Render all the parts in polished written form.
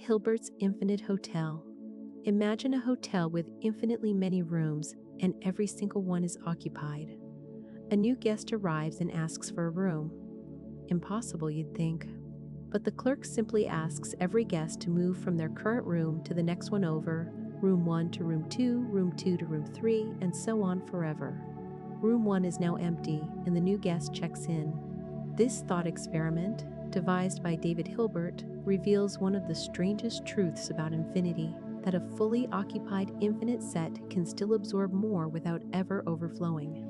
Hilbert's Infinite Hotel. Imagine a hotel with infinitely many rooms, and every single one is occupied. A new guest arrives and asks for a room. Impossible, you'd think. But the clerk simply asks every guest to move from their current room to the next one over, room 1 to room 2, room 2 to room 3, and so on forever. Room 1 is now empty, and the new guest checks in. This thought experiment, devised by David Hilbert, reveals one of the strangest truths about infinity, that a fully occupied infinite set can still absorb more without ever overflowing.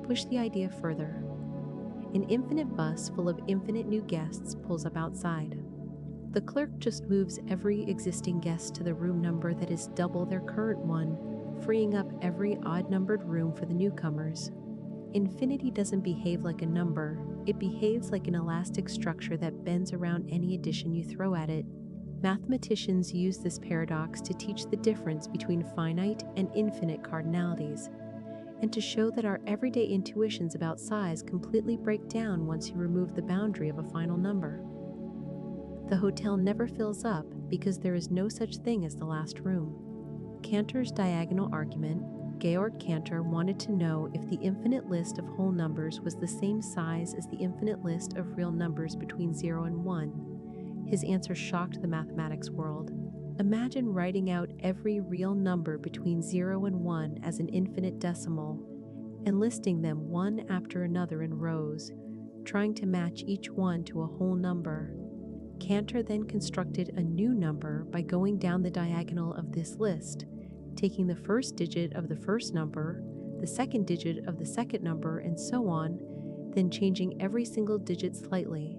Push the idea further. An infinite bus full of infinite new guests pulls up outside. The clerk just moves every existing guest to the room number that is double their current one, freeing up every odd-numbered room for the newcomers. Infinity doesn't behave like a number, it behaves like an elastic structure that bends around any addition you throw at it. Mathematicians use this paradox to teach the difference between finite and infinite cardinalities, and to show that our everyday intuitions about size completely break down once you remove the boundary of a final number. The hotel never fills up because there is no such thing as the last room. Cantor's diagonal argument, Georg Cantor wanted to know if the infinite list of whole numbers was the same size as the infinite list of real numbers between 0 and 1. His answer shocked the mathematics world. Imagine writing out every real number between 0 and 1 as an infinite decimal, and listing them one after another in rows, trying to match each one to a whole number. Cantor then constructed a new number by going down the diagonal of this list, taking the first digit of the first number, the second digit of the second number, and so on, then changing every single digit slightly.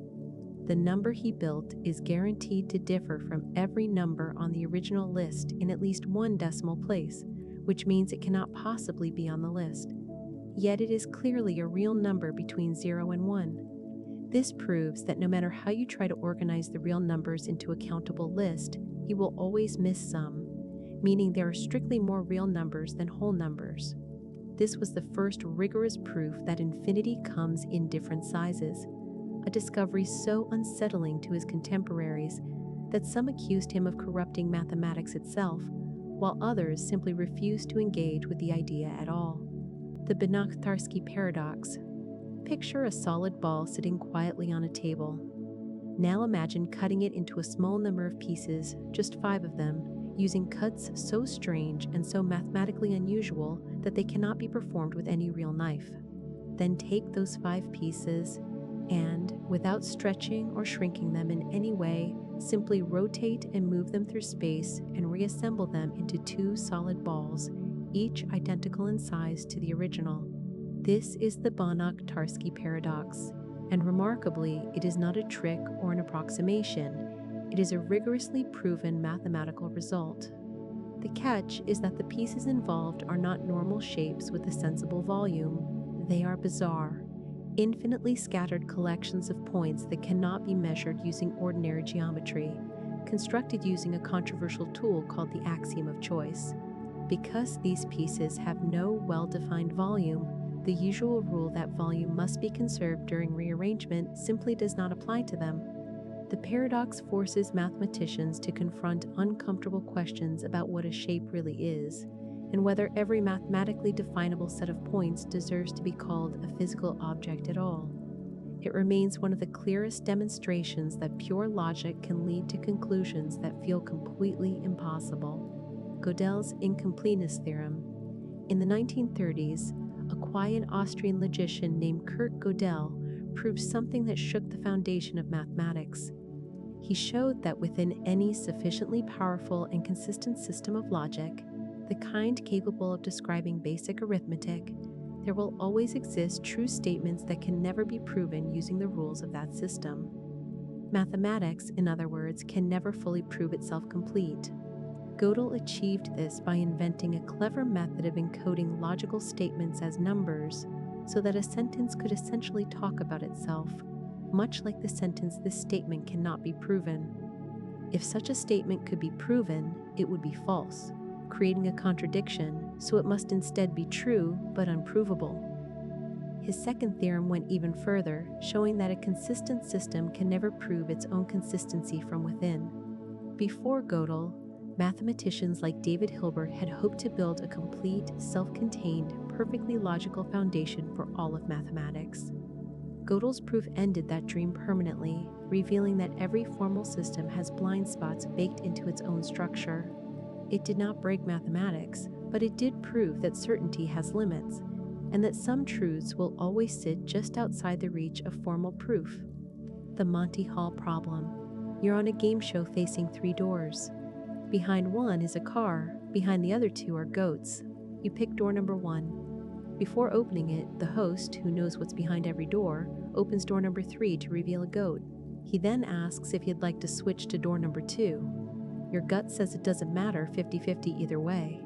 The number he built is guaranteed to differ from every number on the original list in at least one decimal place, which means it cannot possibly be on the list. Yet it is clearly a real number between 0 and 1. This proves that no matter how you try to organize the real numbers into a countable list, you will always miss some, meaning there are strictly more real numbers than whole numbers. This was the first rigorous proof that infinity comes in different sizes, a discovery so unsettling to his contemporaries that some accused him of corrupting mathematics itself, while others simply refused to engage with the idea at all. The BANACH-TARSKI paradox. Picture a solid ball sitting quietly on a table. Now imagine cutting it into a small number of pieces, just 5 of them, using cuts so strange and so mathematically unusual that they cannot be performed with any real knife. Then take those 5 pieces and, without stretching or shrinking them in any way, simply rotate and move them through space and reassemble them into 2 solid balls, each identical in size to the original. This is the BANACH-TARSKI paradox, and remarkably, it is not a trick or an approximation. It is a rigorously proven mathematical result. The catch is that the pieces involved are not normal shapes with a sensible volume. They are bizarre, infinitely scattered collections of points that cannot be measured using ordinary geometry, constructed using a controversial tool called the axiom of choice. Because these pieces have no well-defined volume, the usual rule that volume must be conserved during rearrangement simply does not apply to them. The paradox forces mathematicians to confront uncomfortable questions about what a shape really is, and whether every mathematically definable set of points deserves to be called a physical object at all. It remains one of the clearest demonstrations that pure logic can lead to conclusions that feel completely impossible. GODEL'S incompleteness theorem. In the 1930s, a quiet Austrian logician named Kurt Gödel proved something that shook the foundation of mathematics. He showed that within any sufficiently powerful and consistent system of logic, the kind capable of describing basic arithmetic, there will always exist true statements that can never be proven using the rules of that system. Mathematics, in other words, can never fully prove itself complete. Gödel achieved this by inventing a clever method of encoding logical statements as numbers so that a sentence could essentially talk about itself, much like the sentence "this statement cannot be proven." If such a statement could be proven, it would be false, creating a contradiction, so it must instead be true but unprovable. His second theorem went even further, showing that a consistent system can never prove its own consistency from within. Before Gödel, mathematicians like David Hilbert had hoped to build a complete, self-contained, perfectly logical foundation for all of mathematics. Gödel's proof ended that dream permanently, revealing that every formal system has blind spots baked into its own structure. It did not break mathematics, but it did prove that certainty has limits, and that some truths will always sit just outside the reach of formal proof. The Monty Hall problem. You're on a game show facing 3 doors. Behind one is a car, behind the other 2 are goats. You pick door number 1. Before opening it, the host, who knows what's behind every door, opens door number 3 to reveal a goat. He then asks if you'd like to switch to door number 2. Your gut says it doesn't matter 50-50 either way.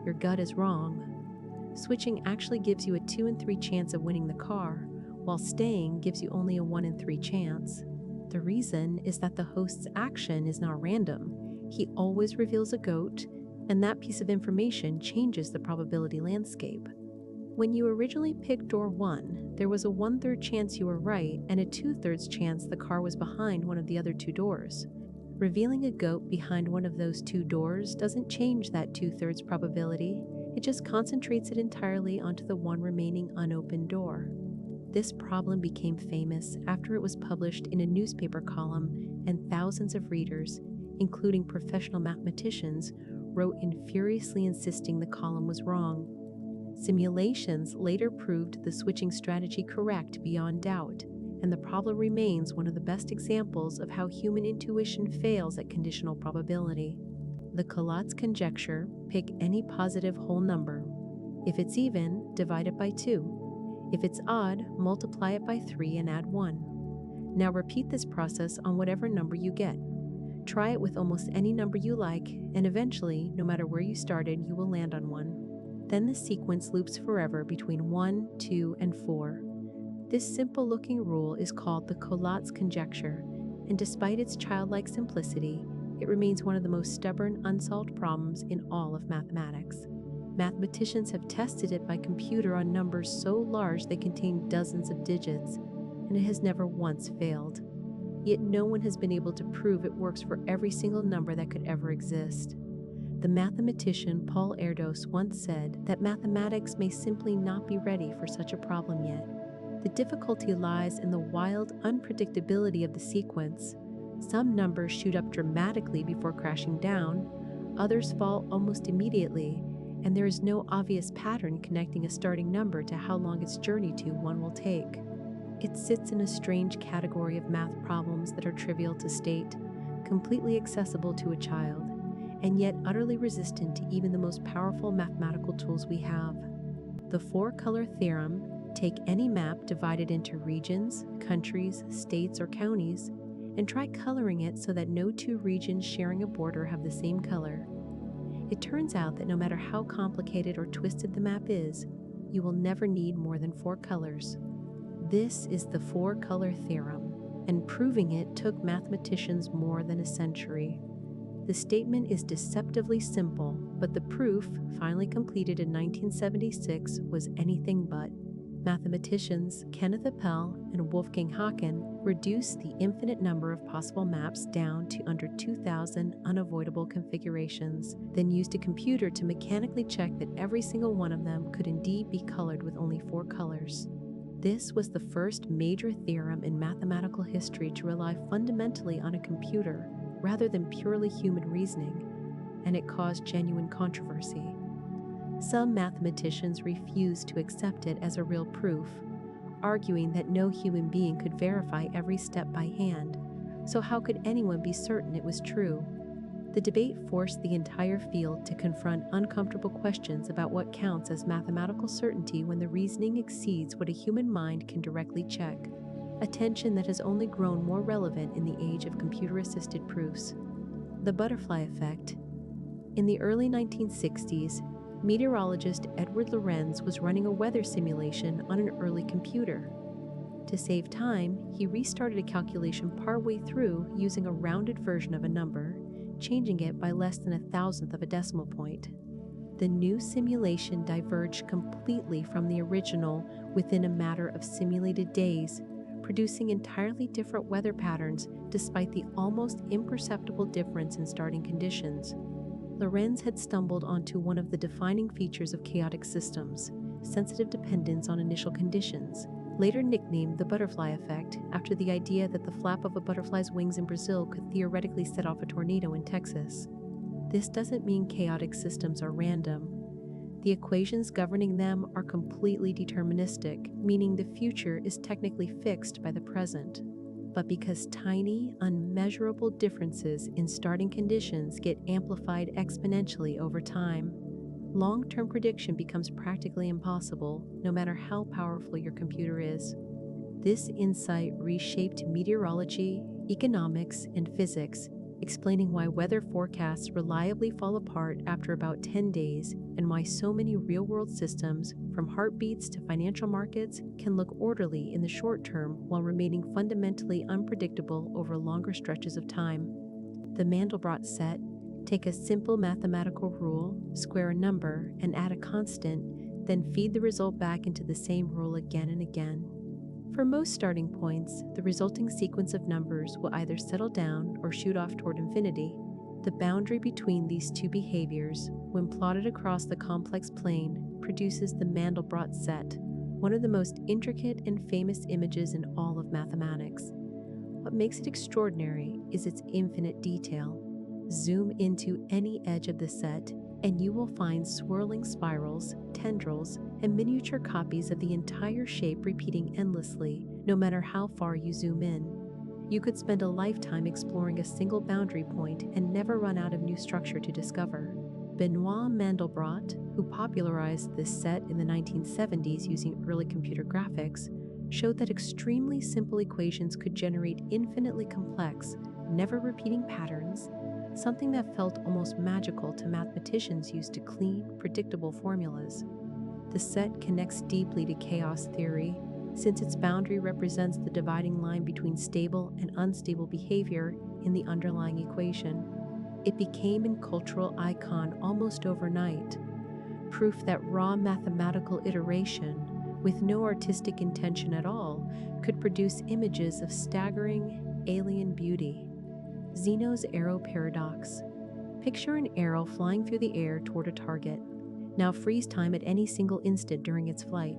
Your gut is wrong. Switching actually gives you a 2 in 3 chance of winning the car, while staying gives you only a 1 in 3 chance. The reason is that the host's action is not random. He always reveals a goat, and that piece of information changes the probability landscape. When you originally picked door 1, there was a 1/3 chance you were right and a 2/3 chance the car was behind one of the other 2 doors. Revealing a goat behind one of those 2 doors doesn't change that 2/3 probability, it just concentrates it entirely onto the one remaining unopened door. This problem became famous after it was published in a newspaper column, and thousands of readers, including professional mathematicians, wrote in furiously insisting the column was wrong. Simulations later proved the switching strategy correct beyond doubt, and the problem remains one of the best examples of how human intuition fails at conditional probability. The COLLATZ conjecture: pick any positive whole number. If it's even, divide it by 2. If it's odd, multiply it by 3 and add 1. Now repeat this process on whatever number you get. Try it with almost any number you like, and eventually, no matter where you started, you will land on one. Then the sequence loops forever between 1, 2, and 4. This simple-looking rule is called the COLLATZ conjecture, and despite its childlike simplicity, it remains one of the most stubborn, unsolved problems in all of mathematics. Mathematicians have tested it by computer on numbers so large they contain dozens of digits, and it has never once failed. Yet no one has been able to prove it works for every single number that could ever exist. The mathematician Paul Erdos once said that mathematics may simply not be ready for such a problem yet. The difficulty lies in the wild unpredictability of the sequence. Some numbers shoot up dramatically before crashing down, others fall almost immediately, and there is no obvious pattern connecting a starting number to how long its journey to one will take. It sits in a strange category of math problems that are trivial to state, completely accessible to a child, and yet utterly resistant to even the most powerful mathematical tools we have. The 4-color theorem: take any map divided into regions, countries, states, or counties, and try coloring it so that no 2 regions sharing a border have the same color. It turns out that no matter how complicated or twisted the map is, you will never need more than 4 colors. This is the 4-color theorem, and proving it took mathematicians more than a century. The statement is deceptively simple, but the proof, finally completed in 1976, was anything but. Mathematicians Kenneth Appel and Wolfgang Haken reduced the infinite number of possible maps down to under 2,000 unavoidable configurations, then used a computer to mechanically check that every single one of them could indeed be colored with only 4 colors. This was the first major theorem in mathematical history to rely fundamentally on a computer rather than purely human reasoning, and it caused genuine controversy. Some mathematicians refused to accept it as a real proof, arguing that no human being could verify every step by hand, so how could anyone be certain it was true? The debate forced the entire field to confront uncomfortable questions about what counts as mathematical certainty when the reasoning exceeds what a human mind can directly check, a tension that has only grown more relevant in the age of computer-assisted proofs. The butterfly effect. In the early 1960s, meteorologist Edward Lorenz was running a weather simulation on an early computer. To save time, he restarted a calculation partway through using a rounded version of a number, changing it by less than 1,000th of a decimal point. The new simulation diverged completely from the original within a matter of simulated days, producing entirely different weather patterns despite the almost imperceptible difference in starting conditions. Lorenz had stumbled onto one of the defining features of chaotic systems, sensitive dependence on initial conditions, later nicknamed the butterfly effect after the idea that the flap of a butterfly's wings in Brazil could theoretically set off a tornado in Texas. This doesn't mean chaotic systems are random. The equations governing them are completely deterministic, meaning the future is technically fixed by the present. But because tiny, unmeasurable differences in starting conditions get amplified exponentially over time, long-term prediction becomes practically impossible, no matter how powerful your computer is. This insight reshaped meteorology, economics, and physics, explaining why weather forecasts reliably fall apart after about 10 days and why so many real-world systems, from heartbeats to financial markets, can look orderly in the short term while remaining fundamentally unpredictable over longer stretches of time. The Mandelbrot set: take a simple mathematical rule, square a number, and add a constant, then feed the result back into the same rule again and again. For most starting points, the resulting sequence of numbers will either settle down or shoot off toward infinity. The boundary between these two behaviors, when plotted across the complex plane, produces the Mandelbrot set, one of the most intricate and famous images in all of mathematics. What makes it extraordinary is its infinite detail. Zoom into any edge of the set, and you will find swirling spirals, tendrils, and miniature copies of the entire shape repeating endlessly, no matter how far you zoom in. You could spend a lifetime exploring a single boundary point and never run out of new structure to discover. Benoit Mandelbrot, who popularized this set in the 1970s using early computer graphics, showed that extremely simple equations could generate infinitely complex, never-repeating patterns, something that felt almost magical to mathematicians used to clean, predictable formulas. The set connects deeply to chaos theory, since its boundary represents the dividing line between stable and unstable behavior in the underlying equation. It became a cultural icon almost overnight, proof that raw mathematical iteration, with no artistic intention at all, could produce images of staggering, alien beauty. ZENO'S arrow paradox. Picture an arrow flying through the air toward a target. Now freeze time at any single instant during its flight.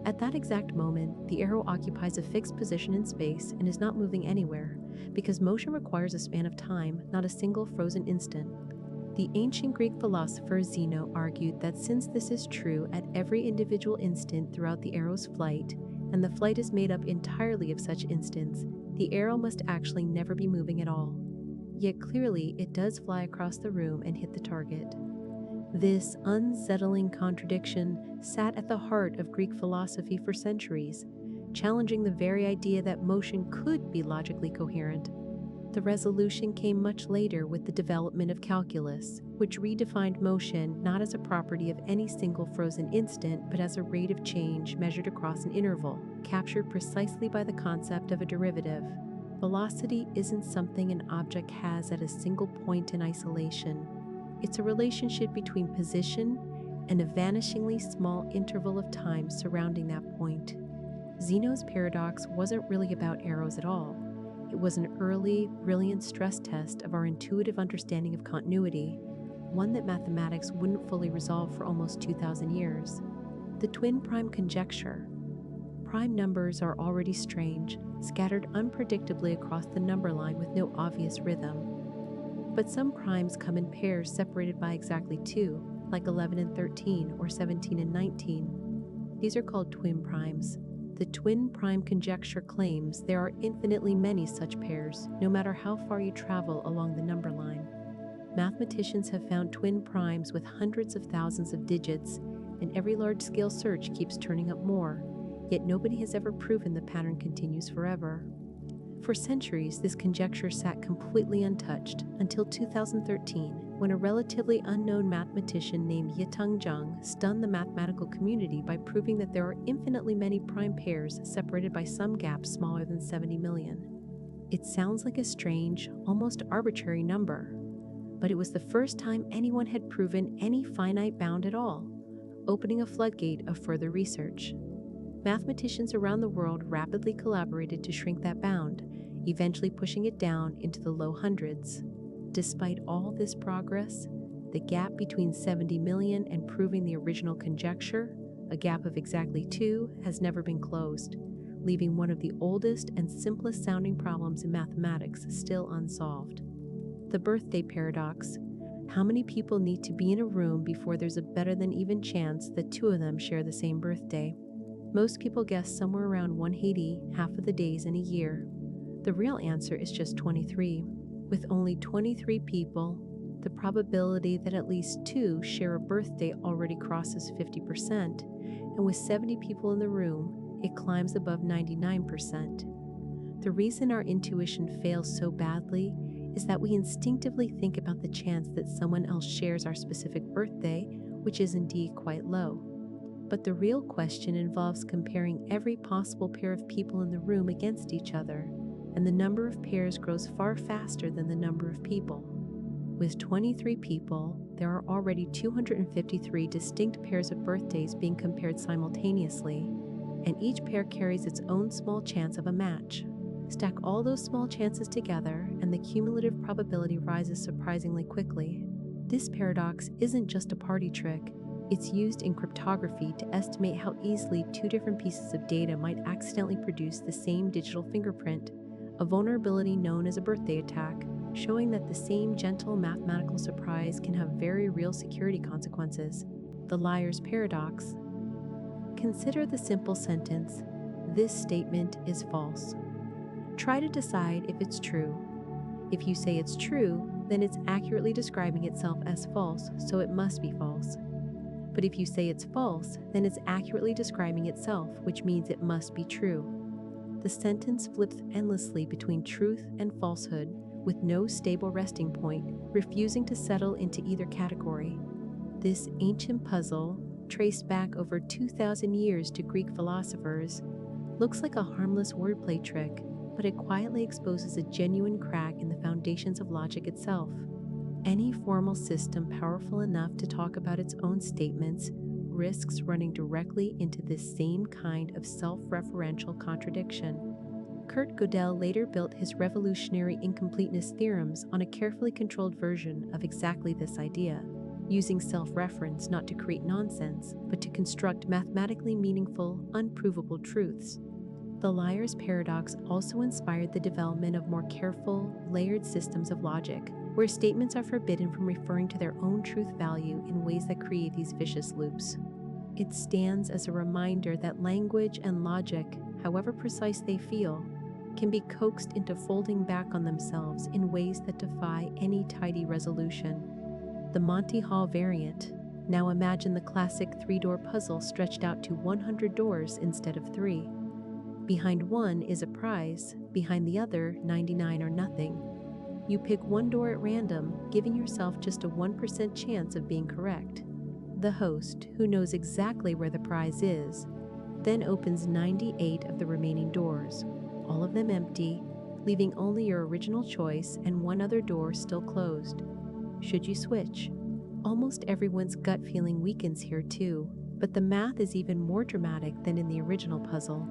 At that exact moment, the arrow occupies a fixed position in space and is not moving anywhere, because motion requires a span of time, not a single frozen instant. The ancient Greek philosopher Zeno argued that since this is true at every individual instant throughout the arrow's flight, and the flight is made up entirely of such instants, the arrow must actually never be moving at all. Yet clearly it does fly across the room and hit the target. This unsettling contradiction sat at the heart of Greek philosophy for centuries, challenging the very idea that motion could be logically coherent. The resolution came much later with the development of calculus, which redefined motion not as a property of any single frozen instant, but as a rate of change measured across an interval, captured precisely by the concept of a derivative. Velocity isn't something an object has at a single point in isolation. It's a relationship between position and a vanishingly small interval of time surrounding that point. Zeno's paradox wasn't really about arrows at all. It was an early, brilliant stress test of our intuitive understanding of continuity, one that mathematics wouldn't fully resolve for almost 2,000 years. The twin prime conjecture. Prime numbers are already strange, scattered unpredictably across the number line with no obvious rhythm. But some primes come in pairs separated by exactly 2, like 11 and 13 or 17 and 19. These are called twin primes. The twin prime conjecture claims there are infinitely many such pairs, no matter how far you travel along the number line. Mathematicians have found twin primes with hundreds of thousands of digits, and every large-scale search keeps turning up more, yet nobody has ever proven the pattern continues forever. For centuries, this conjecture sat completely untouched until 2013, when a relatively unknown mathematician named Yitung Zheng stunned the mathematical community by proving that there are infinitely many prime pairs separated by some gaps smaller than 70 million. It sounds like a strange, almost arbitrary number, but it was the first time anyone had proven any finite bound at all, opening a floodgate of further research. Mathematicians around the world rapidly collaborated to shrink that bound, eventually pushing it down into the low hundreds. Despite all this progress, the gap between 70 million and proving the original conjecture, a gap of exactly 2, has never been closed, leaving one of the oldest and simplest sounding problems in mathematics still unsolved. The birthday paradox. How many people need to be in a room before there's a better than even chance that 2 of them share the same birthday? Most people guess somewhere around 180, half of the days in a year. The real answer is just 23. With only 23 people, the probability that at least 2 share a birthday already crosses 50%, and with 70 people in the room, it climbs above 99%. The reason our intuition fails so badly is that we instinctively think about the chance that someone else shares our specific birthday, which is indeed quite low. But the real question involves comparing every possible pair of people in the room against each other, and the number of pairs grows far faster than the number of people. With 23 people, there are already 253 distinct pairs of birthdays being compared simultaneously, and each pair carries its own small chance of a match. Stack all those small chances together, and the cumulative probability rises surprisingly quickly. This paradox isn't just a party trick. It's used in cryptography to estimate how easily 2 different pieces of data might accidentally produce the same digital fingerprint, a vulnerability known as a birthday attack, showing that the same gentle mathematical surprise can have very real security consequences. The liar's paradox. Consider the simple sentence, "This statement is false." Try to decide if it's true. If you say it's true, then it's accurately describing itself as false, so it must be false. But if you say it's false, then it's accurately describing itself, which means it must be true. The sentence flips endlessly between truth and falsehood, with no stable resting point, refusing to settle into either category. This ancient puzzle, traced back over 2,000 years to Greek philosophers, looks like a harmless wordplay trick, but it quietly exposes a genuine crack in the foundations of logic itself. Any formal system powerful enough to talk about its own statements risks running directly into this same kind of self-referential contradiction. Kurt Gödel later built his revolutionary incompleteness theorems on a carefully controlled version of exactly this idea, using self-reference not to create nonsense, but to construct mathematically meaningful, unprovable truths. The liar's paradox also inspired the development of more careful, layered systems of logic, where statements are forbidden from referring to their own truth value in ways that create these vicious loops. It stands as a reminder that language and logic, however precise they feel, can be coaxed into folding back on themselves in ways that defy any tidy resolution. The Monty Hall variant. Now imagine the classic 3-door puzzle stretched out to 100 doors instead of 3. Behind one is a prize, behind the other 99 or nothing. You pick one door at random, giving yourself just a 1% chance of being correct. The host, who knows exactly where the prize is, then opens 98 of the remaining doors, all of them empty, leaving only your original choice and one other door still closed. Should you switch? Almost everyone's gut feeling weakens here too, but the math is even more dramatic than in the original puzzle.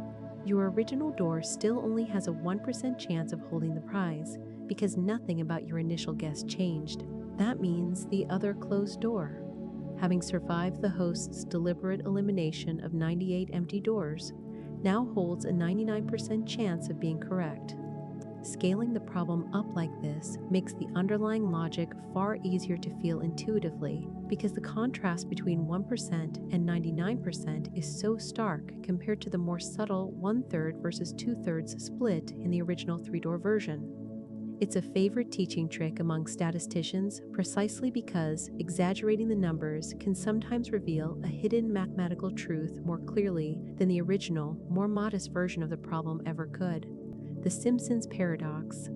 Your original door still only has a 1% chance of holding the prize, because nothing about your initial guess changed. That means the other closed door, having survived the host's deliberate elimination of 98 empty doors, now holds a 99% chance of being correct. Scaling the problem up like this makes the underlying logic far easier to feel intuitively, because the contrast between 1% and 99% is so stark compared to the more subtle 1/3 versus 2/3 split in the original 3-door version. It's a favorite teaching trick among statisticians precisely because exaggerating the numbers can sometimes reveal a hidden mathematical truth more clearly than the original, more modest version of the problem ever could. The Simpson's paradox.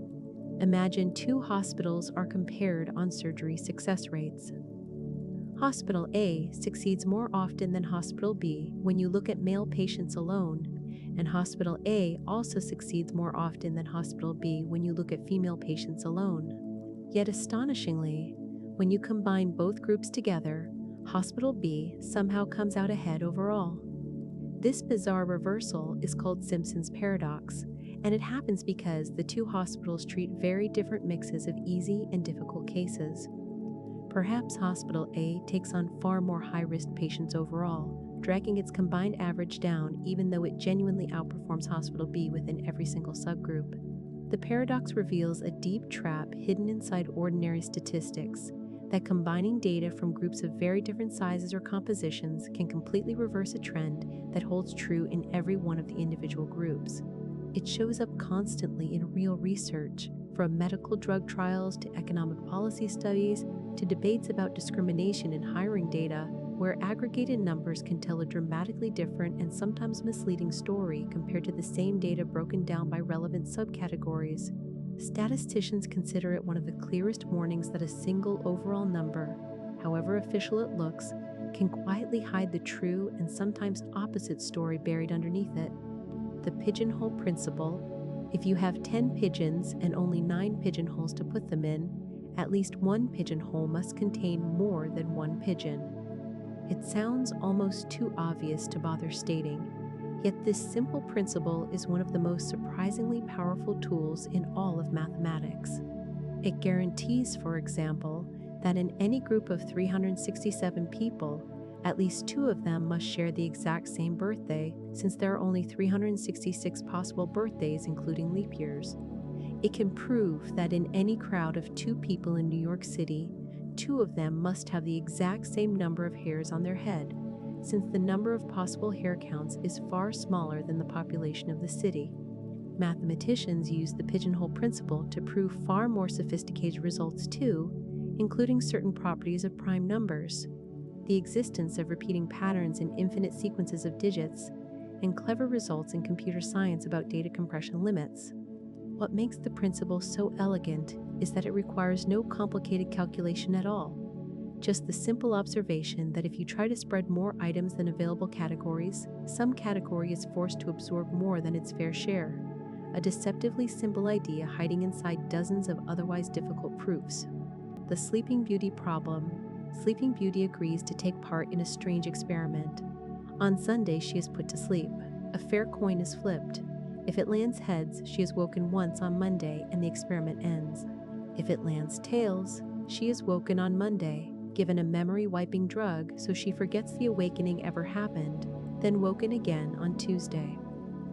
Imagine 2 hospitals are compared on surgery success rates. Hospital A succeeds more often than Hospital B when you look at male patients alone, and Hospital A also succeeds more often than Hospital B when you look at female patients alone. Yet astonishingly, when you combine both groups together, Hospital B somehow comes out ahead overall. This bizarre reversal is called Simpson's paradox, and it happens because the two hospitals treat very different mixes of easy and difficult cases. Perhaps Hospital A takes on far more high-risk patients overall, dragging its combined average down even though it genuinely outperforms Hospital B within every single subgroup. The paradox reveals a deep trap hidden inside ordinary statistics, that combining data from groups of very different sizes or compositions can completely reverse a trend that holds true in every one of the individual groups. It shows up constantly in real research, from medical drug trials to economic policy studies to debates about discrimination in hiring data, where aggregated numbers can tell a dramatically different and sometimes misleading story compared to the same data broken down by relevant subcategories. Statisticians consider it one of the clearest warnings that a single overall number, however official it looks, can quietly hide the true and sometimes opposite story buried underneath it. The pigeonhole principle: if you have 10 pigeons and only 9 pigeonholes to put them in, at least one pigeonhole must contain more than one pigeon. It sounds almost too obvious to bother stating, yet this simple principle is one of the most surprisingly powerful tools in all of mathematics. It guarantees, for example, that in any group of 367 people, at least 2 of them must share the exact same birthday, since there are only 366 possible birthdays including leap years. It can prove that in any crowd of 2 people in New York City, 2 of them must have the exact same number of hairs on their head, since the number of possible hair counts is far smaller than the population of the city. Mathematicians use the pigeonhole principle to prove far more sophisticated results too, including certain properties of prime numbers, the existence of repeating patterns in infinite sequences of digits, and clever results in computer science about data compression limits. What makes the principle so elegant is that it requires no complicated calculation at all. Just the simple observation that if you try to spread more items than available categories, some category is forced to absorb more than its fair share. A deceptively simple idea hiding inside dozens of otherwise difficult proofs. The Sleeping Beauty problem. Sleeping Beauty agrees to take part in a strange experiment. On Sunday, she is put to sleep. A fair coin is flipped. If it lands heads, she is woken once on Monday and the experiment ends. If it lands tails, she is woken on Monday, given a memory-wiping drug so she forgets the awakening ever happened, then woken again on Tuesday.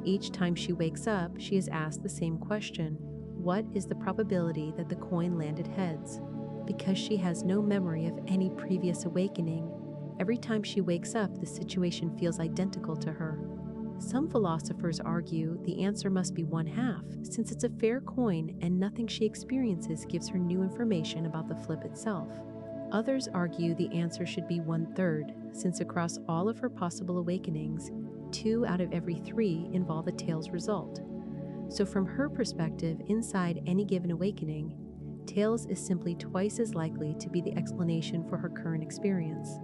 Each time she wakes up, she is asked the same question: what is the probability that the coin landed heads? Because she has no memory of any previous awakening, every time she wakes up, the situation feels identical to her. Some philosophers argue the answer must be 1/2, since it's a fair coin and nothing she experiences gives her new information about the flip itself. Others argue the answer should be 1/3, since across all of her possible awakenings, 2 out of every 3 involve a tails result. So from her perspective, inside any given awakening, tails is simply twice as likely to be the explanation for her current experience.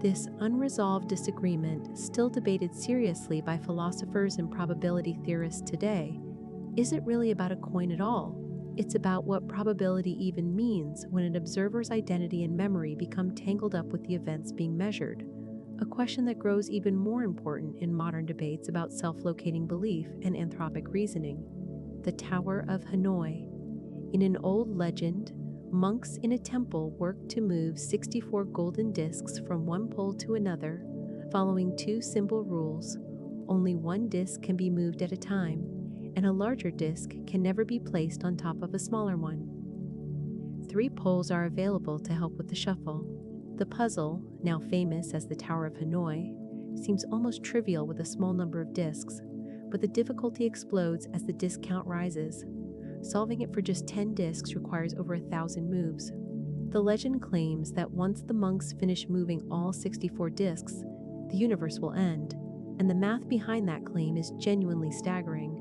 This unresolved disagreement, still debated seriously by philosophers and probability theorists today, isn't really about a coin at all. It's about what probability even means when an observer's identity and memory become tangled up with the events being measured, a question that grows even more important in modern debates about self-locating belief and anthropic reasoning. The Tower of Hanoi. In an old legend, monks in a temple worked to move 64 golden discs from one pole to another, following 2 simple rules: only one disc can be moved at a time, and a larger disc can never be placed on top of a smaller one. 3 poles are available to help with the shuffle. The puzzle, now famous as the Tower of Hanoi, seems almost trivial with a small number of discs, but the difficulty explodes as the disc count rises. Solving it for just 10 discs requires over 1,000 moves. The legend claims that once the monks finish moving all 64 discs, the universe will end, and the math behind that claim is genuinely staggering.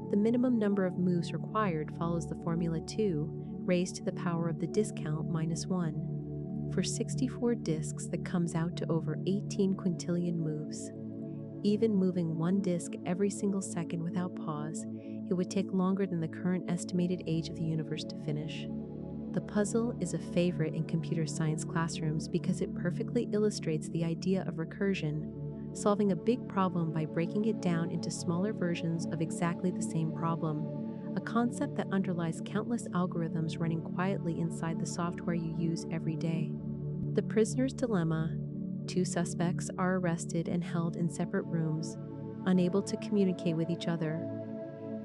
The minimum number of moves required follows the formula 2 raised to the power of the disc count minus 1. For 64 discs, that comes out to over 18 quintillion moves. Even moving one disc every single second without pause, it would take longer than the current estimated age of the universe to finish. The puzzle is a favorite in computer science classrooms because it perfectly illustrates the idea of recursion, solving a big problem by breaking it down into smaller versions of exactly the same problem, a concept that underlies countless algorithms running quietly inside the software you use every day. The prisoner's dilemma: two suspects are arrested and held in separate rooms, unable to communicate with each other.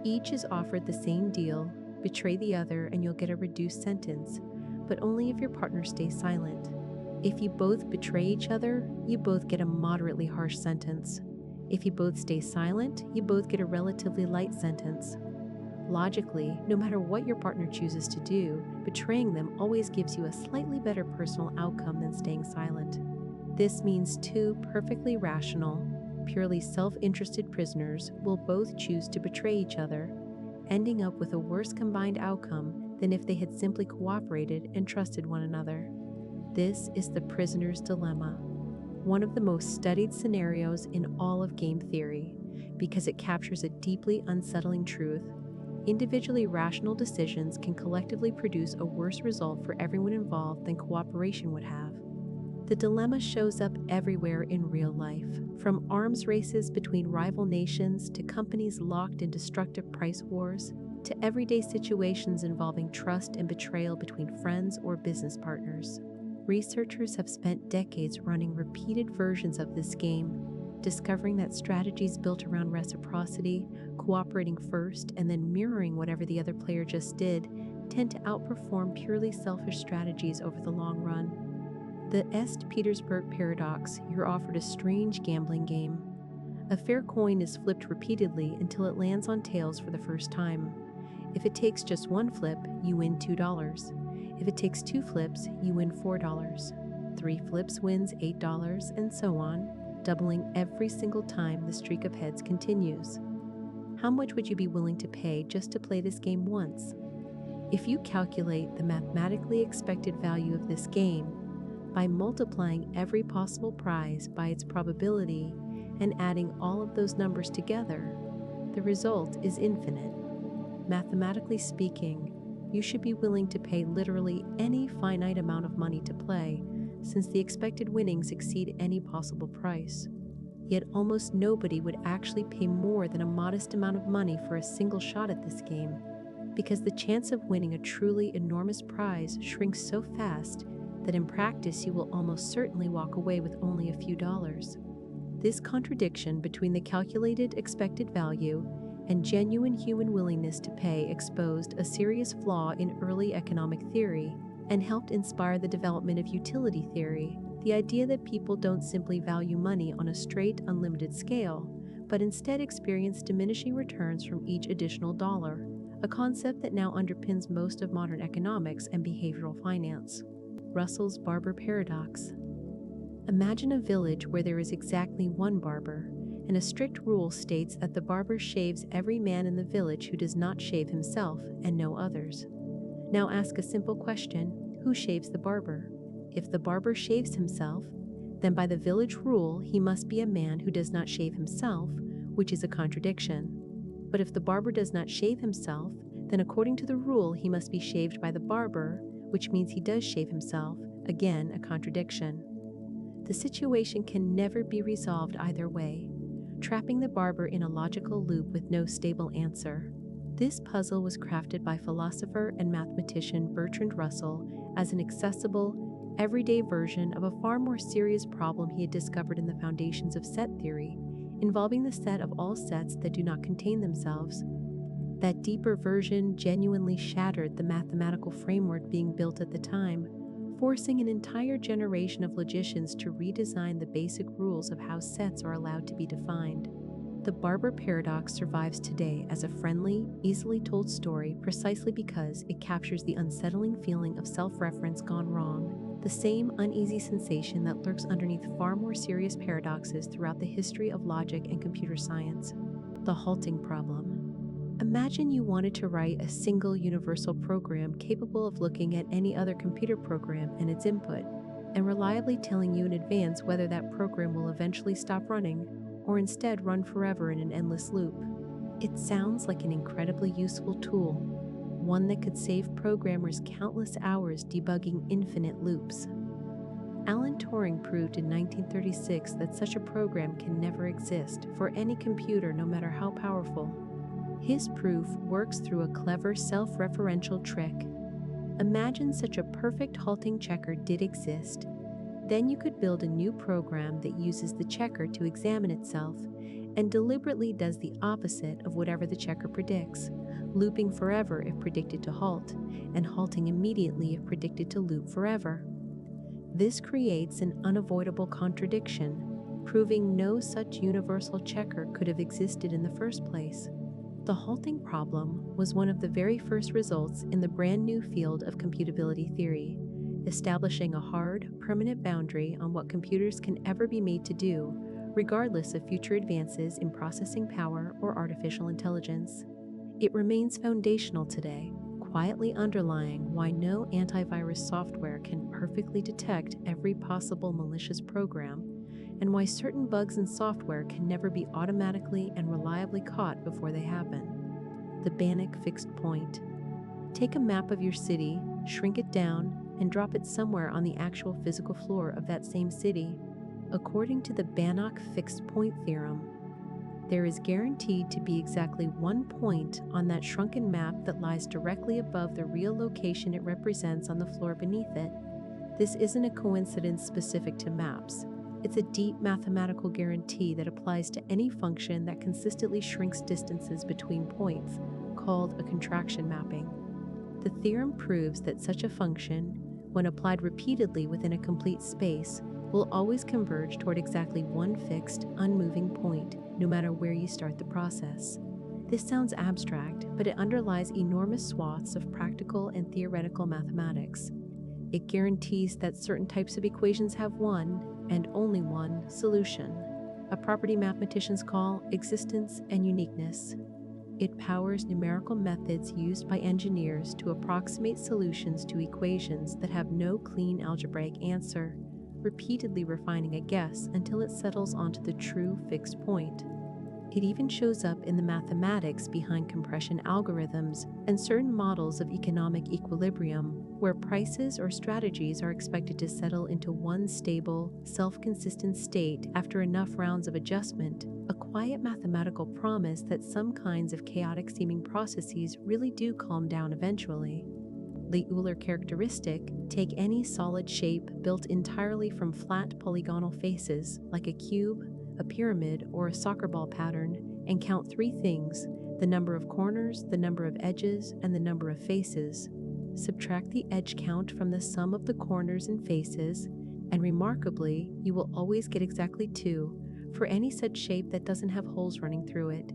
Each is offered the same deal: betray the other and you'll get a reduced sentence, but only if your partner stays silent. If you both betray each other, you both get a moderately harsh sentence. If you both stay silent, you both get a relatively light sentence. Logically, no matter what your partner chooses to do, betraying them always gives you a slightly better personal outcome than staying silent. This means two perfectly rational, purely self-interested prisoners will both choose to betray each other, ending up with a worse combined outcome than if they had simply cooperated and trusted one another. This is the prisoner's dilemma, one of the most studied scenarios in all of game theory, because it captures a deeply unsettling truth. Individually rational decisions can collectively produce a worse result for everyone involved than cooperation would have. The dilemma shows up everywhere in real life, from arms races between rival nations to companies locked in destructive price wars, to everyday situations involving trust and betrayal between friends or business partners. Researchers have spent decades running repeated versions of this game, discovering that strategies built around reciprocity, cooperating first, and then mirroring whatever the other player just did, tend to outperform purely selfish strategies over the long run. The St. Petersburg paradox: you're offered a strange gambling game. A fair coin is flipped repeatedly until it lands on tails for the first time. If it takes just one flip, you win $2. If it takes two flips, you win $4. 3 flips wins $8, and so on, doubling every single time the streak of heads continues. How much would you be willing to pay just to play this game once? If you calculate the mathematically expected value of this game by multiplying every possible prize by its probability and adding all of those numbers together, the result is infinite. Mathematically speaking, you should be willing to pay literally any finite amount of money to play, since the expected winnings exceed any possible price. Yet almost nobody would actually pay more than a modest amount of money for a single shot at this game, because the chance of winning a truly enormous prize shrinks so fast that in practice you will almost certainly walk away with only a few dollars. This contradiction between the calculated expected value and genuine human willingness to pay exposed a serious flaw in early economic theory and helped inspire the development of utility theory, the idea that people don't simply value money on a straight, unlimited scale, but instead experience diminishing returns from each additional dollar, a concept that now underpins most of modern economics and behavioral finance. Russell's barber paradox. Imagine a village where there is exactly one barber, and a strict rule states that the barber shaves every man in the village who does not shave himself and no others. Now ask a simple question: who shaves the barber? If the barber shaves himself, then by the village rule he must be a man who does not shave himself, which is a contradiction. But if the barber does not shave himself, then according to the rule he must be shaved by the barber, which means he does shave himself, again a contradiction. The situation can never be resolved either way, trapping the barber in a logical loop with no stable answer. This puzzle was crafted by philosopher and mathematician Bertrand Russell as an accessible, everyday version of a far more serious problem he had discovered in the foundations of set theory, involving the set of all sets that do not contain themselves. That deeper version genuinely shattered the mathematical framework being built at the time, forcing an entire generation of logicians to redesign the basic rules of how sets are allowed to be defined. The barber paradox survives today as a friendly, easily told story precisely because it captures the unsettling feeling of self-reference gone wrong, the same uneasy sensation that lurks underneath far more serious paradoxes throughout the history of logic and computer science. The halting problem. Imagine you wanted to write a single universal program capable of looking at any other computer program and its input, and reliably telling you in advance whether that program will eventually stop running, or instead run forever in an endless loop. It sounds like an incredibly useful tool, one that could save programmers countless hours debugging infinite loops. Alan Turing proved in 1936 that such a program can never exist for any computer, no matter how powerful. His proof works through a clever self-referential trick. Imagine such a perfect halting checker did exist. Then you could build a new program that uses the checker to examine itself and deliberately does the opposite of whatever the checker predicts, looping forever if predicted to halt, and halting immediately if predicted to loop forever. This creates an unavoidable contradiction, proving no such universal checker could have existed in the first place. The halting problem was one of the very first results in the brand new field of computability theory, establishing a hard, permanent boundary on what computers can ever be made to do, regardless of future advances in processing power or artificial intelligence. It remains foundational today, quietly underlying why no antivirus software can perfectly detect every possible malicious program, and why certain bugs in software can never be automatically and reliably caught before they happen. The BANACH fixed point. Take a map of your city, shrink it down, and drop it somewhere on the actual physical floor of that same city. According to the BANACH fixed point theorem, there is guaranteed to be exactly one point on that shrunken map that lies directly above the real location it represents on the floor beneath it. This isn't a coincidence specific to maps. It's a deep mathematical guarantee that applies to any function that consistently shrinks distances between points, called a contraction mapping. The theorem proves that such a function, when applied repeatedly within a complete space, will always converge toward exactly one fixed, unmoving point, no matter where you start the process. This sounds abstract, but it underlies enormous swaths of practical and theoretical mathematics. It guarantees that certain types of equations have one, and only one, solution, a property mathematicians call existence and uniqueness. It powers numerical methods used by engineers to approximate solutions to equations that have no clean algebraic answer, repeatedly refining a guess until it settles onto the true fixed point. It even shows up in the mathematics behind compression algorithms and certain models of economic equilibrium, where prices or strategies are expected to settle into one stable, self-consistent state after enough rounds of adjustment, a quiet mathematical promise that some kinds of chaotic-seeming processes really do calm down eventually. The Euler characteristic: take any solid shape built entirely from flat polygonal faces, like a cube, a pyramid, or a soccer ball pattern, and count three things: the number of corners, the number of edges, and the number of faces. Subtract the edge count from the sum of the corners and faces, and remarkably, you will always get exactly 2 for any such shape that doesn't have holes running through it.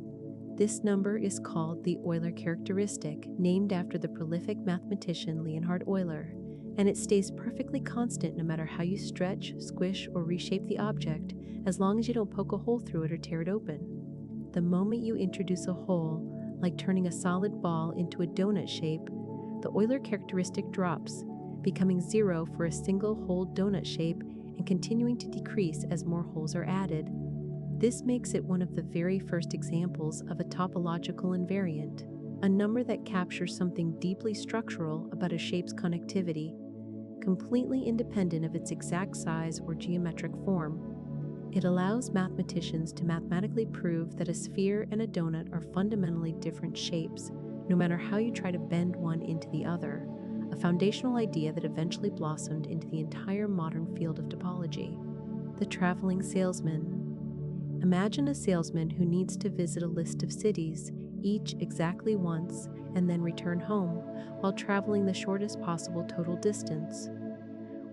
This number is called the Euler characteristic, named after the prolific mathematician Leonhard Euler, and it stays perfectly constant no matter how you stretch, squish, or reshape the object, as long as you don't poke a hole through it or tear it open. The moment you introduce a hole, like turning a solid ball into a donut shape, the Euler characteristic drops, becoming 0 for a single whole donut shape and continuing to decrease as more holes are added. This makes it one of the very first examples of a topological invariant, a number that captures something deeply structural about a shape's connectivity, completely independent of its exact size or geometric form. It allows mathematicians to mathematically prove that a sphere and a donut are fundamentally different shapes, no matter how you try to bend one into the other, a foundational idea that eventually blossomed into the entire modern field of topology. The traveling salesman. Imagine a salesman who needs to visit a list of cities, each exactly once, and then return home, while traveling the shortest possible total distance.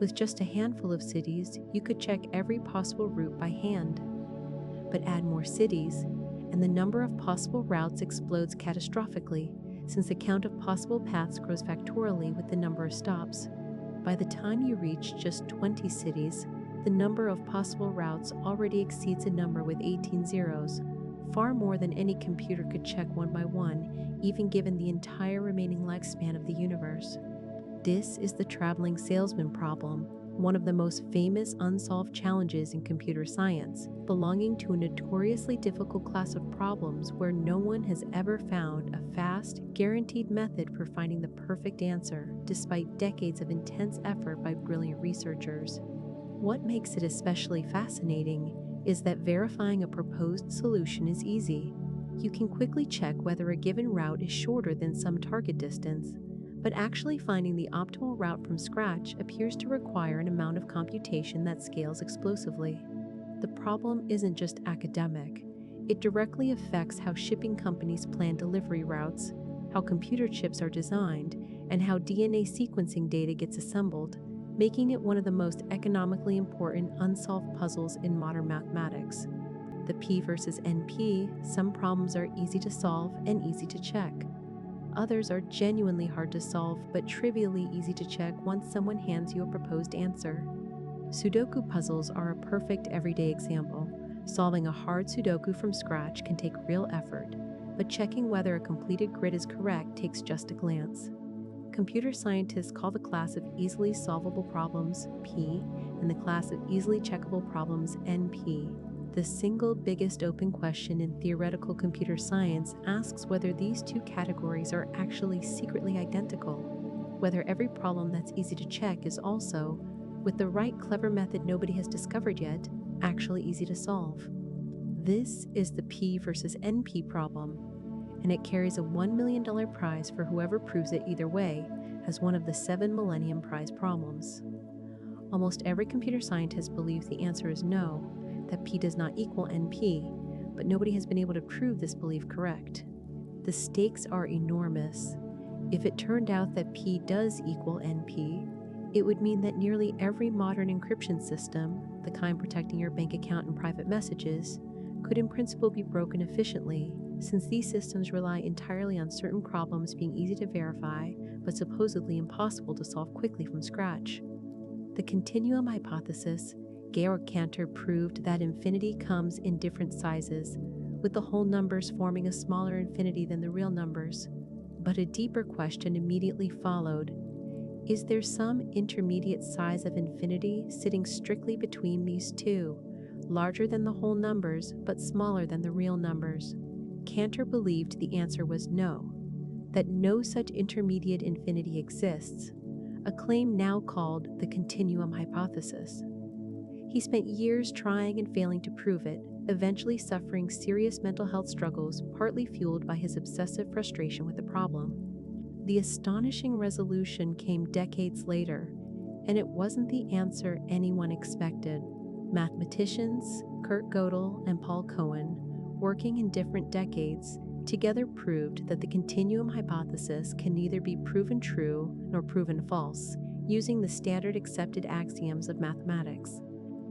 With just a handful of cities, you could check every possible route by hand. But add more cities, and the number of possible routes explodes catastrophically, since the count of possible paths grows factorially with the number of stops. By the time you reach just 20 cities, the number of possible routes already exceeds a number with 18 zeros, far more than any computer could check one by one, even given the entire remaining lifespan of the universe. This is the traveling salesman problem, one of the most famous unsolved challenges in computer science, belonging to a notoriously difficult class of problems where no one has ever found a fast, guaranteed method for finding the perfect answer, despite decades of intense effort by brilliant researchers. What makes it especially fascinating is that verifying a proposed solution is easy. You can quickly check whether a given route is shorter than some target distance, but actually finding the optimal route from scratch appears to require an amount of computation that scales explosively. The problem isn't just academic. It directly affects how shipping companies plan delivery routes, how computer chips are designed, and how DNA sequencing data gets assembled, making it one of the most economically important unsolved puzzles in modern mathematics. The P versus NP, some problems are easy to solve and easy to check. Others are genuinely hard to solve but trivially easy to check once someone hands you a proposed answer. Sudoku puzzles are a perfect everyday example. Solving a hard Sudoku from scratch can take real effort, but checking whether a completed grid is correct takes just a glance. Computer scientists call the class of easily solvable problems P and the class of easily checkable problems NP. The single biggest open question in theoretical computer science asks whether these two categories are actually secretly identical, whether every problem that's easy to check is also, with the right clever method nobody has discovered yet, actually easy to solve. This is the P versus NP problem, and it carries a $1 million prize for whoever proves it either way as one of the 7 Millennium Prize problems. Almost every computer scientist believes the answer is no, that P does not equal NP, but nobody has been able to prove this belief correct. The stakes are enormous. If it turned out that P does equal NP, it would mean that nearly every modern encryption system, the kind protecting your bank account and private messages, could in principle be broken efficiently, since these systems rely entirely on certain problems being easy to verify, but supposedly impossible to solve quickly from scratch. The continuum hypothesis, Georg Cantor proved that infinity comes in different sizes, with the whole numbers forming a smaller infinity than the real numbers. But a deeper question immediately followed. Is there some intermediate size of infinity sitting strictly between these two, larger than the whole numbers but smaller than the real numbers? Cantor believed the answer was no, that no such intermediate infinity exists, a claim now called the continuum hypothesis. He spent years trying and failing to prove it, eventually suffering serious mental health struggles partly fueled by his obsessive frustration with the problem. The astonishing resolution came decades later, and it wasn't the answer anyone expected. Mathematicians, Kurt Gödel and Paul Cohen, working in different decades, together proved that the continuum hypothesis can neither be proven true nor proven false, using the standard accepted axioms of mathematics.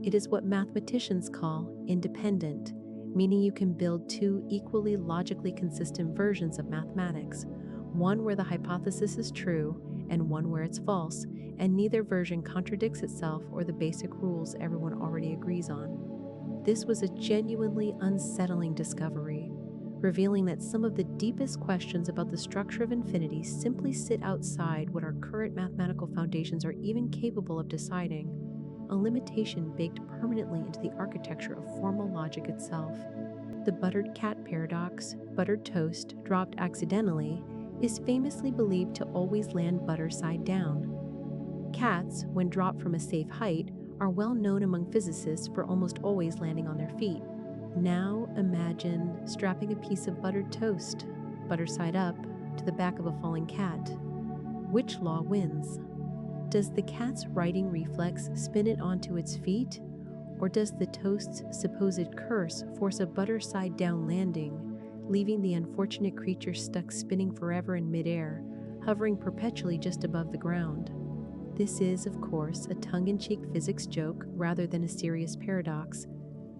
It is what mathematicians call independent, meaning you can build two equally logically consistent versions of mathematics, one where the hypothesis is true and one where it's false, and neither version contradicts itself or the basic rules everyone already agrees on. This was a genuinely unsettling discovery, revealing that some of the deepest questions about the structure of infinity simply sit outside what our current mathematical foundations are even capable of deciding, a limitation baked permanently into the architecture of formal logic itself. The buttered cat paradox, buttered toast dropped accidentally, is famously believed to always land butter side down. Cats, when dropped from a safe height, are well known among physicists for almost always landing on their feet. Now imagine strapping a piece of buttered toast, butter side up, to the back of a falling cat. Which law wins? Does the cat's writing reflex spin it onto its feet, or does the toast's supposed curse force a butter side down landing, leaving the unfortunate creature stuck spinning forever in midair, hovering perpetually just above the ground? This is, of course, a tongue-in-cheek physics joke rather than a serious paradox,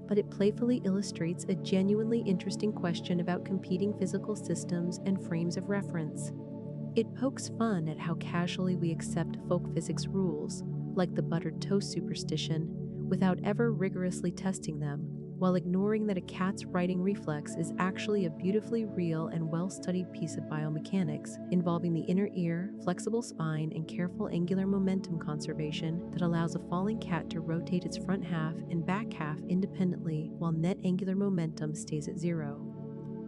but it playfully illustrates a genuinely interesting question about competing physical systems and frames of reference. It pokes fun at how casually we accept folk physics rules, like the buttered toast superstition, without ever rigorously testing them, while ignoring that a cat's writing reflex is actually a beautifully real and well-studied piece of biomechanics involving the inner ear, flexible spine, and careful angular momentum conservation that allows a falling cat to rotate its front half and back half independently while net angular momentum stays at 0.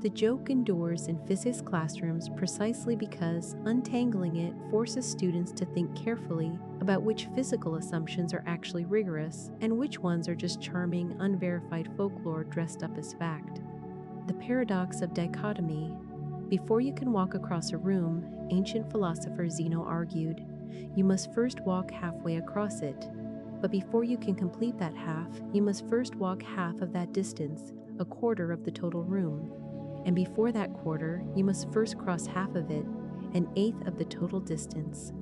The joke endures in physics classrooms precisely because untangling it forces students to think carefully about which physical assumptions are actually rigorous and which ones are just charming, unverified folklore dressed up as fact. The paradox of dichotomy. Before you can walk across a room, ancient philosopher Zeno argued, you must first walk halfway across it. But before you can complete that half, you must first walk half of that distance, a quarter of the total room. And before that quarter, you must first cross half of it, an eighth of the total distance.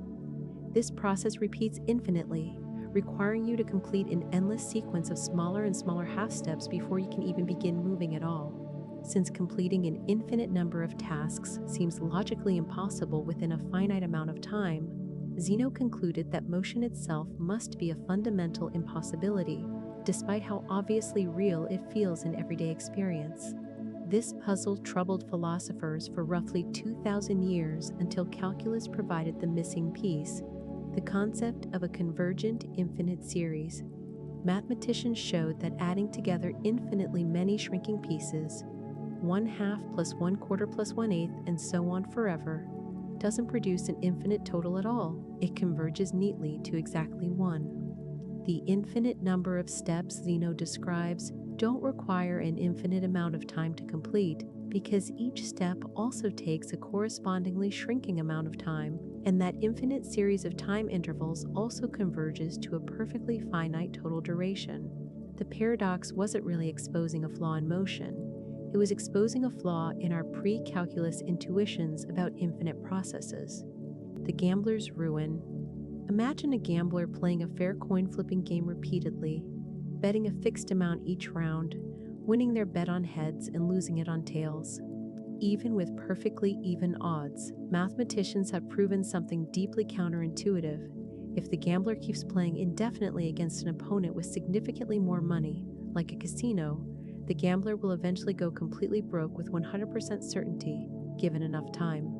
This process repeats infinitely, requiring you to complete an endless sequence of smaller and smaller half steps before you can even begin moving at all. Since completing an infinite number of tasks seems logically impossible within a finite amount of time, Zeno concluded that motion itself must be a fundamental impossibility, despite how obviously real it feels in everyday experience. This puzzle troubled philosophers for roughly 2,000 years until calculus provided the missing piece, the concept of a convergent infinite series. Mathematicians showed that adding together infinitely many shrinking pieces, 1/2 plus 1/4 plus 1/8 and so on forever, doesn't produce an infinite total at all. It converges neatly to exactly 1. The infinite number of steps Zeno describes don't require an infinite amount of time to complete because each step also takes a correspondingly shrinking amount of time, and that infinite series of time intervals also converges to a perfectly finite total duration. The paradox wasn't really exposing a flaw in motion. It was exposing a flaw in our pre-calculus intuitions about infinite processes. The gambler's ruin. Imagine a gambler playing a fair coin flipping game repeatedly, betting a fixed amount each round, winning their bet on heads and losing it on tails. Even with perfectly even odds, mathematicians have proven something deeply counterintuitive. If the gambler keeps playing indefinitely against an opponent with significantly more money, like a casino, the gambler will eventually go completely broke with 100% certainty, given enough time.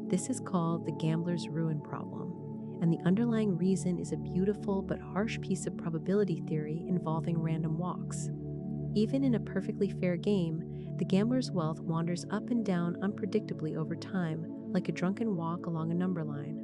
This is called the gambler's ruin problem, and the underlying reason is a beautiful but harsh piece of probability theory involving random walks. Even in a perfectly fair game, the gambler's wealth wanders up and down unpredictably over time, like a drunken walk along a number line.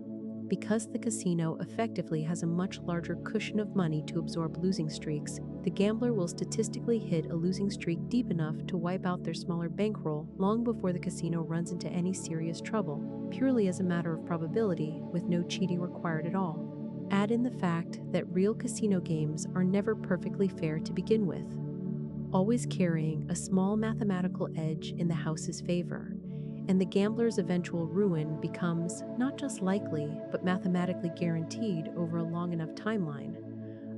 Because the casino effectively has a much larger cushion of money to absorb losing streaks, the gambler will statistically hit a losing streak deep enough to wipe out their smaller bankroll long before the casino runs into any serious trouble, purely as a matter of probability, with no cheating required at all. Add in the fact that real casino games are never perfectly fair to begin with, always carrying a small mathematical edge in the house's favor, and the gambler's eventual ruin becomes not just likely, but mathematically guaranteed over a long enough timeline,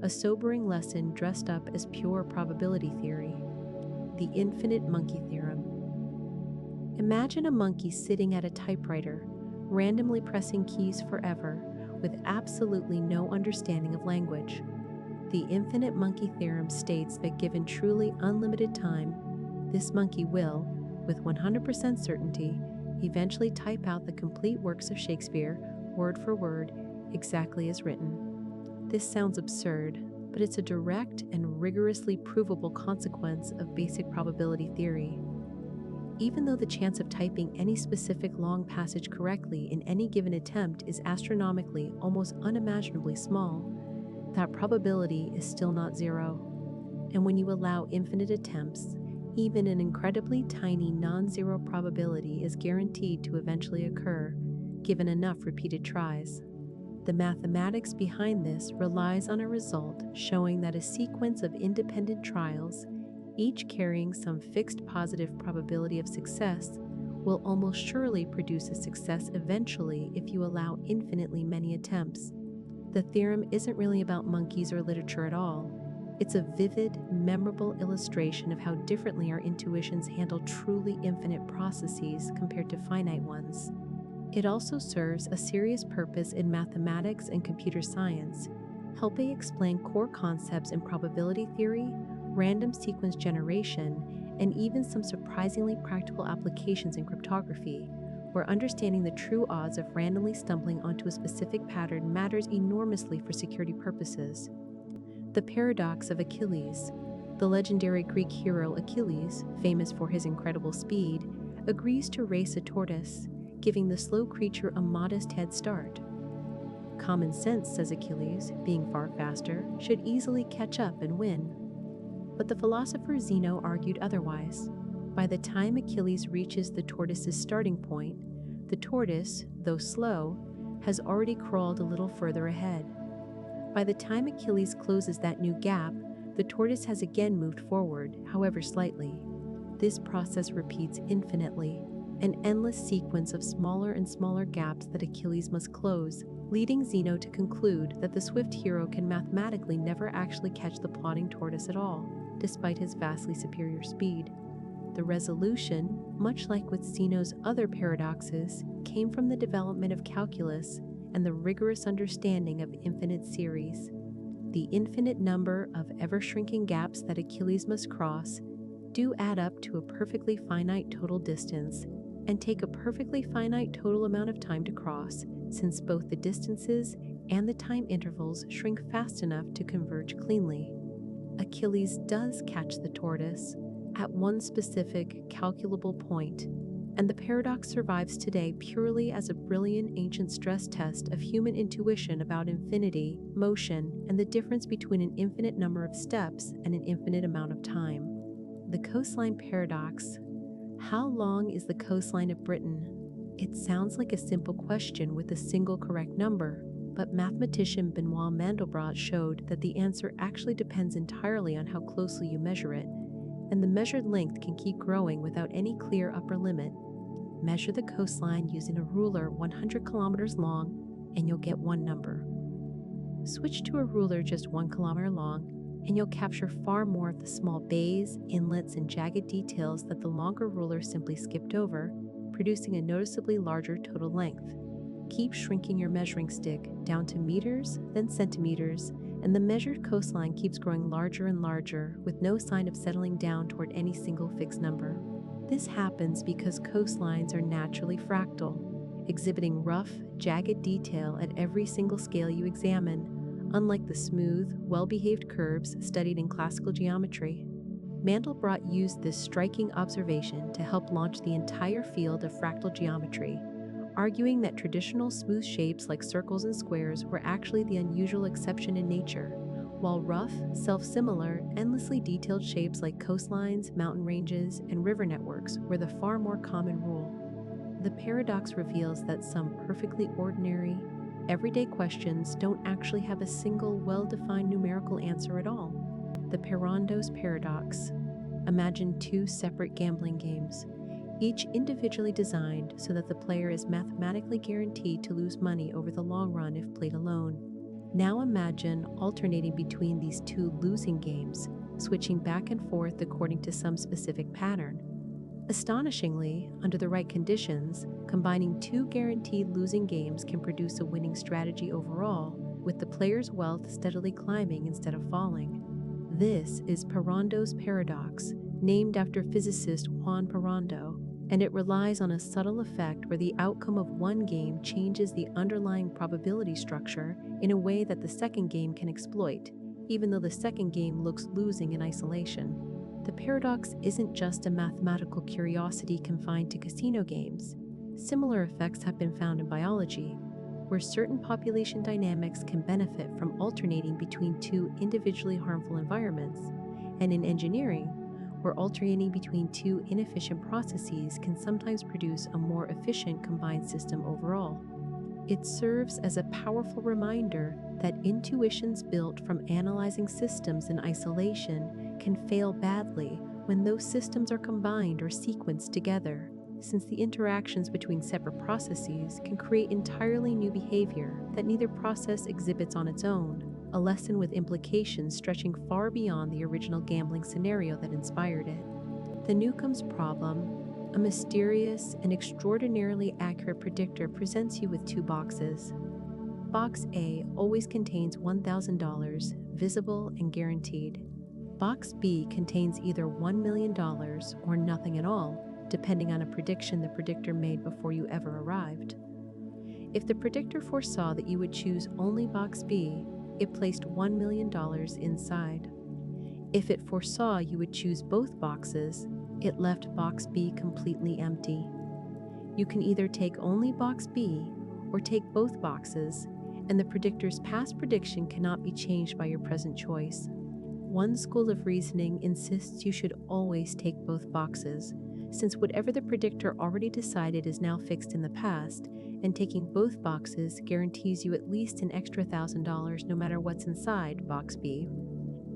a sobering lesson dressed up as pure probability theory. The infinite monkey theorem. Imagine a monkey sitting at a typewriter, randomly pressing keys forever, with absolutely no understanding of language. The infinite monkey theorem states that given truly unlimited time, this monkey will, with 100% certainty, eventually type out the complete works of Shakespeare, word for word, exactly as written. This sounds absurd, but it's a direct and rigorously provable consequence of basic probability theory. Even though the chance of typing any specific long passage correctly in any given attempt is astronomically, almost unimaginably small, that probability is still not zero. And when you allow infinite attempts, even an incredibly tiny non-zero probability is guaranteed to eventually occur, given enough repeated tries. The mathematics behind this relies on a result showing that a sequence of independent trials, each carrying some fixed positive probability of success, will almost surely produce a success eventually if you allow infinitely many attempts. The theorem isn't really about monkeys or literature at all. It's a vivid, memorable illustration of how differently our intuitions handle truly infinite processes compared to finite ones. It also serves a serious purpose in mathematics and computer science, helping explain core concepts in probability theory, random sequence generation, and even some surprisingly practical applications in cryptography, where understanding the true odds of randomly stumbling onto a specific pattern matters enormously for security purposes. The paradox of Achilles. The legendary Greek hero Achilles, famous for his incredible speed, agrees to race a tortoise, giving the slow creature a modest head start. Common sense, says Achilles, being far faster, should easily catch up and win. But the philosopher Zeno argued otherwise. By the time Achilles reaches the tortoise's starting point, the tortoise, though slow, has already crawled a little further ahead. By the time Achilles closes that new gap, the tortoise has again moved forward, however slightly. This process repeats infinitely, an endless sequence of smaller and smaller gaps that Achilles must close, leading Zeno to conclude that the swift hero can mathematically never actually catch the plodding tortoise at all, despite his vastly superior speed. The resolution, much like with Zeno's other paradoxes, came from the development of calculus and the rigorous understanding of infinite series. The infinite number of ever-shrinking gaps that Achilles must cross do add up to a perfectly finite total distance and take a perfectly finite total amount of time to cross, since both the distances and the time intervals shrink fast enough to converge cleanly. Achilles does catch the tortoise at one specific, calculable point, and the paradox survives today purely as a brilliant ancient stress test of human intuition about infinity, motion, and the difference between an infinite number of steps and an infinite amount of time. The coastline paradox. How long is the coastline of Britain? It sounds like a simple question with a single correct number, but mathematician Benoit Mandelbrot showed that the answer actually depends entirely on how closely you measure it, and the measured length can keep growing without any clear upper limit. Measure the coastline using a ruler 100 kilometers long, and you'll get one number. Switch to a ruler just 1 kilometer long, and you'll capture far more of the small bays, inlets, and jagged details that the longer ruler simply skipped over, producing a noticeably larger total length. Keep shrinking your measuring stick down to meters, then centimeters, and the measured coastline keeps growing larger and larger with no sign of settling down toward any single fixed number. This happens because coastlines are naturally fractal, exhibiting rough, jagged detail at every single scale you examine, unlike the smooth, well-behaved curves studied in classical geometry. Mandelbrot used this striking observation to help launch the entire field of fractal geometry, arguing that traditional smooth shapes like circles and squares were actually the unusual exception in nature, while rough, self-similar, endlessly detailed shapes like coastlines, mountain ranges, and river networks were the far more common rule. The paradox reveals that some perfectly ordinary, everyday questions don't actually have a single well-defined numerical answer at all. The PARRONDO'S paradox. Imagine two separate gambling games, each individually designed so that the player is mathematically guaranteed to lose money over the long run if played alone. Now imagine alternating between these two losing games, switching back and forth according to some specific pattern. Astonishingly, under the right conditions, combining two guaranteed losing games can produce a winning strategy overall, with the player's wealth steadily climbing instead of falling. This is Parrondo's paradox, named after physicist Juan Parrondo, and it relies on a subtle effect where the outcome of one game changes the underlying probability structure in a way that the second game can exploit, even though the second game looks losing in isolation. The paradox isn't just a mathematical curiosity confined to casino games. Similar effects have been found in biology, where certain population dynamics can benefit from alternating between two individually harmful environments, and in engineering, where alternating between two inefficient processes can sometimes produce a more efficient combined system overall. It serves as a powerful reminder that intuitions built from analyzing systems in isolation can fail badly when those systems are combined or sequenced together, since the interactions between separate processes can create entirely new behavior that neither process exhibits on its own, a lesson with implications stretching far beyond the original gambling scenario that inspired it. The NEWCOMB'S problem, a mysterious and extraordinarily accurate predictor, presents you with two boxes. Box A always contains $1,000, visible and guaranteed. Box B contains either $1 million or nothing at all, depending on a prediction the predictor made before you ever arrived. If the predictor foresaw that you would choose only Box B, it placed $1 million inside. If it foresaw you would choose both boxes, it left box B completely empty. You can either take only box B or take both boxes, and the predictor's past prediction cannot be changed by your present choice. One school of reasoning insists you should always take both boxes, since whatever the predictor already decided is now fixed in the past, and taking both boxes guarantees you at least an extra $1,000 no matter what's inside box B.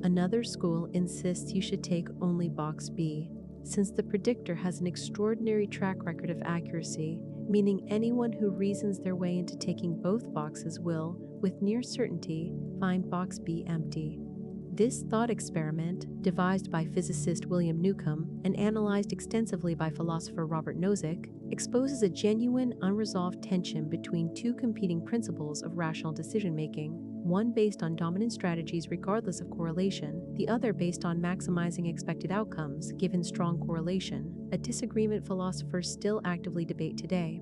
Another school insists you should take only box B, since the predictor has an extraordinary track record of accuracy, meaning anyone who reasons their way into taking both boxes will, with near certainty, find box B empty. This thought experiment, devised by physicist William Newcomb and analyzed extensively by philosopher Robert Nozick, exposes a genuine, unresolved tension between two competing principles of rational decision-making, one based on dominant strategies regardless of correlation, the other based on maximizing expected outcomes given strong correlation, a disagreement philosophers still actively debate today.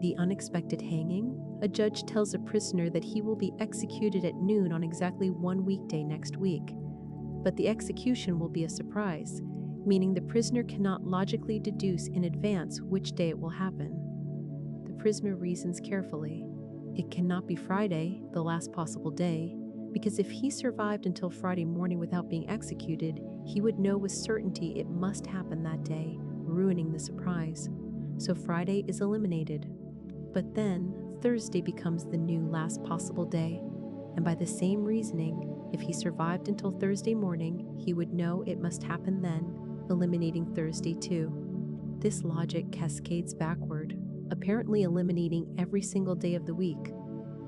The unexpected hanging? A judge tells a prisoner that he will be executed at noon on exactly one weekday next week. But the execution will be a surprise, meaning the prisoner cannot logically deduce in advance which day it will happen. The prisoner reasons carefully. It cannot be Friday, the last possible day, because if he survived until Friday morning without being executed, he would know with certainty it must happen that day, ruining the surprise. So Friday is eliminated. But then, Thursday becomes the new last possible day, and by the same reasoning, if he survived until Thursday morning, he would know it must happen then, eliminating Thursday too. This logic cascades backward, apparently eliminating every single day of the week,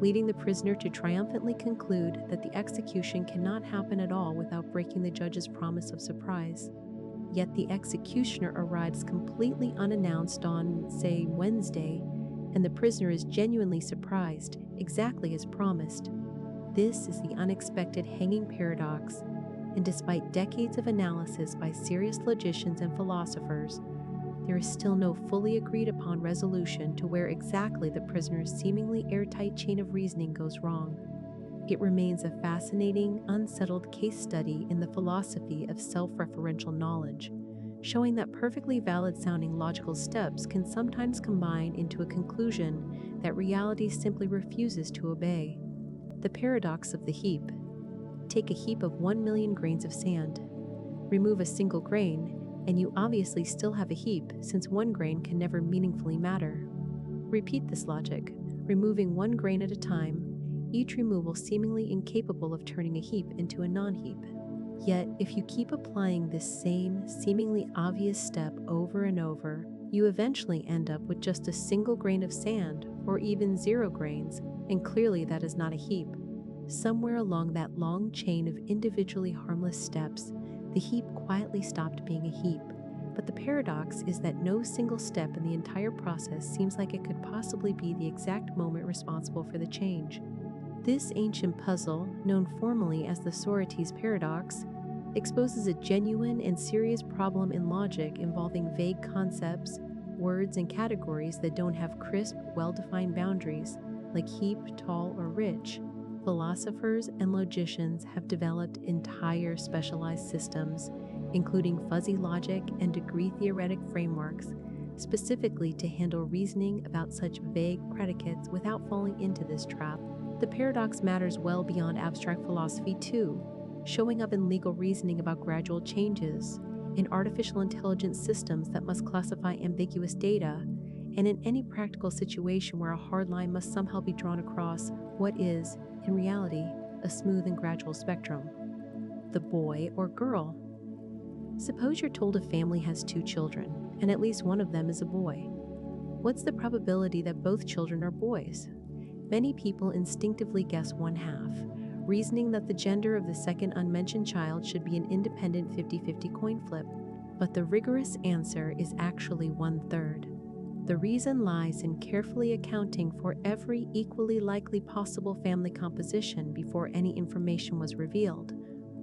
leading the prisoner to triumphantly conclude that the execution cannot happen at all without breaking the judge's promise of surprise. Yet the executioner arrives completely unannounced on, say, Wednesday, and the prisoner is genuinely surprised, exactly as promised. This is the unexpected hanging paradox, and despite decades of analysis by serious logicians and philosophers, there is still no fully agreed upon resolution to where exactly the prisoner's seemingly airtight chain of reasoning goes wrong. It remains a fascinating, unsettled case study in the philosophy of self-referential knowledge, showing that perfectly valid-sounding logical steps can sometimes combine into a conclusion that reality simply refuses to obey. The paradox of the heap. Take a heap of 1 million grains of sand. Remove a single grain, and you obviously still have a heap, since one grain can never meaningfully matter. Repeat this logic, removing one grain at a time, each removal seemingly incapable of turning a heap into a non-heap. Yet, if you keep applying this same, seemingly obvious step over and over, you eventually end up with just a single grain of sand, or even 0 grains, and clearly that is not a heap. Somewhere along that long chain of individually harmless steps, the heap quietly stopped being a heap. But the paradox is that no single step in the entire process seems like it could possibly be the exact moment responsible for the change. This ancient puzzle, known formally as the Socrates paradox, exposes a genuine and serious problem in logic involving vague concepts, words, and categories that don't have crisp, well-defined boundaries, like heap, tall, or rich. Philosophers and logicians have developed entire specialized systems, including fuzzy logic and degree-theoretic frameworks, specifically to handle reasoning about such vague predicates without falling into this trap. The paradox matters well beyond abstract philosophy too, showing up in legal reasoning about gradual changes, in artificial intelligence systems that must classify ambiguous data, and in any practical situation where a hard line must somehow be drawn across what is, in reality, a smooth and gradual spectrum. The boy or girl. Suppose you're told a family has 2 children, and at least one of them is a boy. What's the probability that both children are boys? Many people instinctively guess 1/2, reasoning that the gender of the second unmentioned child should be an independent 50-50 coin flip. But the rigorous answer is actually 1/3. The reason lies in carefully accounting for every equally likely possible family composition before any information was revealed.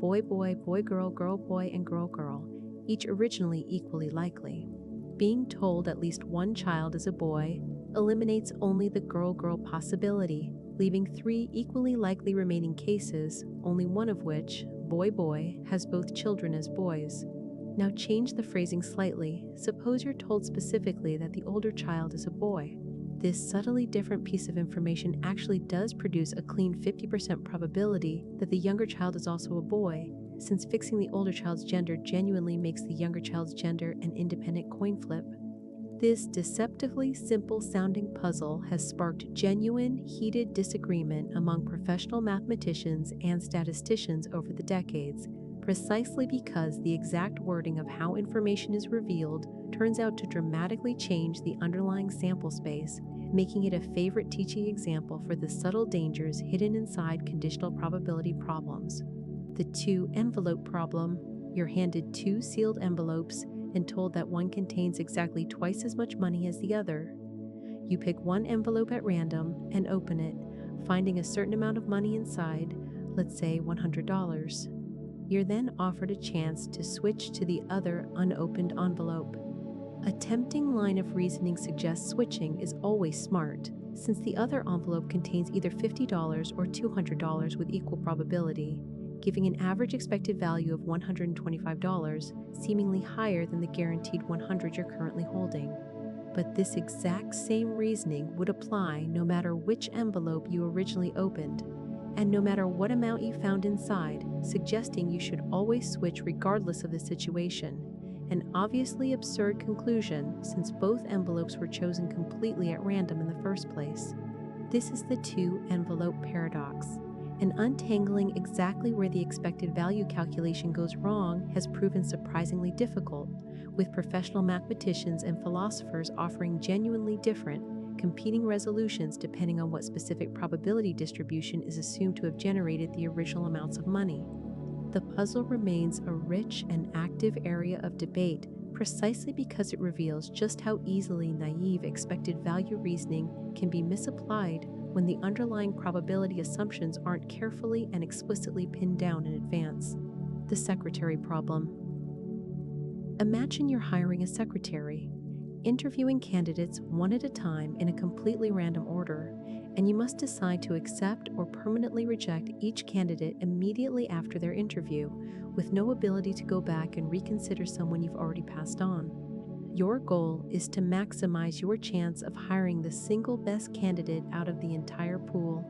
Boy, boy, boy, girl, girl, boy, and girl, girl, each originally equally likely. Being told at least one child is a boy eliminates only the girl-girl possibility, leaving 3 equally likely remaining cases, only one of which, boy boy has both children as boys. Now change the phrasing slightly. Suppose you're told specifically that the older child is a boy. This subtly different piece of information actually does produce a clean 50% probability that the younger child is also a boy, since fixing the older child's gender genuinely makes the younger child's gender an independent coin flip. This deceptively simple-sounding puzzle has sparked genuine, heated disagreement among professional mathematicians and statisticians over the decades, precisely because the exact wording of how information is revealed turns out to dramatically change the underlying sample space, making it a favorite teaching example for the subtle dangers hidden inside conditional probability problems. The two-envelope problem: you're handed two sealed envelopes and told that one contains exactly twice as much money as the other. You pick one envelope at random and open it, finding a certain amount of money inside, let's say $100. You're then offered a chance to switch to the other unopened envelope. A tempting line of reasoning suggests switching is always smart, since the other envelope contains either $50 or $200 with equal probability, giving an average expected value of $125, seemingly higher than the guaranteed $100 you're currently holding. But this exact same reasoning would apply no matter which envelope you originally opened, and no matter what amount you found inside, suggesting you should always switch regardless of the situation. An obviously absurd conclusion, since both envelopes were chosen completely at random in the first place. This is the two-envelope paradox. And untangling exactly where the expected value calculation goes wrong has proven surprisingly difficult, with professional mathematicians and philosophers offering genuinely different, competing resolutions depending on what specific probability distribution is assumed to have generated the original amounts of money. The puzzle remains a rich and active area of debate precisely because it reveals just how easily naive expected value reasoning can be misapplied when the underlying probability assumptions aren't carefully and explicitly pinned down in advance. The secretary problem. Imagine you're hiring a secretary, interviewing candidates one at a time in a completely random order, and you must decide to accept or permanently reject each candidate immediately after their interview, with no ability to go back and reconsider someone you've already passed on. Your goal is to maximize your chance of hiring the single best candidate out of the entire pool.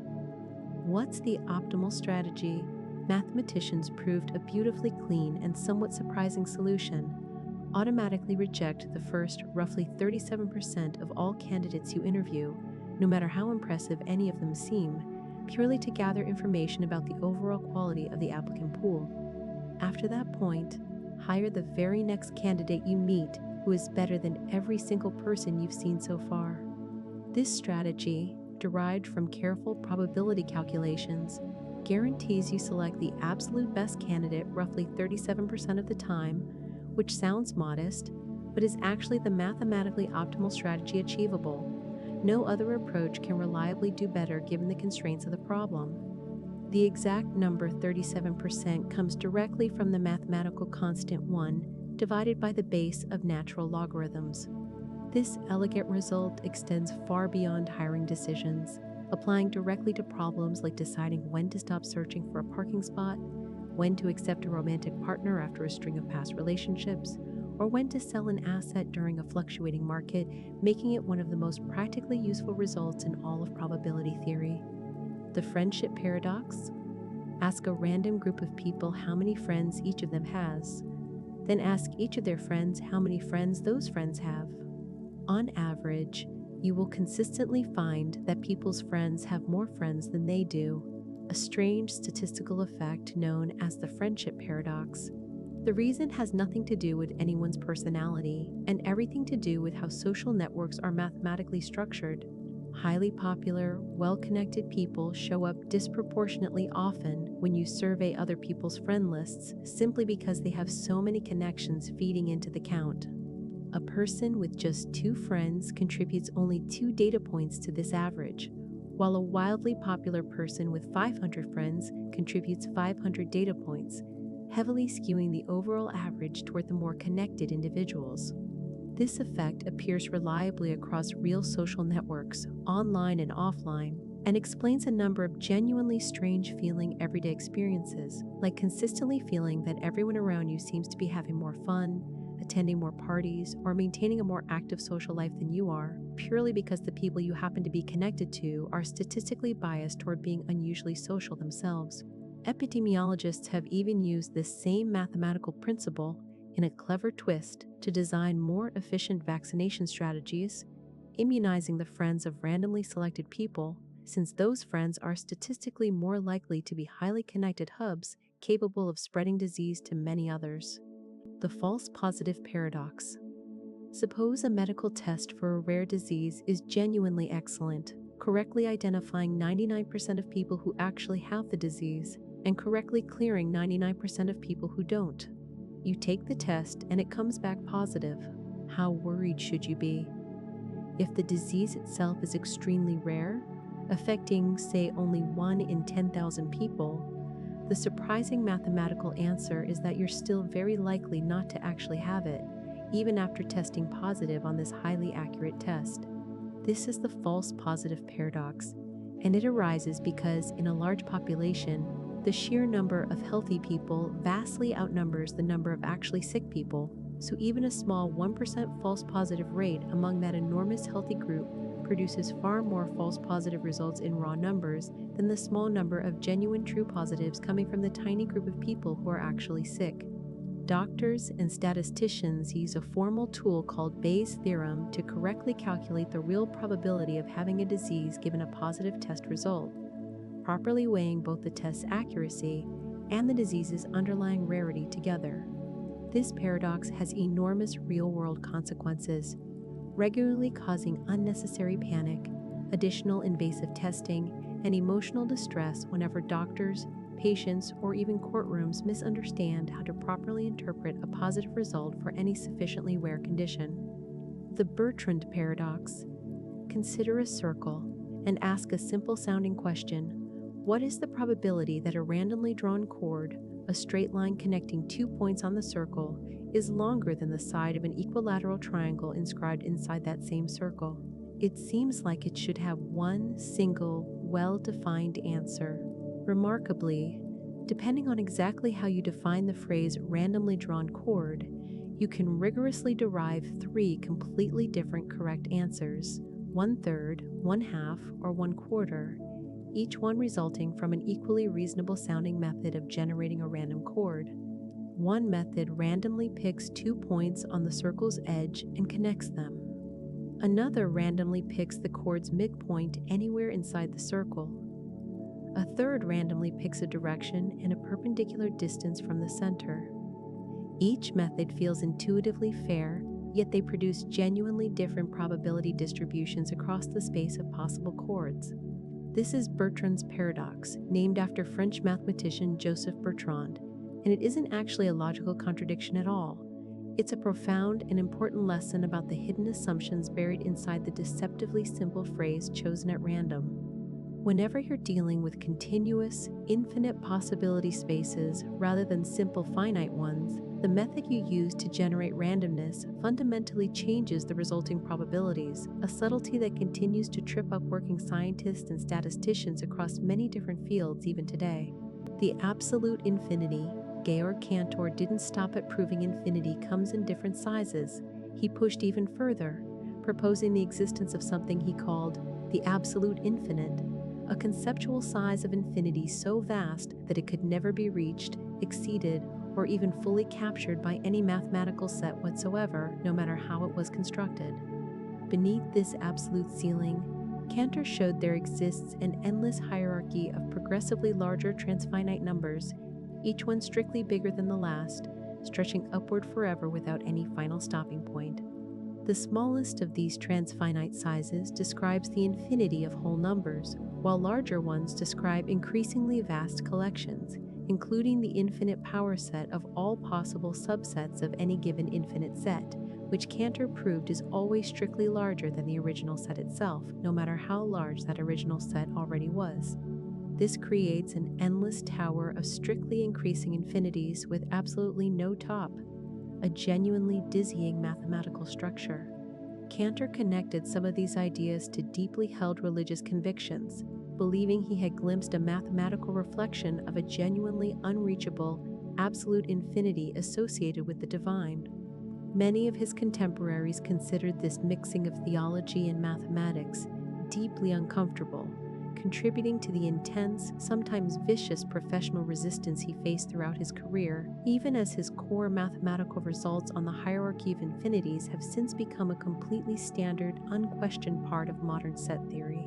What's the optimal strategy? Mathematicians proved a beautifully clean and somewhat surprising solution. Automatically reject the first roughly 37% of all candidates you interview, no matter how impressive any of them seem, purely to gather information about the overall quality of the applicant pool. After that point, hire the very next candidate you meet who is better than every single person you've seen so far. This strategy, derived from careful probability calculations, guarantees you select the absolute best candidate roughly 37% of the time, which sounds modest, but is actually the mathematically optimal strategy achievable. No other approach can reliably do better given the constraints of the problem. The exact number 37% comes directly from the mathematical constant 1 divided by the base of natural logarithms. This elegant result extends far beyond hiring decisions, applying directly to problems like deciding when to stop searching for a parking spot, when to accept a romantic partner after a string of past relationships, or when to sell an asset during a fluctuating market, making it one of the most practically useful results in all of probability theory. The friendship paradox. Ask a random group of people how many friends each of them has. Then ask each of their friends how many friends those friends have. On average, you will consistently find that people's friends have more friends than they do, a strange statistical effect known as the friendship paradox. The reason has nothing to do with anyone's personality and everything to do with how social networks are mathematically structured. Highly popular, well-connected people show up disproportionately often when you survey other people's friend lists simply because they have so many connections feeding into the count. A person with just 2 friends contributes only 2 data points to this average, while a wildly popular person with 500 friends contributes 500 data points, heavily skewing the overall average toward the more connected individuals. This effect appears reliably across real social networks, online and offline, and explains a number of genuinely strange feeling everyday experiences, like consistently feeling that everyone around you seems to be having more fun, attending more parties, or maintaining a more active social life than you are, purely because the people you happen to be connected to are statistically biased toward being unusually social themselves. Epidemiologists have even used this same mathematical principle in a clever twist to design more efficient vaccination strategies, immunizing the friends of randomly selected people, since those friends are statistically more likely to be highly connected hubs capable of spreading disease to many others. The false positive paradox. Suppose a medical test for a rare disease is genuinely excellent, correctly identifying 99% of people who actually have the disease and correctly clearing 99% of people who don't. You take the test and it comes back positive. How worried should you be? If the disease itself is extremely rare, affecting, say, only 1 in 10,000 people, the surprising mathematical answer is that you're still very likely not to actually have it, even after testing positive on this highly accurate test. This is the false positive paradox, and it arises because in a large population, the sheer number of healthy people vastly outnumbers the number of actually sick people, so even a small 1% false positive rate among that enormous healthy group produces far more false positive results in raw numbers than the small number of genuine true positives coming from the tiny group of people who are actually sick. Doctors and statisticians use a formal tool called Bayes' theorem to correctly calculate the real probability of having a disease given a positive test result, properly weighing both the test's accuracy and the disease's underlying rarity together. This paradox has enormous real-world consequences, regularly causing unnecessary panic, additional invasive testing, and emotional distress whenever doctors, patients, or even courtrooms misunderstand how to properly interpret a positive result for any sufficiently rare condition. The Bertrand paradox. Consider a circle and ask a simple-sounding question. What is the probability that a randomly drawn chord, a straight line connecting 2 points on the circle, is longer than the side of an equilateral triangle inscribed inside that same circle? It seems like it should have one single, well-defined answer. Remarkably, depending on exactly how you define the phrase randomly drawn chord, you can rigorously derive 3 completely different correct answers, 1/3, 1/2, or 1/4, each one resulting from an equally reasonable sounding method of generating a random chord. One method randomly picks 2 points on the circle's edge and connects them. Another randomly picks the chord's midpoint anywhere inside the circle. A third randomly picks a direction and a perpendicular distance from the center. Each method feels intuitively fair, yet they produce genuinely different probability distributions across the space of possible chords. This is Bertrand's paradox, named after French mathematician Joseph Bertrand, and it isn't actually a logical contradiction at all. It's a profound and important lesson about the hidden assumptions buried inside the deceptively simple phrase chosen at random. Whenever you're dealing with continuous, infinite possibility spaces rather than simple finite ones, the method you use to generate randomness fundamentally changes the resulting probabilities, a subtlety that continues to trip up working scientists and statisticians across many different fields even today. The absolute infinity. Georg Cantor didn't stop at proving infinity comes in different sizes. He pushed even further, proposing the existence of something he called the absolute infinite, a conceptual size of infinity so vast that it could never be reached, exceeded, or even fully captured by any mathematical set whatsoever, no matter how it was constructed. Beneath this absolute ceiling, Cantor showed there exists an endless hierarchy of progressively larger transfinite numbers, each one strictly bigger than the last, stretching upward forever without any final stopping point. The smallest of these transfinite sizes describes the infinity of whole numbers, while larger ones describe increasingly vast collections, including the infinite power set of all possible subsets of any given infinite set, which Cantor proved is always strictly larger than the original set itself, no matter how large that original set already was. This creates an endless tower of strictly increasing infinities with absolutely no top, a genuinely dizzying mathematical structure. Cantor connected some of these ideas to deeply held religious convictions, believing he had glimpsed a mathematical reflection of a genuinely unreachable, absolute infinity associated with the divine. Many of his contemporaries considered this mixing of theology and mathematics deeply uncomfortable, contributing to the intense, sometimes vicious professional resistance he faced throughout his career, even as his core mathematical results on the hierarchy of infinities have since become a completely standard, unquestioned part of modern set theory.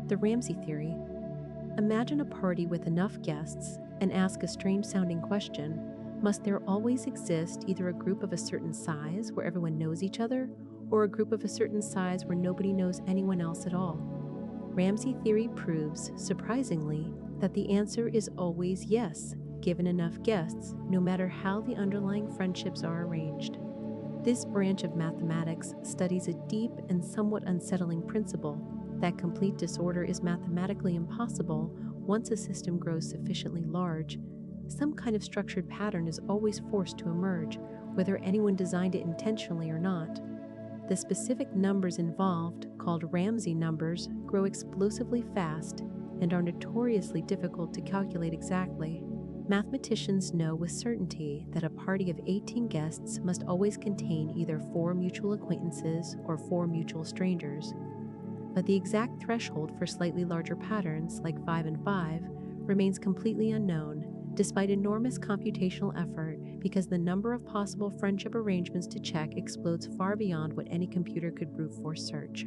The Ramsey theory. Imagine a party with enough guests and ask a strange-sounding question: must there always exist either a group of a certain size where everyone knows each other, or a group of a certain size where nobody knows anyone else at all? Ramsey theory proves, surprisingly, that the answer is always yes, given enough guests, no matter how the underlying friendships are arranged. This branch of mathematics studies a deep and somewhat unsettling principle that complete disorder is mathematically impossible once a system grows sufficiently large. Some kind of structured pattern is always forced to emerge, whether anyone designed it intentionally or not. The specific numbers involved, called Ramsey numbers, grow explosively fast and are notoriously difficult to calculate exactly. Mathematicians know with certainty that a party of 18 guests must always contain either 4 mutual acquaintances or 4 mutual strangers. But the exact threshold for slightly larger patterns, like 5 and 5, remains completely unknown, despite enormous computational effort, because the number of possible friendship arrangements to check explodes far beyond what any computer could brute force search.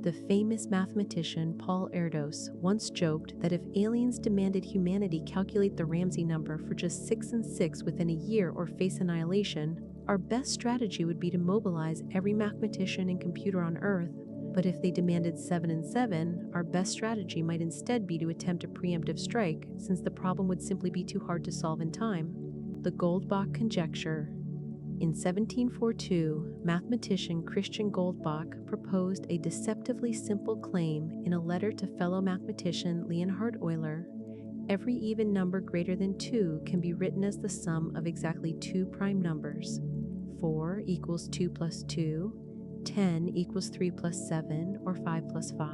The famous mathematician Paul Erdos once joked that if aliens demanded humanity calculate the Ramsey number for just 6 and 6 within a year or face annihilation, our best strategy would be to mobilize every mathematician and computer on Earth. But if they demanded 7 and 7, our best strategy might instead be to attempt a preemptive strike, since the problem would simply be too hard to solve in time. The Goldbach conjecture. In 1742, mathematician Christian Goldbach proposed a deceptively simple claim in a letter to fellow mathematician Leonhard Euler: every even number greater than 2 can be written as the sum of exactly 2 prime numbers. 4 equals 2 plus 2, 10 equals 3 plus 7, or 5 plus 5,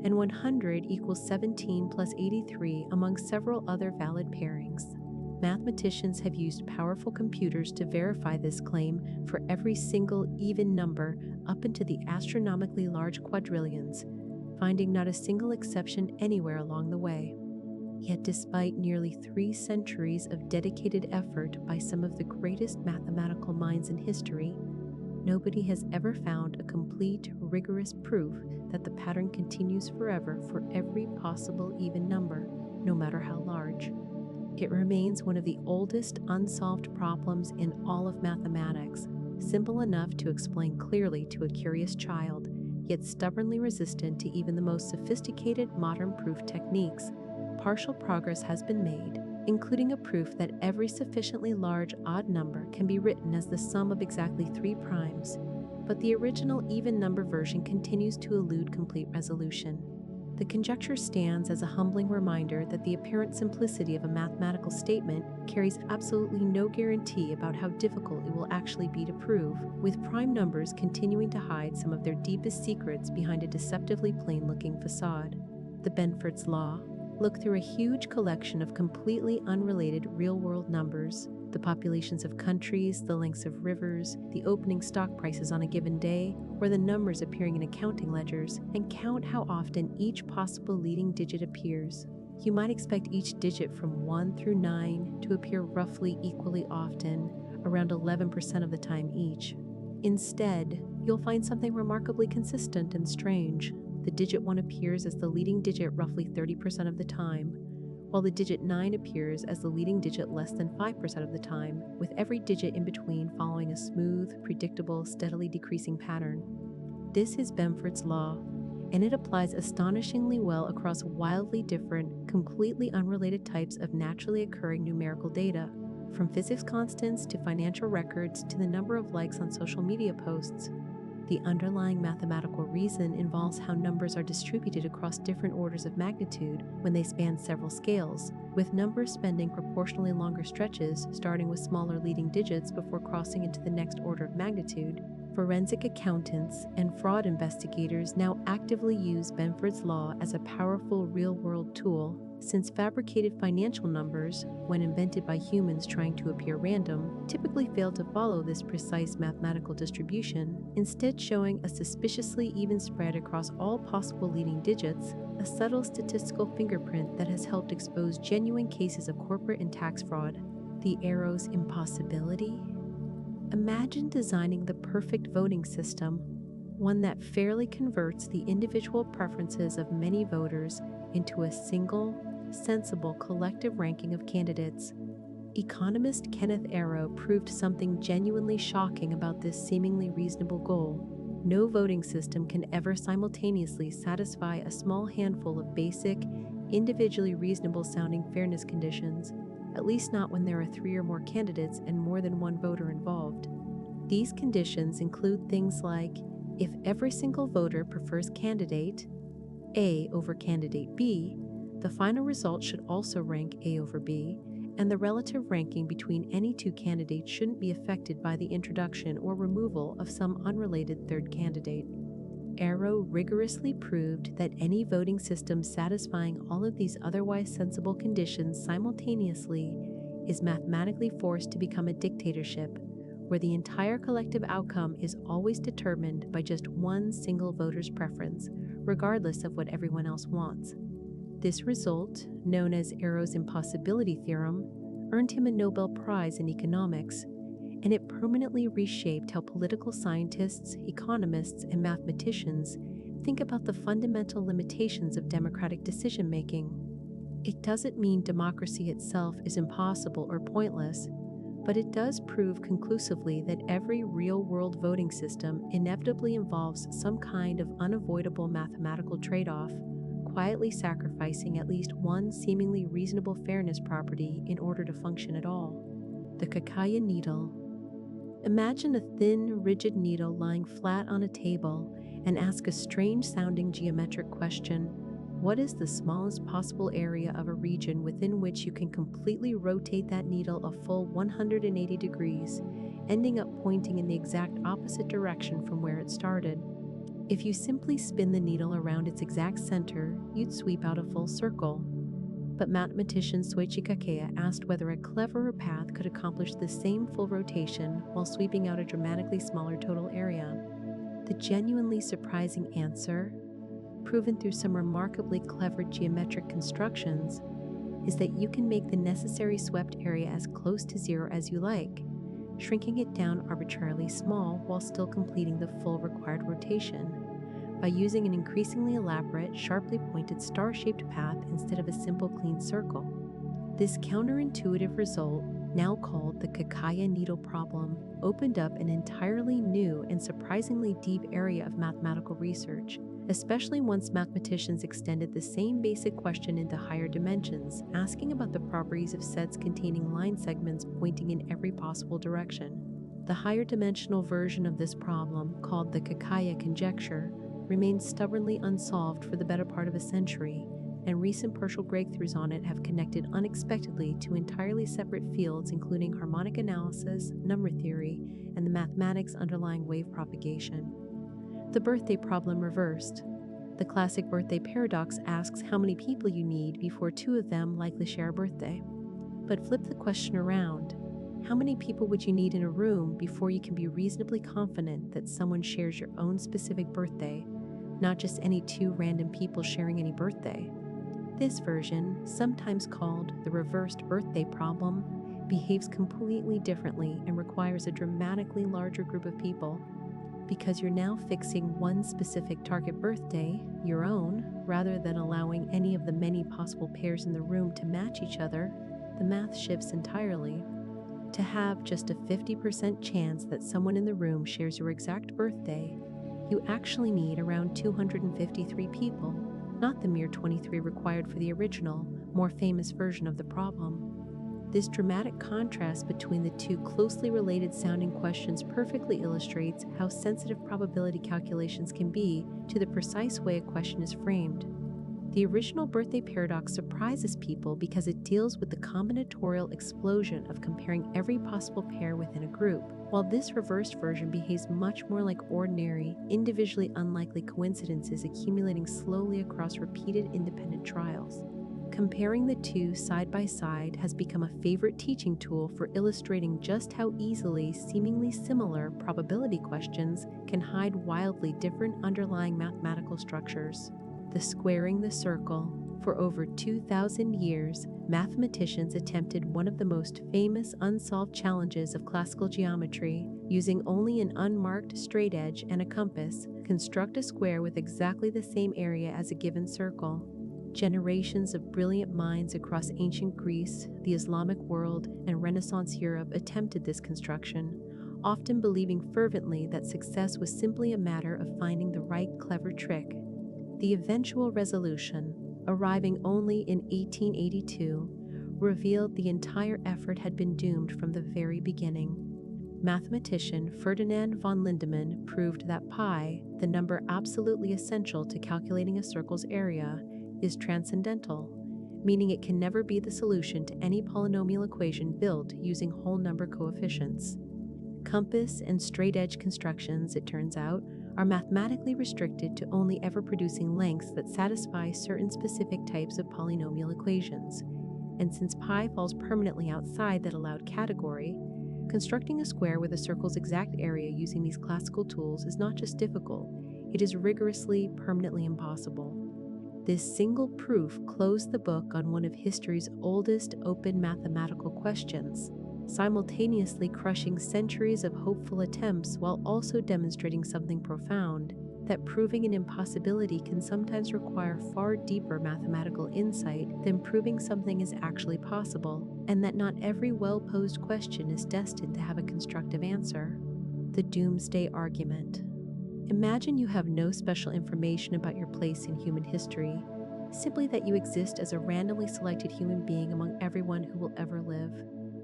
and 100 equals 17 plus 83, among several other valid pairings. Mathematicians have used powerful computers to verify this claim for every single even number up into the astronomically large quadrillions, finding not a single exception anywhere along the way. Yet despite nearly 3 centuries of dedicated effort by some of the greatest mathematical minds in history, nobody has ever found a complete, rigorous proof that the pattern continues forever for every possible even number, no matter how large. It remains one of the oldest unsolved problems in all of mathematics, simple enough to explain clearly to a curious child, yet stubbornly resistant to even the most sophisticated modern proof techniques. Partial progress has been made, including a proof that every sufficiently large odd number can be written as the sum of exactly 3 primes, but the original even number version continues to elude complete resolution. The conjecture stands as a humbling reminder that the apparent simplicity of a mathematical statement carries absolutely no guarantee about how difficult it will actually be to prove, with prime numbers continuing to hide some of their deepest secrets behind a deceptively plain-looking facade. The BENFORD'S law. Look through a huge collection of completely unrelated real-world numbers, the populations of countries, the lengths of rivers, the opening stock prices on a given day, or the numbers appearing in accounting ledgers, and count how often each possible leading digit appears. You might expect each digit from 1 through 9 to appear roughly equally often, around 11% of the time each. Instead, you'll find something remarkably consistent and strange. The digit 1 appears as the leading digit roughly 30% of the time, while the digit 9 appears as the leading digit less than 5% of the time, with every digit in between following a smooth, predictable, steadily decreasing pattern. This is BENFORD'S law, and it applies astonishingly well across wildly different, completely unrelated types of naturally occurring numerical data, from physics constants to financial records to the number of likes on social media posts. The underlying mathematical reason involves how numbers are distributed across different orders of magnitude when they span several scales, with numbers spending proportionally longer stretches starting with smaller leading digits before crossing into the next order of magnitude. Forensic accountants and fraud investigators now actively use BENFORD'S law as a powerful real-world tool, since fabricated financial numbers, when invented by humans trying to appear random, typically fail to follow this precise mathematical distribution, instead showing a suspiciously even spread across all possible leading digits, a subtle statistical fingerprint that has helped expose genuine cases of corporate and tax fraud. The arrow's impossibility? Imagine designing the perfect voting system, one that fairly converts the individual preferences of many voters into a single, sensible collective ranking of candidates. Economist Kenneth Arrow proved something genuinely shocking about this seemingly reasonable goal. No voting system can ever simultaneously satisfy a small handful of basic, individually reasonable-sounding fairness conditions, at least not when there are 3 or more candidates and more than one voter involved. These conditions include things like, if every single voter prefers candidate A over candidate B, the final result should also rank A over B, and the relative ranking between any 2 candidates shouldn't be affected by the introduction or removal of some unrelated third candidate. Arrow rigorously proved that any voting system satisfying all of these otherwise sensible conditions simultaneously is mathematically forced to become a dictatorship, where the entire collective outcome is always determined by just one single voter's preference, regardless of what everyone else wants. This result, known as Arrow's impossibility theorem, earned him a Nobel Prize in economics, and it permanently reshaped how political scientists, economists, and mathematicians think about the fundamental limitations of democratic decision-making. It doesn't mean democracy itself is impossible or pointless, but it does prove conclusively that every real-world voting system inevitably involves some kind of unavoidable mathematical trade-off, quietly sacrificing at least one seemingly reasonable fairness property in order to function at all. The Kakaya needle. Imagine a thin, rigid needle lying flat on a table and ask a strange-sounding geometric question: what is the smallest possible area of a region within which you can completely rotate that needle a full 180 degrees, ending up pointing in the exact opposite direction from where it started? If you simply spin the needle around its exact center, you'd sweep out a full circle. But mathematician Soichi Kakea asked whether a cleverer path could accomplish the same full rotation while sweeping out a dramatically smaller total area. The genuinely surprising answer, proven through some remarkably clever geometric constructions, is that you can make the necessary swept area as close to zero as you like, shrinking it down arbitrarily small while still completing the full required rotation, by using an increasingly elaborate, sharply pointed star-shaped path instead of a simple clean circle. This counterintuitive result, now called the Kakaya needle problem, opened up an entirely new and surprisingly deep area of mathematical research, especially once mathematicians extended the same basic question into higher dimensions, asking about the properties of sets containing line segments pointing in every possible direction. The higher dimensional version of this problem, called the Kakaya conjecture, remains stubbornly unsolved for the better part of a century, and recent partial breakthroughs on it have connected unexpectedly to entirely separate fields including harmonic analysis, number theory, and the mathematics underlying wave propagation. The birthday problem reversed. The classic birthday paradox asks how many people you need before 2 of them likely share a birthday. But flip the question around. How many people would you need in a room before you can be reasonably confident that someone shares your own specific birthday, not just any 2 random people sharing any birthday? This version, sometimes called the reversed birthday problem, behaves completely differently and requires a dramatically larger group of people. Because you're now fixing one specific target birthday, your own, rather than allowing any of the many possible pairs in the room to match each other, the math shifts entirely. To have just a 50% chance that someone in the room shares your exact birthday, you actually need around 253 people, not the mere 23 required for the original, more famous version of the problem. This dramatic contrast between the 2 closely related sounding questions perfectly illustrates how sensitive probability calculations can be to the precise way a question is framed. The original birthday paradox surprises people because it deals with the combinatorial explosion of comparing every possible pair within a group, while this reversed version behaves much more like ordinary, individually unlikely coincidences accumulating slowly across repeated independent trials. Comparing the two side by side has become a favorite teaching tool for illustrating just how easily seemingly similar probability questions can hide wildly different underlying mathematical structures. The squaring the circle. For over 2,000 years, mathematicians attempted one of the most famous unsolved challenges of classical geometry, using only an unmarked straight edge and a compass, construct a square with exactly the same area as a given circle. Generations of brilliant minds across ancient Greece, the Islamic world, and Renaissance Europe attempted this construction, often believing fervently that success was simply a matter of finding the right clever trick. The eventual resolution, arriving only in 1882, revealed the entire effort had been doomed from the very beginning. Mathematician Ferdinand von Lindemann proved that pi, the number absolutely essential to calculating a circle's area, is transcendental, meaning it can never be the solution to any polynomial equation built using whole number coefficients. Compass and straight edge constructions, it turns out, are mathematically restricted to only ever producing lengths that satisfy certain specific types of polynomial equations. And since pi falls permanently outside that allowed category, constructing a square with a circle's exact area using these classical tools is not just difficult, it is rigorously, permanently impossible. This single proof closed the book on one of history's oldest open mathematical questions, simultaneously crushing centuries of hopeful attempts while also demonstrating something profound, that proving an impossibility can sometimes require far deeper mathematical insight than proving something is actually possible, and that not every well-posed question is destined to have a constructive answer. The doomsday argument. Imagine you have no special information about your place in human history, simply that you exist as a randomly selected human being among everyone who will ever live.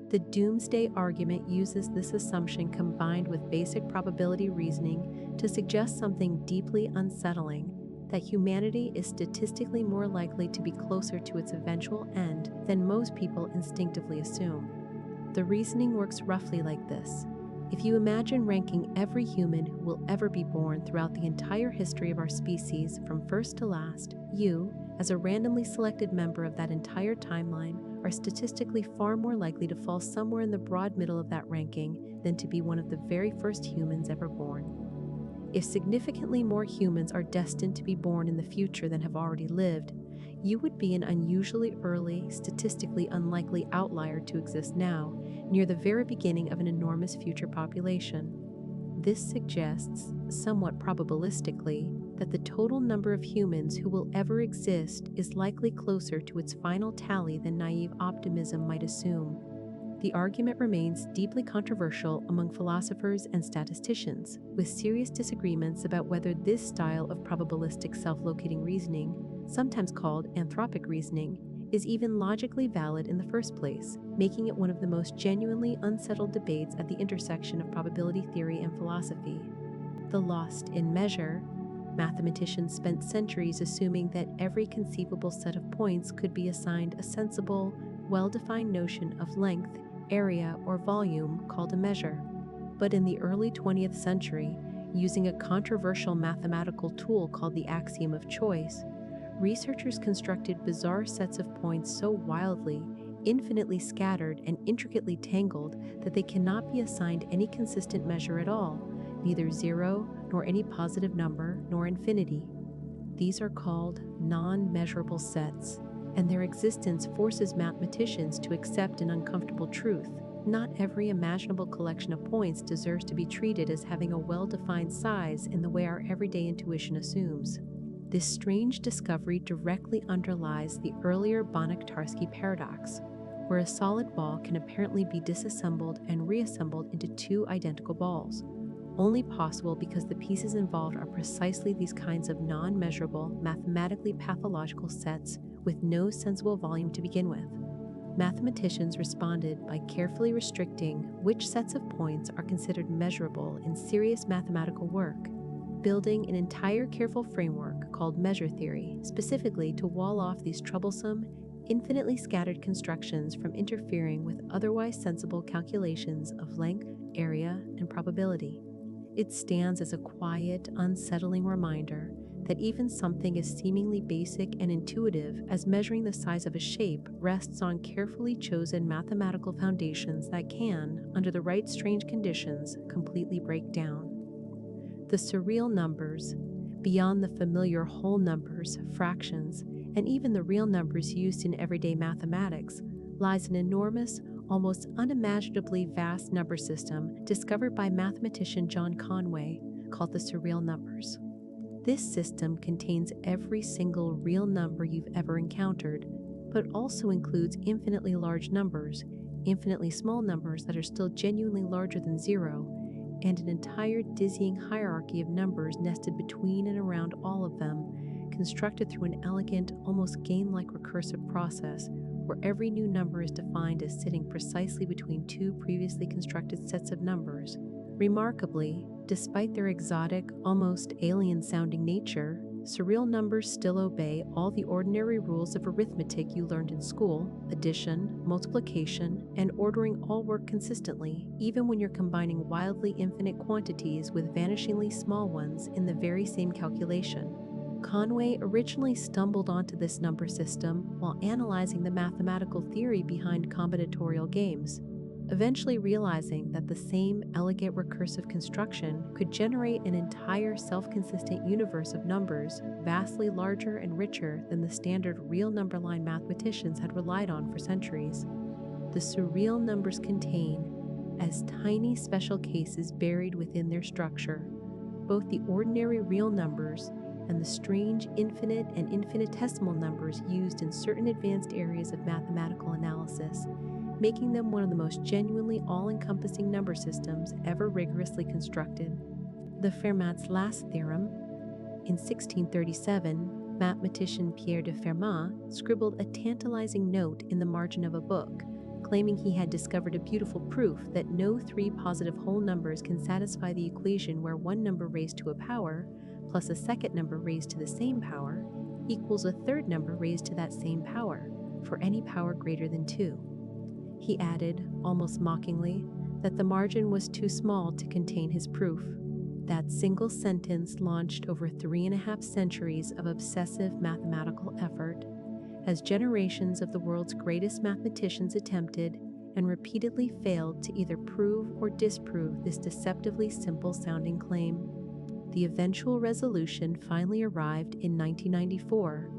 The doomsday argument uses this assumption combined with basic probability reasoning to suggest something deeply unsettling, that humanity is statistically more likely to be closer to its eventual end than most people instinctively assume. The reasoning works roughly like this. If you imagine ranking every human who will ever be born throughout the entire history of our species from first to last, you, as a randomly selected member of that entire timeline, are statistically far more likely to fall somewhere in the broad middle of that ranking than to be one of the very first humans ever born. If significantly more humans are destined to be born in the future than have already lived, you would be an unusually early, statistically unlikely outlier to exist now, near the very beginning of an enormous future population. This suggests, somewhat probabilistically, that the total number of humans who will ever exist is likely closer to its final tally than naive optimism might assume. The argument remains deeply controversial among philosophers and statisticians, with serious disagreements about whether this style of probabilistic self-locating reasoning, sometimes called anthropic reasoning, is even logically valid in the first place, making it one of the most genuinely unsettled debates at the intersection of probability theory and philosophy. The lost in measure. Mathematicians spent centuries assuming that every conceivable set of points could be assigned a sensible, well-defined notion of length, area, or volume called a measure. But in the early 20th century, using a controversial mathematical tool called the axiom of choice, researchers constructed bizarre sets of points so wildly, infinitely scattered, and intricately tangled that they cannot be assigned any consistent measure at all, neither zero, nor any positive number, nor infinity. These are called non-measurable sets, and their existence forces mathematicians to accept an uncomfortable truth. Not every imaginable collection of points deserves to be treated as having a well-defined size in the way our everyday intuition assumes. This strange discovery directly underlies the earlier BANACH-TARSKI paradox, where a solid ball can apparently be disassembled and reassembled into two identical balls, only possible because the pieces involved are precisely these kinds of non-measurable, mathematically pathological sets with no sensible volume to begin with. Mathematicians responded by carefully restricting which sets of points are considered measurable in serious mathematical work, building an entire careful framework called measure theory, specifically to wall off these troublesome, infinitely scattered constructions from interfering with otherwise sensible calculations of length, area, and probability. It stands as a quiet, unsettling reminder that even something as seemingly basic and intuitive as measuring the size of a shape rests on carefully chosen mathematical foundations that can, under the right strange conditions, completely break down. The surreal numbers, beyond the familiar whole numbers, fractions, and even the real numbers used in everyday mathematics, lies an enormous, almost unimaginably vast number system discovered by mathematician John Conway called the surreal numbers. This system contains every single real number you've ever encountered, but also includes infinitely large numbers, infinitely small numbers that are still genuinely larger than zero, and an entire dizzying hierarchy of numbers nested between and around all of them, constructed through an elegant, almost game-like recursive process where every new number is defined as sitting precisely between two previously constructed sets of numbers. Remarkably, despite their exotic, almost alien-sounding nature, surreal numbers still obey all the ordinary rules of arithmetic you learned in school: addition, multiplication, and ordering all work consistently, even when you're combining wildly infinite quantities with vanishingly small ones in the very same calculation. Conway originally stumbled onto this number system while analyzing the mathematical theory behind combinatorial games, eventually realizing that the same elegant recursive construction could generate an entire self-consistent universe of numbers vastly larger and richer than the standard real number line mathematicians had relied on for centuries. The surreal numbers contain, as tiny special cases buried within their structure, both the ordinary real numbers and the strange infinite and infinitesimal numbers used in certain advanced areas of mathematical analysis, making them one of the most genuinely all-encompassing number systems ever rigorously constructed. The Fermat's last theorem. In 1637, mathematician Pierre de Fermat scribbled a tantalizing note in the margin of a book, claiming he had discovered a beautiful proof that no three positive whole numbers can satisfy the equation where one number raised to a power plus a second number raised to the same power equals a third number raised to that same power for any power greater than 2. He added, almost mockingly, that the margin was too small to contain his proof. That single sentence launched over 3.5 centuries of obsessive mathematical effort, as generations of the world's greatest mathematicians attempted and repeatedly failed to either prove or disprove this deceptively simple-sounding claim. The eventual resolution finally arrived in 1994,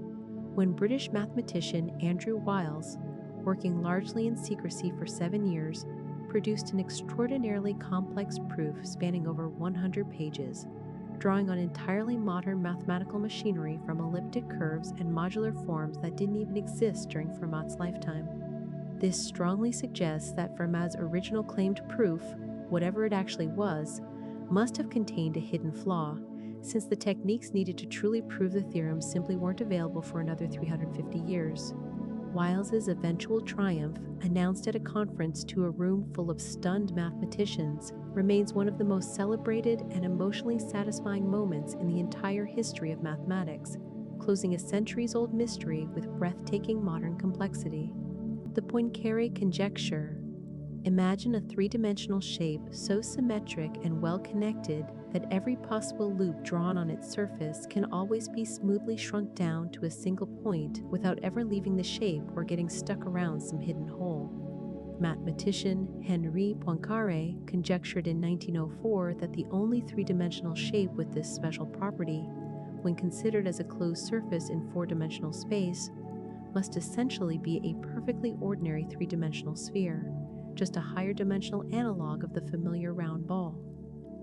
when British mathematician Andrew Wiles, working largely in secrecy for 7 years, produced an extraordinarily complex proof spanning over 100 pages, drawing on entirely modern mathematical machinery from elliptic curves and modular forms that didn't even exist during Fermat's lifetime. This strongly suggests that Fermat's original claimed proof, whatever it actually was, must have contained a hidden flaw, since the techniques needed to truly prove the theorem simply weren't available for another 350 years. Wiles's eventual triumph, announced at a conference to a room full of stunned mathematicians, remains one of the most celebrated and emotionally satisfying moments in the entire history of mathematics, closing a centuries-old mystery with breathtaking modern complexity. The Poincaré conjecture. Imagine a three-dimensional shape so symmetric and well-connected that every possible loop drawn on its surface can always be smoothly shrunk down to a single point without ever leaving the shape or getting stuck around some hidden hole. Mathematician Henri Poincaré conjectured in 1904 that the only three-dimensional shape with this special property, when considered as a closed surface in four-dimensional space, must essentially be a perfectly ordinary three-dimensional sphere, just a higher dimensional analog of the familiar round ball.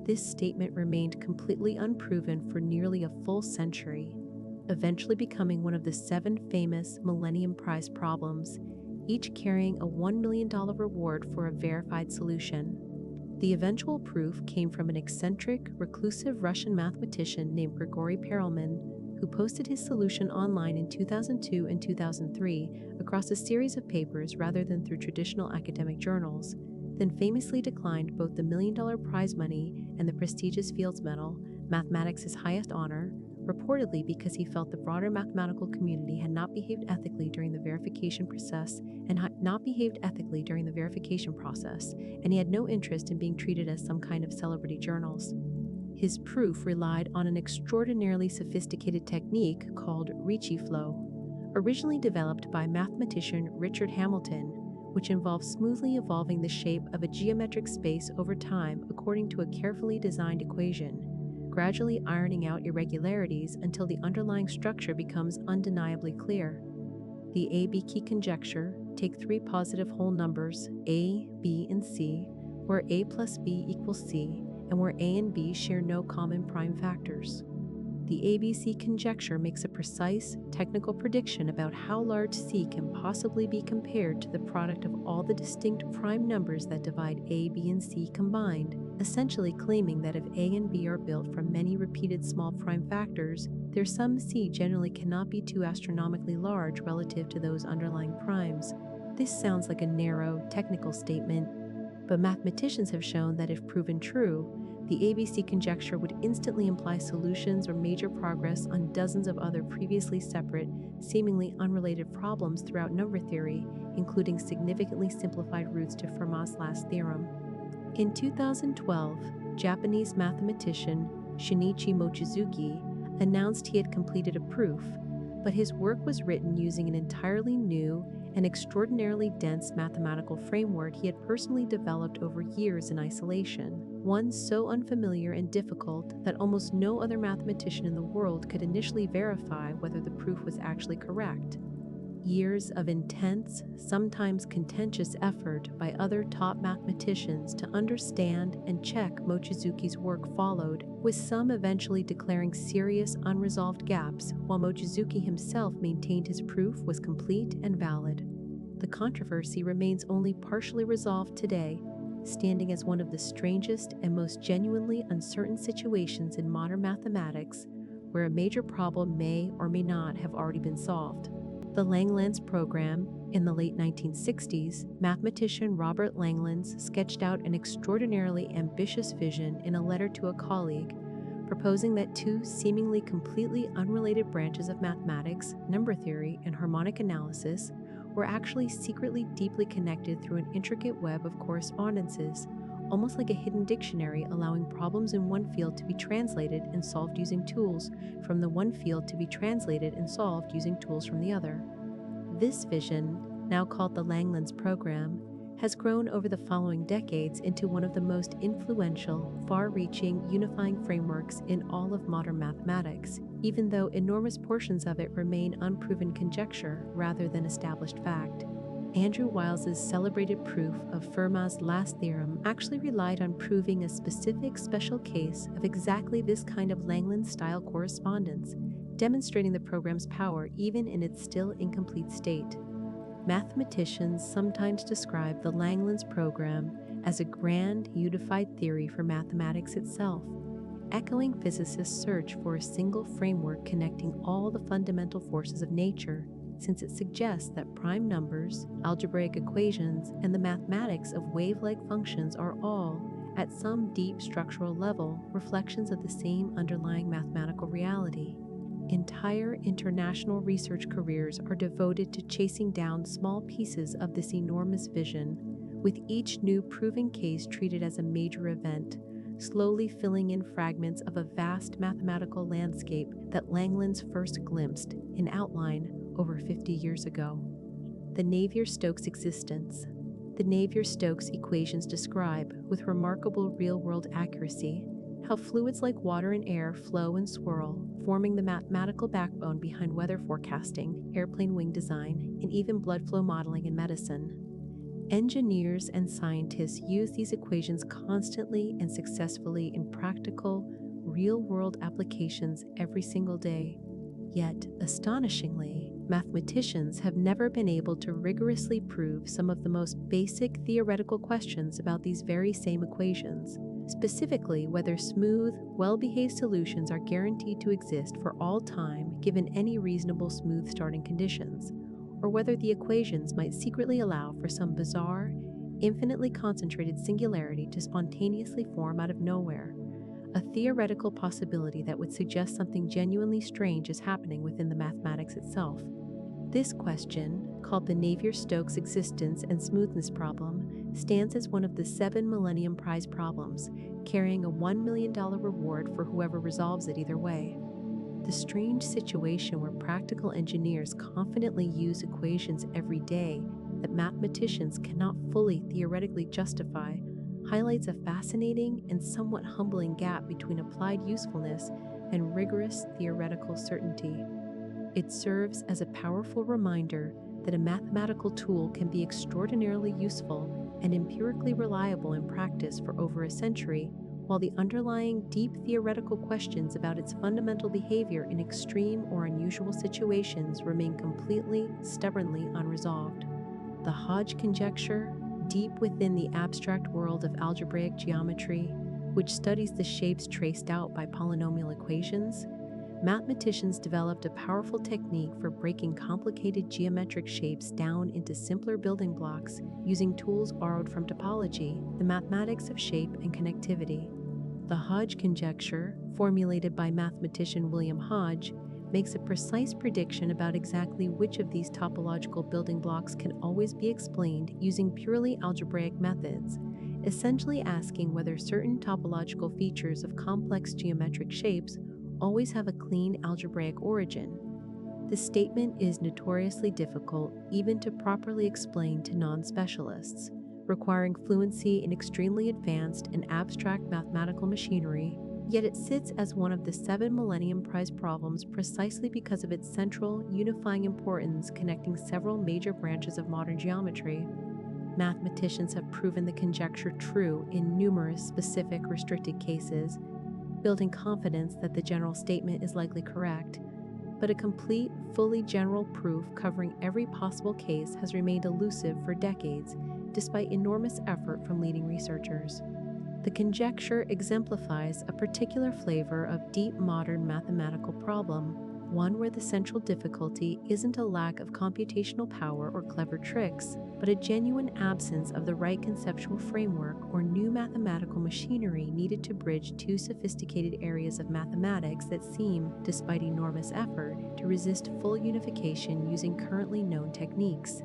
This statement remained completely unproven for nearly a full century, eventually becoming one of the 7 famous Millennium Prize problems, each carrying a $1 million reward for a verified solution. The eventual proof came from an eccentric, reclusive Russian mathematician named Grigory Perelman, who posted his solution online in 2002 and 2003 across a series of papers rather than through traditional academic journals, then famously declined both the $1 million prize money and the prestigious Fields Medal, mathematics' highest honor, reportedly because he felt the broader mathematical community had not behaved ethically during the verification process and he had no interest in being treated as some kind of celebrity journals. His proof relied on an extraordinarily sophisticated technique called Ricci flow, originally developed by mathematician Richard Hamilton, which involves smoothly evolving the shape of a geometric space over time according to a carefully designed equation, gradually ironing out irregularities until the underlying structure becomes undeniably clear. The A-B key conjecture, take three positive whole numbers, A, B, and C, where A plus B equals C, and where A and B share no common prime factors. The ABC conjecture makes a precise, technical prediction about how large C can possibly be compared to the product of all the distinct prime numbers that divide A, B, and C combined, essentially claiming that if A and B are built from many repeated small prime factors, their sum C generally cannot be too astronomically large relative to those underlying primes. This sounds like a narrow, technical statement, but mathematicians have shown that if proven true, the ABC conjecture would instantly imply solutions or major progress on dozens of other previously separate, seemingly unrelated problems throughout number theory, including significantly simplified roots to Fermat's last theorem. In 2012, Japanese mathematician Shinichi Mochizuki announced he had completed a proof, but his work was written using an entirely new and extraordinarily dense mathematical framework he had personally developed over years in isolation, one so unfamiliar and difficult that almost no other mathematician in the world could initially verify whether the proof was actually correct. Years of intense, sometimes contentious effort by other top mathematicians to understand and check Mochizuki's work followed, with some eventually declaring serious unresolved gaps, while Mochizuki himself maintained his proof was complete and valid. The controversy remains only partially resolved today, standing as one of the strangest and most genuinely uncertain situations in modern mathematics, where a major problem may or may not have already been solved. The Langlands program. In the late 1960s, mathematician Robert Langlands sketched out an extraordinarily ambitious vision in a letter to a colleague, proposing that two seemingly completely unrelated branches of mathematics, number theory and harmonic analysis, were actually secretly deeply connected through an intricate web of correspondences, almost like a hidden dictionary allowing problems in one field to be translated and solved using tools from the one field to be translated and solved using tools from the other. This vision, now called the Langlands program, has grown over the following decades into one of the most influential, far-reaching, unifying frameworks in all of modern mathematics, even though enormous portions of it remain unproven conjecture rather than established fact. Andrew Wiles's celebrated proof of Fermat's last theorem actually relied on proving a specific special case of exactly this kind of Langlands-style correspondence, demonstrating the program's power even in its still incomplete state. Mathematicians sometimes describe the Langlands program as a grand, unified theory for mathematics itself, echoing physicists' search for a single framework connecting all the fundamental forces of nature, since it suggests that prime numbers, algebraic equations, and the mathematics of wave-like functions are all, at some deep structural level, reflections of the same underlying mathematical reality. Entire international research careers are devoted to chasing down small pieces of this enormous vision, with each new proven case treated as a major event, slowly filling in fragments of a vast mathematical landscape that Langlands first glimpsed, in outline, over 50 years ago. The Navier-Stokes existence. The Navier-Stokes equations describe, with remarkable real-world accuracy, how fluids like water and air flow and swirl, forming the mathematical backbone behind weather forecasting, airplane wing design, and even blood flow modeling in medicine. Engineers and scientists use these equations constantly and successfully in practical, real-world applications every single day. Yet, astonishingly, mathematicians have never been able to rigorously prove some of the most basic theoretical questions about these very same equations, specifically whether smooth, well-behaved solutions are guaranteed to exist for all time given any reasonable smooth starting conditions, or whether the equations might secretly allow for some bizarre, infinitely concentrated singularity to spontaneously form out of nowhere, a theoretical possibility that would suggest something genuinely strange is happening within the mathematics itself. This question, called the Navier-Stokes existence and smoothness problem, stands as one of the 7 Millennium Prize problems, carrying a $1 million reward for whoever resolves it either way. The strange situation where practical engineers confidently use equations every day that mathematicians cannot fully theoretically justify highlights a fascinating and somewhat humbling gap between applied usefulness and rigorous theoretical certainty. It serves as a powerful reminder that a mathematical tool can be extraordinarily useful and empirically reliable in practice for over a century, while the underlying deep theoretical questions about its fundamental behavior in extreme or unusual situations remain completely, stubbornly unresolved. The Hodge conjecture, deep within the abstract world of algebraic geometry, which studies the shapes traced out by polynomial equations, mathematicians developed a powerful technique for breaking complicated geometric shapes down into simpler building blocks using tools borrowed from topology, the mathematics of shape and connectivity. The Hodge conjecture, formulated by mathematician William Hodge, makes a precise prediction about exactly which of these topological building blocks can always be explained using purely algebraic methods, essentially asking whether certain topological features of complex geometric shapes always have a clean algebraic origin. The statement is notoriously difficult even to properly explain to non-specialists, requiring fluency in extremely advanced and abstract mathematical machinery, yet it sits as one of the 7 Millennium Prize problems precisely because of its central, unifying importance connecting several major branches of modern geometry. Mathematicians have proven the conjecture true in numerous specific restricted cases, building confidence that the general statement is likely correct, but a complete, fully general proof covering every possible case has remained elusive for decades, despite enormous effort from leading researchers. The conjecture exemplifies a particular flavor of deep modern mathematical problem, one where the central difficulty isn't a lack of computational power or clever tricks, but a genuine absence of the right conceptual framework or new mathematical machinery needed to bridge two sophisticated areas of mathematics that seem, despite enormous effort, to resist full unification using currently known techniques.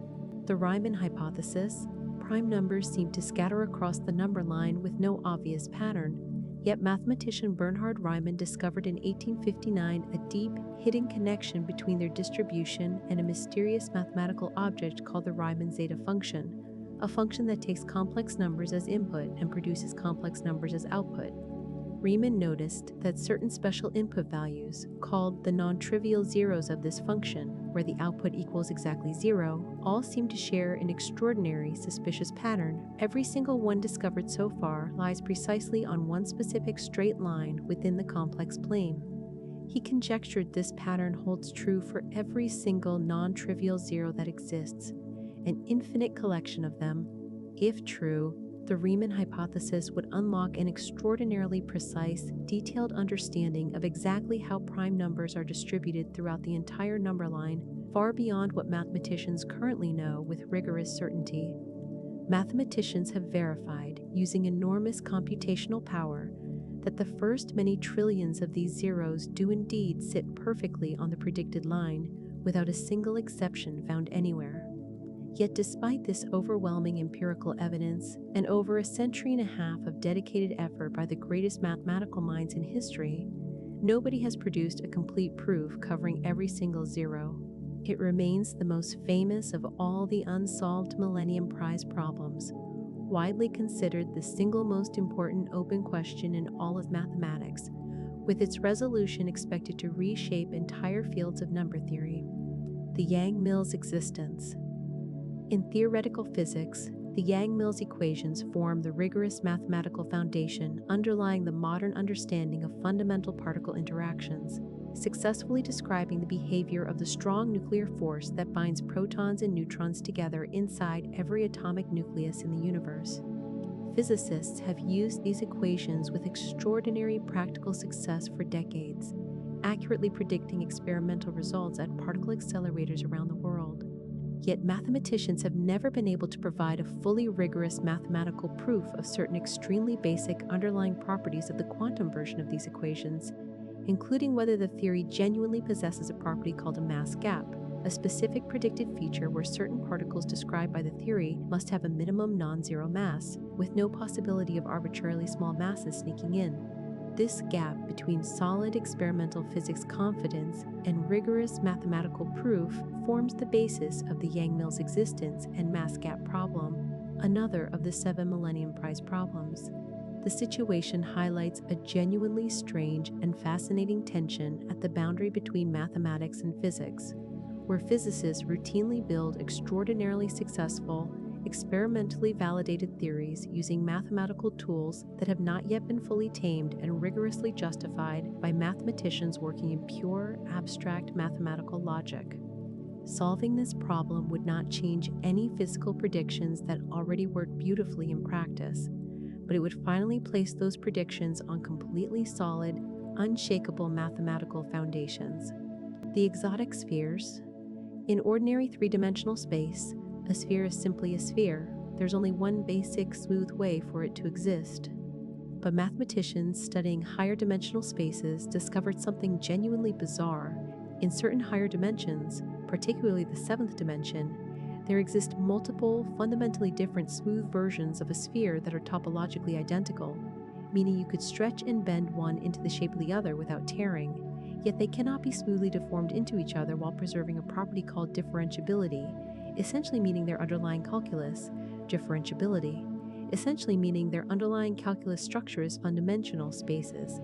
The Riemann hypothesis: prime numbers seem to scatter across the number line with no obvious pattern, yet mathematician Bernhard Riemann discovered in 1859 a deep, hidden connection between their distribution and a mysterious mathematical object called the Riemann zeta function, a function that takes complex numbers as input and produces complex numbers as output. Riemann noticed that certain special input values, called the non-trivial zeros of this function, where the output equals exactly 0, all seem to share an extraordinary, suspicious pattern. Every single one discovered so far lies precisely on one specific straight line within the complex plane. He conjectured this pattern holds true for every single non-trivial zero that exists, an infinite collection of them. If true, the Riemann hypothesis would unlock an extraordinarily precise, detailed understanding of exactly how prime numbers are distributed throughout the entire number line, far beyond what mathematicians currently know with rigorous certainty. Mathematicians have verified, using enormous computational power, that the first many trillions of these zeros do indeed sit perfectly on the predicted line, without a single exception found anywhere. Yet despite this overwhelming empirical evidence, and over a century and a half of dedicated effort by the greatest mathematical minds in history, nobody has produced a complete proof covering every single zero. It remains the most famous of all the unsolved Millennium Prize problems, widely considered the single most important open question in all of mathematics, with its resolution expected to reshape entire fields of number theory: the Yang-Mills existence. In theoretical physics, the Yang-Mills equations form the rigorous mathematical foundation underlying the modern understanding of fundamental particle interactions, successfully describing the behavior of the strong nuclear force that binds protons and neutrons together inside every atomic nucleus in the universe. Physicists have used these equations with extraordinary practical success for decades, accurately predicting experimental results at particle accelerators around the world. Yet mathematicians have never been able to provide a fully rigorous mathematical proof of certain extremely basic underlying properties of the quantum version of these equations, including whether the theory genuinely possesses a property called a mass gap, a specific predicted feature where certain particles described by the theory must have a minimum non-zero mass, with no possibility of arbitrarily small masses sneaking in. This gap between solid experimental physics confidence and rigorous mathematical proof forms the basis of the Yang-Mills existence and mass gap problem, another of the 7 Millennium Prize problems. The situation highlights a genuinely strange and fascinating tension at the boundary between mathematics and physics, where physicists routinely build extraordinarily successful, experimentally validated theories using mathematical tools that have not yet been fully tamed and rigorously justified by mathematicians working in pure, abstract mathematical logic. Solving this problem would not change any physical predictions that already work beautifully in practice, but it would finally place those predictions on completely solid, unshakable mathematical foundations. The exotic spheres. In ordinary three-dimensional space, a sphere is simply a sphere. There's only one basic, smooth way for it to exist. But mathematicians studying higher dimensional spaces discovered something genuinely bizarre. In certain higher dimensions, particularly the 7th dimension, there exist multiple, fundamentally different smooth versions of a sphere that are topologically identical, meaning you could stretch and bend one into the shape of the other without tearing, yet they cannot be smoothly deformed into each other while preserving a property called differentiability, essentially meaning their underlying calculus, differentiability, essentially meaning their underlying calculus structure is fundimensional spaces.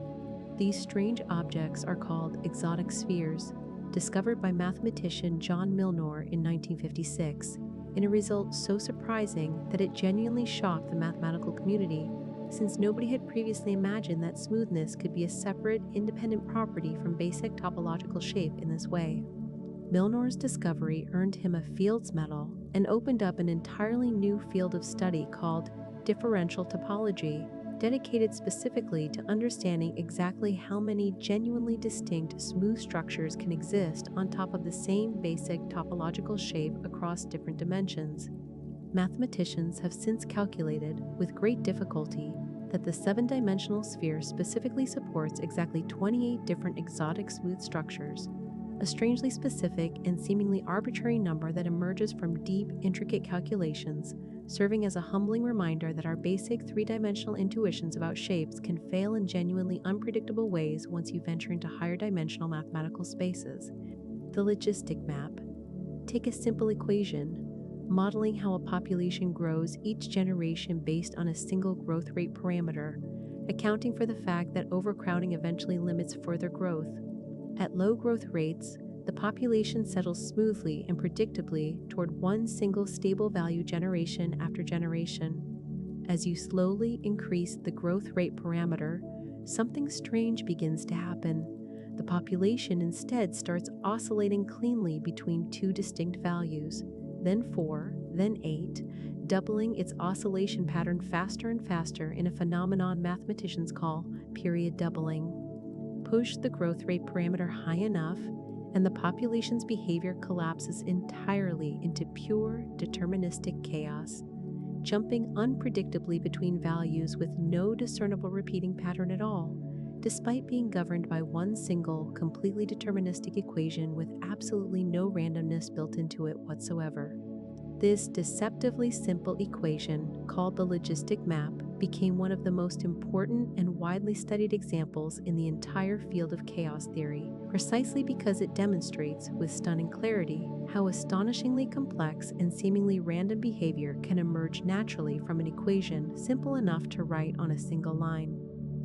These strange objects are called exotic spheres, discovered by mathematician John Milnor in 1956, in a result so surprising that it genuinely shocked the mathematical community, since nobody had previously imagined that smoothness could be a separate, independent property from basic topological shape in this way. Milnor's discovery earned him a Fields Medal and opened up an entirely new field of study called differential topology, dedicated specifically to understanding exactly how many genuinely distinct smooth structures can exist on top of the same basic topological shape across different dimensions. Mathematicians have since calculated, with great difficulty, that the 7-dimensional sphere specifically supports exactly 28 different exotic smooth structures, a strangely specific and seemingly arbitrary number that emerges from deep, intricate calculations, serving as a humbling reminder that our basic 3-dimensional intuitions about shapes can fail in genuinely unpredictable ways once you venture into higher dimensional mathematical spaces. The logistic map. Take a simple equation, modeling how a population grows each generation based on a single growth rate parameter, accounting for the fact that overcrowding eventually limits further growth. At low growth rates, the population settles smoothly and predictably toward one single stable value generation after generation. As you slowly increase the growth rate parameter, something strange begins to happen. The population instead starts oscillating cleanly between two distinct values, then 4, then 8, doubling its oscillation pattern faster and faster in a phenomenon mathematicians call period doubling. Push the growth rate parameter high enough, and the population's behavior collapses entirely into pure deterministic chaos, jumping unpredictably between values with no discernible repeating pattern at all, despite being governed by one single, completely deterministic equation with absolutely no randomness built into it whatsoever. This deceptively simple equation, called the logistic map, became one of the most important and widely studied examples in the entire field of chaos theory, precisely because it demonstrates, with stunning clarity, how astonishingly complex and seemingly random behavior can emerge naturally from an equation simple enough to write on a single line.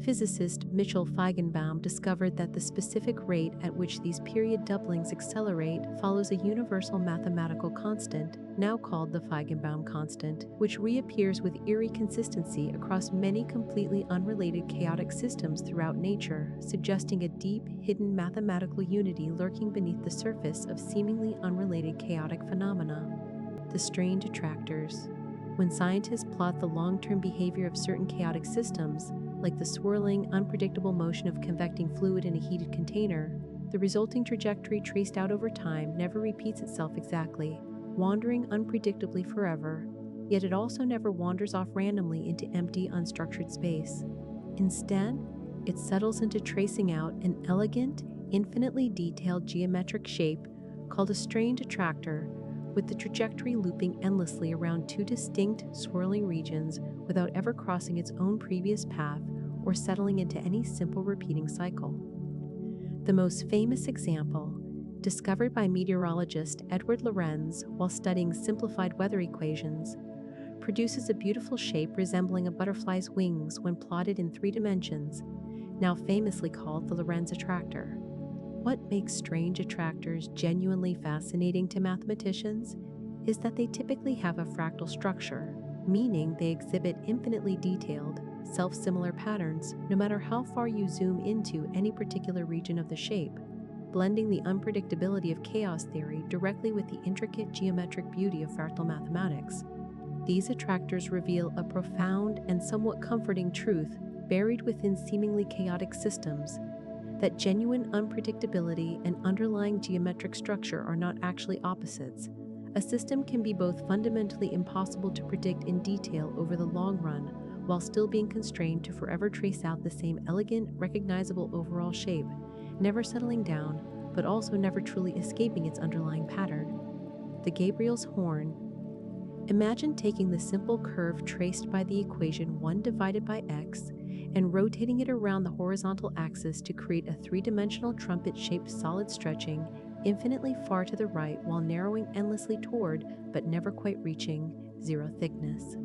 Physicist Mitchell Feigenbaum discovered that the specific rate at which these period doublings accelerate follows a universal mathematical constant, now called the Feigenbaum constant, which reappears with eerie consistency across many completely unrelated chaotic systems throughout nature, suggesting a deep, hidden mathematical unity lurking beneath the surface of seemingly unrelated chaotic phenomena. The strange attractors. When scientists plot the long-term behavior of certain chaotic systems, like the swirling, unpredictable motion of convecting fluid in a heated container, the resulting trajectory traced out over time never repeats itself exactly, wandering unpredictably forever, yet it also never wanders off randomly into empty, unstructured space. Instead, it settles into tracing out an elegant, infinitely detailed geometric shape called a strange attractor, with the trajectory looping endlessly around two distinct, swirling regions without ever crossing its own previous path or settling into any simple repeating cycle. The most famous example, discovered by meteorologist Edward Lorenz while studying simplified weather equations, produces a beautiful shape resembling a butterfly's wings when plotted in 3 dimensions, now famously called the Lorenz attractor. What makes strange attractors genuinely fascinating to mathematicians is that they typically have a fractal structure, meaning they exhibit infinitely detailed, self-similar patterns no matter how far you zoom into any particular region of the shape, blending the unpredictability of chaos theory directly with the intricate geometric beauty of fractal mathematics. These attractors reveal a profound and somewhat comforting truth buried within seemingly chaotic systems, that genuine unpredictability and underlying geometric structure are not actually opposites. A system can be both fundamentally impossible to predict in detail over the long run, while still being constrained to forever trace out the same elegant, recognizable overall shape, never settling down, but also never truly escaping its underlying pattern. The Gabriel's horn. Imagine taking the simple curve traced by the equation 1 divided by x and rotating it around the horizontal axis to create a 3-dimensional trumpet-shaped solid stretching infinitely far to the right while narrowing endlessly toward, but never quite reaching, 0 thickness.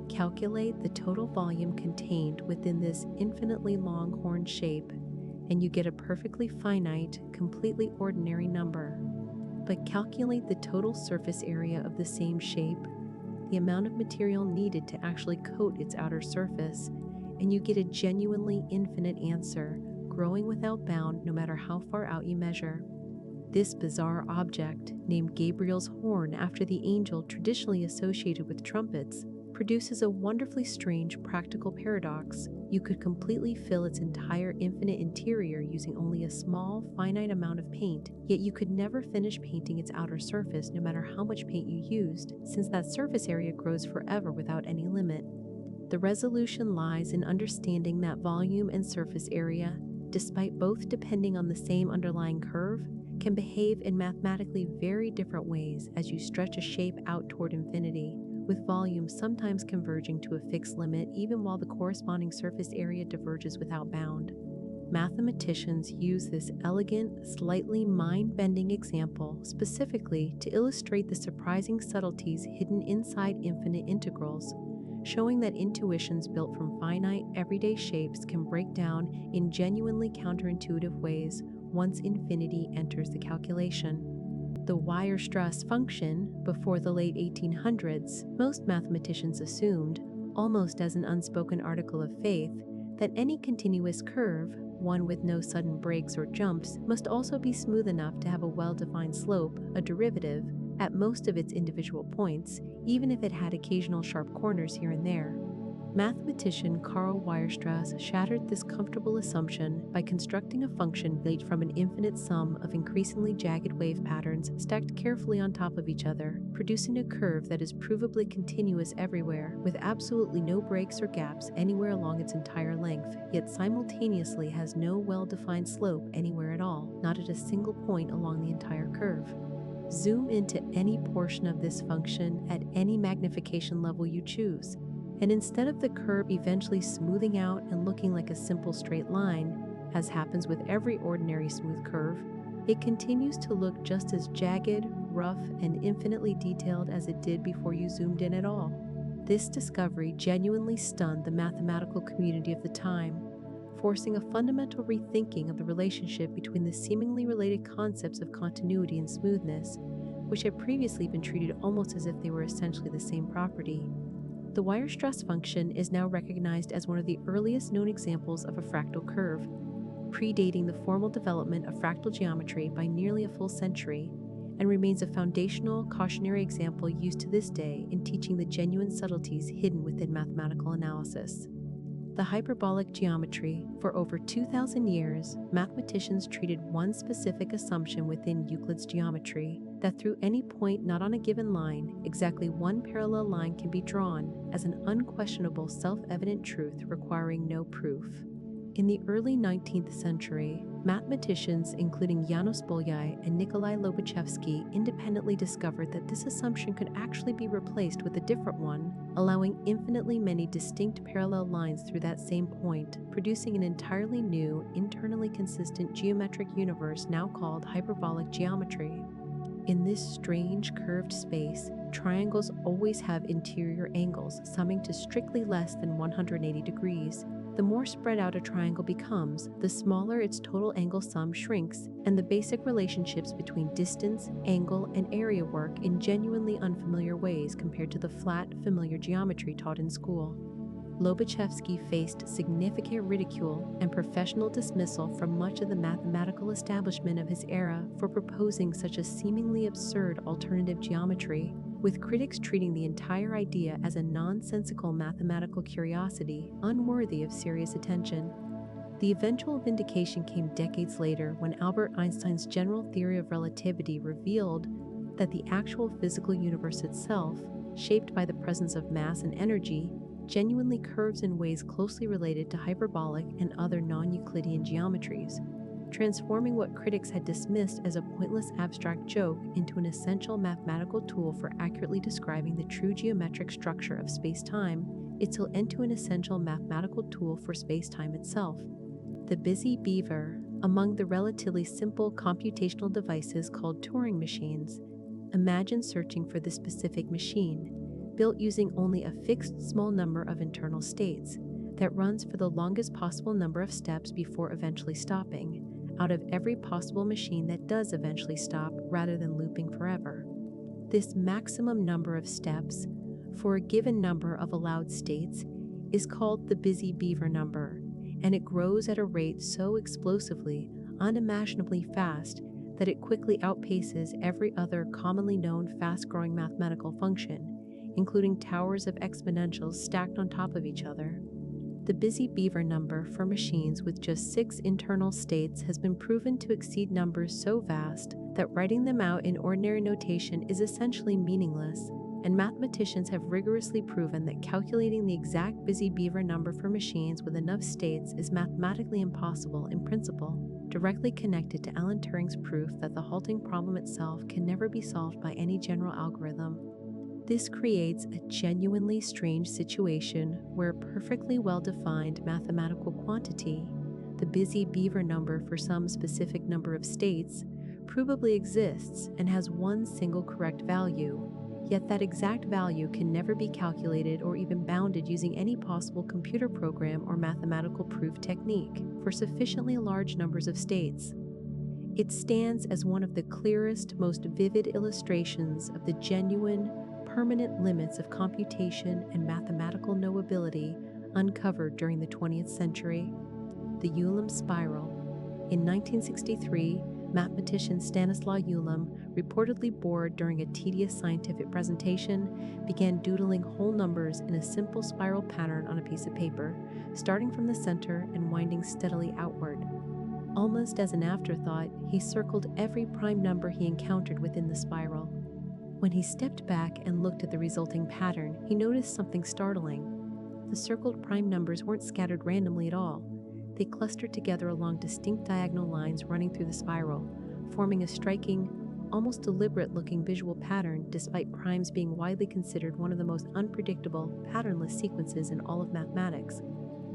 Calculate the total volume contained within this infinitely long horn shape, and you get a perfectly finite, completely ordinary number. But calculate the total surface area of the same shape, the amount of material needed to actually coat its outer surface, and you get a genuinely infinite answer, growing without bound no matter how far out you measure. This bizarre object, named Gabriel's horn after the angel traditionally associated with trumpets, produces a wonderfully strange practical paradox. You could completely fill its entire infinite interior using only a small, finite amount of paint, yet you could never finish painting its outer surface no matter how much paint you used, since that surface area grows forever without any limit. The resolution lies in understanding that volume and surface area, despite both depending on the same underlying curve, can behave in mathematically very different ways as you stretch a shape out toward infinity, with volume sometimes converging to a fixed limit even while the corresponding surface area diverges without bound. Mathematicians use this elegant, slightly mind-bending example specifically to illustrate the surprising subtleties hidden inside infinite integrals, showing that intuitions built from finite, everyday shapes can break down in genuinely counterintuitive ways once infinity enters the calculation. The Weierstrass function, before the late 1800s, most mathematicians assumed, almost as an unspoken article of faith, that any continuous curve, one with no sudden breaks or jumps, must also be smooth enough to have a well-defined slope, a derivative, at most of its individual points, even if it had occasional sharp corners here and there. Mathematician Karl Weierstrass shattered this comfortable assumption by constructing a function built from an infinite sum of increasingly jagged wave patterns stacked carefully on top of each other, producing a curve that is provably continuous everywhere, with absolutely no breaks or gaps anywhere along its entire length, yet simultaneously has no well-defined slope anywhere at all, not at a single point along the entire curve. Zoom into any portion of this function at any magnification level you choose, and instead of the curve eventually smoothing out and looking like a simple straight line, as happens with every ordinary smooth curve, it continues to look just as jagged, rough, and infinitely detailed as it did before you zoomed in at all. This discovery genuinely stunned the mathematical community of the time, forcing a fundamental rethinking of the relationship between the seemingly related concepts of continuity and smoothness, which had previously been treated almost as if they were essentially the same property. The Weierstrass function is now recognized as one of the earliest known examples of a fractal curve, predating the formal development of fractal geometry by nearly a full century, and remains a foundational, cautionary example used to this day in teaching the genuine subtleties hidden within mathematical analysis. The hyperbolic geometry. For over 2,000 years, mathematicians treated one specific assumption within Euclid's geometry, that through any point not on a given line, exactly one parallel line can be drawn as an unquestionable self-evident truth requiring no proof. In the early 19th century, mathematicians including Janos Bolyai and Nikolai Lobachevsky independently discovered that this assumption could actually be replaced with a different one, allowing infinitely many distinct parallel lines through that same point, producing an entirely new, internally consistent geometric universe now called hyperbolic geometry. In this strange curved space, triangles always have interior angles summing to strictly less than 180 degrees. The more spread out a triangle becomes, the smaller its total angle sum shrinks, and the basic relationships between distance, angle, and area work in genuinely unfamiliar ways compared to the flat, familiar geometry taught in school. Lobachevsky faced significant ridicule and professional dismissal from much of the mathematical establishment of his era for proposing such a seemingly absurd alternative geometry, with critics treating the entire idea as a nonsensical mathematical curiosity unworthy of serious attention. The eventual vindication came decades later when Albert Einstein's general theory of relativity revealed that the actual physical universe itself, shaped by the presence of mass and energy, genuinely curves in ways closely related to hyperbolic and other non-Euclidean geometries, transforming what critics had dismissed as a pointless abstract joke into an essential mathematical tool for accurately describing the true geometric structure of space-time, into an essential mathematical tool for space-time itself. The busy beaver, among the relatively simple computational devices called Turing machines, imagine searching for the specific machine, built using only a fixed small number of internal states, that runs for the longest possible number of steps before eventually stopping, out of every possible machine that does eventually stop rather than looping forever. This maximum number of steps for a given number of allowed states is called the busy beaver number, and it grows at a rate so explosively, unimaginably fast, that it quickly outpaces every other commonly known fast-growing mathematical function, including towers of exponentials stacked on top of each other. The busy beaver number for machines with just 6 internal states has been proven to exceed numbers so vast that writing them out in ordinary notation is essentially meaningless, and mathematicians have rigorously proven that calculating the exact busy beaver number for machines with enough states is mathematically impossible in principle, directly connected to Alan Turing's proof that the halting problem itself can never be solved by any general algorithm. This creates a genuinely strange situation where a perfectly well-defined mathematical quantity, the busy beaver number for some specific number of states, provably exists and has one single correct value, yet that exact value can never be calculated or even bounded using any possible computer program or mathematical proof technique for sufficiently large numbers of states. It stands as one of the clearest, most vivid illustrations of the genuine, permanent limits of computation and mathematical knowability uncovered during the 20th century. The Ulam spiral. In 1963, mathematician Stanislaw Ulam, reportedly bored during a tedious scientific presentation, began doodling whole numbers in a simple spiral pattern on a piece of paper, starting from the center and winding steadily outward. Almost as an afterthought, he circled every prime number he encountered within the spiral. When he stepped back and looked at the resulting pattern, he noticed something startling. The circled prime numbers weren't scattered randomly at all. They clustered together along distinct diagonal lines running through the spiral, forming a striking, almost deliberate-looking visual pattern despite primes being widely considered one of the most unpredictable, patternless sequences in all of mathematics.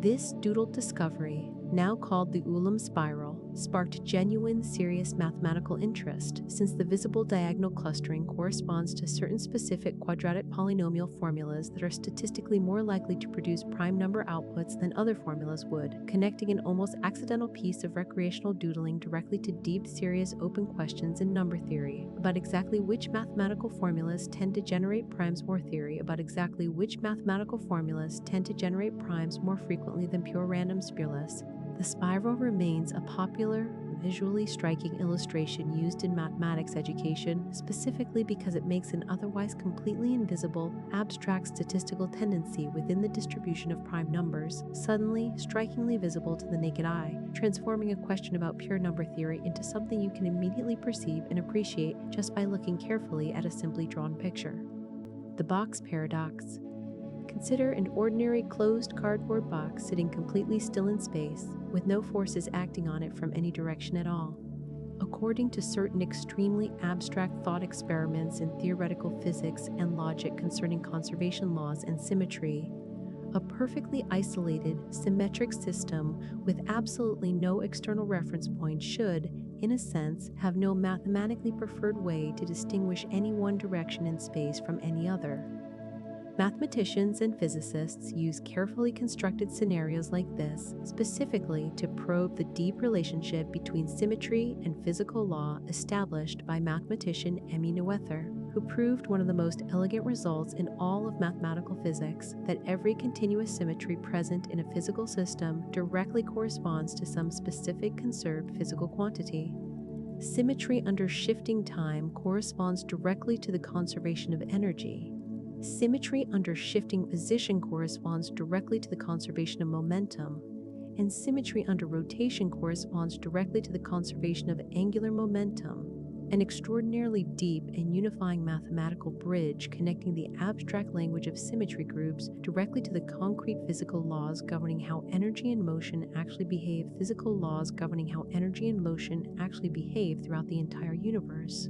This doodled discovery, now called the Ulam spiral, sparked genuine, serious mathematical interest, since the visible diagonal clustering corresponds to certain specific quadratic polynomial formulas that are statistically more likely to produce prime number outputs than other formulas would, connecting an almost accidental piece of recreational doodling directly to deep, serious, open questions in number theory, about exactly which mathematical formulas tend to generate primes more theory about exactly which mathematical formulas tend to generate primes more frequently than pure random spurious. The spiral remains a popular, visually striking illustration used in mathematics education, specifically because it makes an otherwise completely invisible, abstract statistical tendency within the distribution of prime numbers suddenly, strikingly visible to the naked eye, transforming a question about pure number theory into something you can immediately perceive and appreciate just by looking carefully at a simply drawn picture. The box paradox. Consider an ordinary closed cardboard box sitting completely still in space, with no forces acting on it from any direction at all. According to certain extremely abstract thought experiments in theoretical physics and logic concerning conservation laws and symmetry, a perfectly isolated, symmetric system with absolutely no external reference point should, in a sense, have no mathematically preferred way to distinguish any one direction in space from any other. Mathematicians and physicists use carefully constructed scenarios like this specifically to probe the deep relationship between symmetry and physical law established by mathematician Emmy Noether, who proved one of the most elegant results in all of mathematical physics, that every continuous symmetry present in a physical system directly corresponds to some specific conserved physical quantity. Symmetry under shifting time corresponds directly to the conservation of energy. Symmetry under shifting position corresponds directly to the conservation of momentum, and symmetry under rotation corresponds directly to the conservation of angular momentum, an extraordinarily deep and unifying mathematical bridge connecting the abstract language of symmetry groups directly to the concrete physical laws governing how energy and motion actually behave, physical laws governing how energy and motion actually behave throughout the entire universe.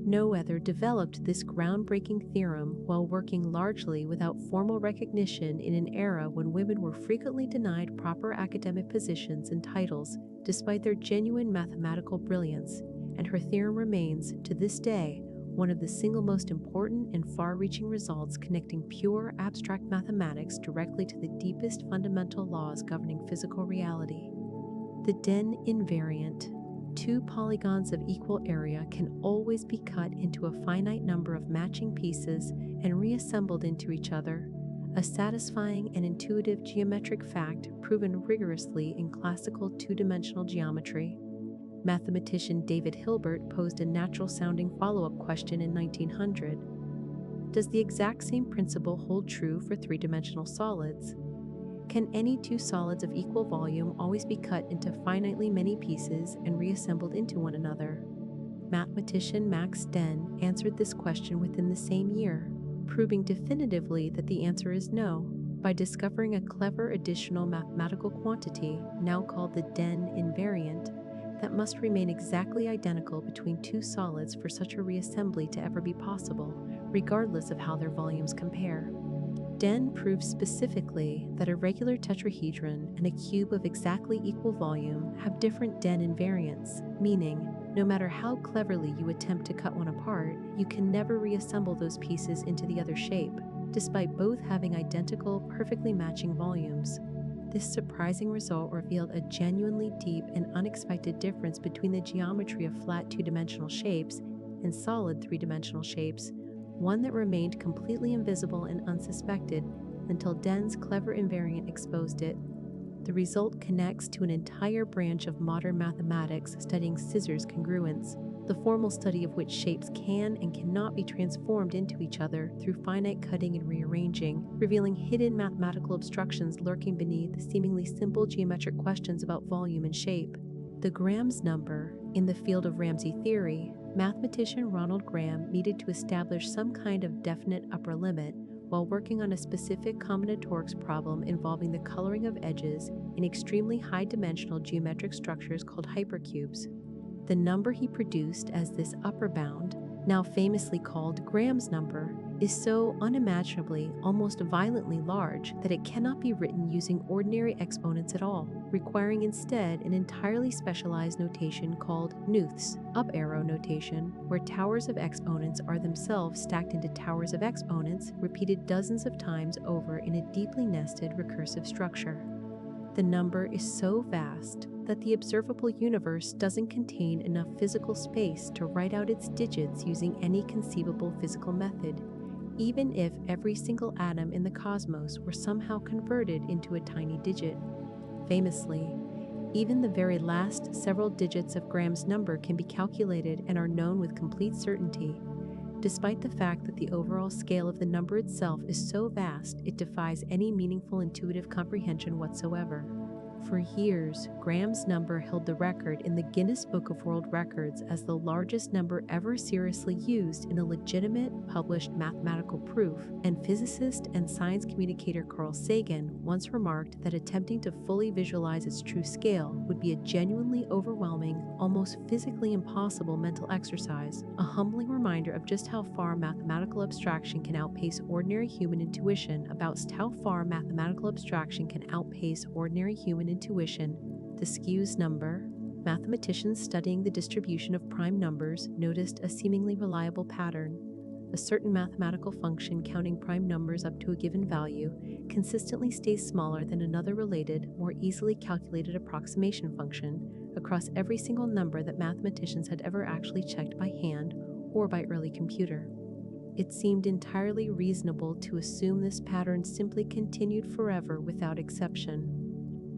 Noether developed this groundbreaking theorem while working largely without formal recognition in an era when women were frequently denied proper academic positions and titles despite their genuine mathematical brilliance, and her theorem remains, to this day, one of the single most important and far-reaching results connecting pure abstract mathematics directly to the deepest fundamental laws governing physical reality. The Den invariant. Two polygons of equal area can always be cut into a finite number of matching pieces and reassembled into each other, a satisfying and intuitive geometric fact proven rigorously in classical two-dimensional geometry. Mathematician David Hilbert posed a natural-sounding follow-up question in 1900. Does the exact same principle hold true for three-dimensional solids? Can any two solids of equal volume always be cut into finitely many pieces and reassembled into one another? Mathematician Max Den answered this question within the same year, proving definitively that the answer is no, by discovering a clever additional mathematical quantity, now called the Den invariant, that must remain exactly identical between two solids for such a reassembly to ever be possible, regardless of how their volumes compare. Den proves specifically that a regular tetrahedron and a cube of exactly equal volume have different Den invariants, meaning, no matter how cleverly you attempt to cut one apart, you can never reassemble those pieces into the other shape, despite both having identical, perfectly matching volumes. This surprising result revealed a genuinely deep and unexpected difference between the geometry of flat two-dimensional shapes and solid three-dimensional shapes, one that remained completely invisible and unsuspected until Den's clever invariant exposed it. The result connects to an entire branch of modern mathematics studying scissors congruence, the formal study of which shapes can and cannot be transformed into each other through finite cutting and rearranging, revealing hidden mathematical obstructions lurking beneath seemingly simple geometric questions about volume and shape. The Graham's number. In the field of Ramsey theory, mathematician Ronald Graham needed to establish some kind of definite upper limit while working on a specific combinatorics problem involving the coloring of edges in extremely high-dimensional geometric structures called hypercubes. The number he produced as this upper bound, now famously called Graham's number, is so unimaginably, almost violently large that it cannot be written using ordinary exponents at all, requiring instead an entirely specialized notation called NEWCOMB'S, up arrow notation, where towers of exponents are themselves stacked into towers of exponents repeated dozens of times over in a deeply nested recursive structure. The number is so vast that the observable universe doesn't contain enough physical space to write out its digits using any conceivable physical method, even if every single atom in the cosmos were somehow converted into a tiny digit. Famously, Even the very last several digits of Graham's number can be calculated and are known with complete certainty, despite the fact that the overall scale of the number itself is so vast it defies any meaningful intuitive comprehension whatsoever. For years, Graham's number held the record in the Guinness Book of World Records as the largest number ever seriously used in a legitimate, published mathematical proof, and physicist and science communicator Carl Sagan once remarked that attempting to fully visualize its true scale would be a genuinely overwhelming, almost physically impossible mental exercise, a humbling reminder of just how far mathematical abstraction can outpace ordinary human intuition about how far mathematical abstraction can outpace ordinary human intuition. The Skews number. Mathematicians studying the distribution of prime numbers noticed a seemingly reliable pattern. A certain mathematical function counting prime numbers up to a given value consistently stays smaller than another related, more easily calculated approximation function across every single number that mathematicians had ever actually checked by hand or by early computer. It seemed entirely reasonable to assume this pattern simply continued forever without exception.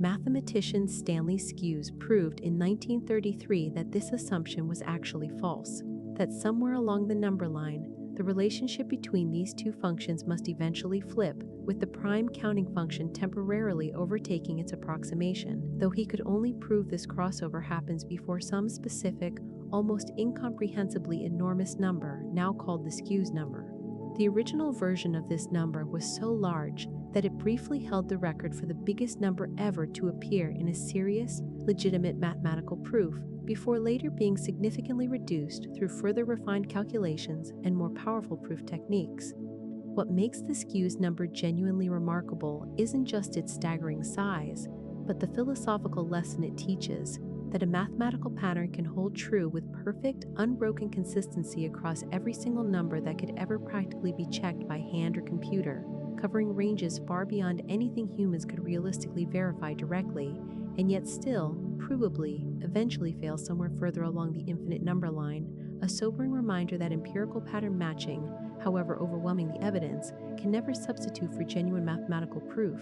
Mathematician Stanley Skews proved in 1933 that this assumption was actually false, that somewhere along the number line, the relationship between these two functions must eventually flip, with the prime counting function temporarily overtaking its approximation, though he could only prove this crossover happens before some specific, almost incomprehensibly enormous number, now called the Skews number. The original version of this number was so large that it briefly held the record for the biggest number ever to appear in a serious, legitimate mathematical proof, before later being significantly reduced through further refined calculations and more powerful proof techniques. What makes the Skews number genuinely remarkable isn't just its staggering size, but the philosophical lesson it teaches, that a mathematical pattern can hold true with perfect, unbroken consistency across every single number that could ever practically be checked by hand or computer, covering ranges far beyond anything humans could realistically verify directly, and yet still, provably, eventually fail somewhere further along the infinite number line, a sobering reminder that empirical pattern matching, however overwhelming the evidence, can never substitute for genuine mathematical proof.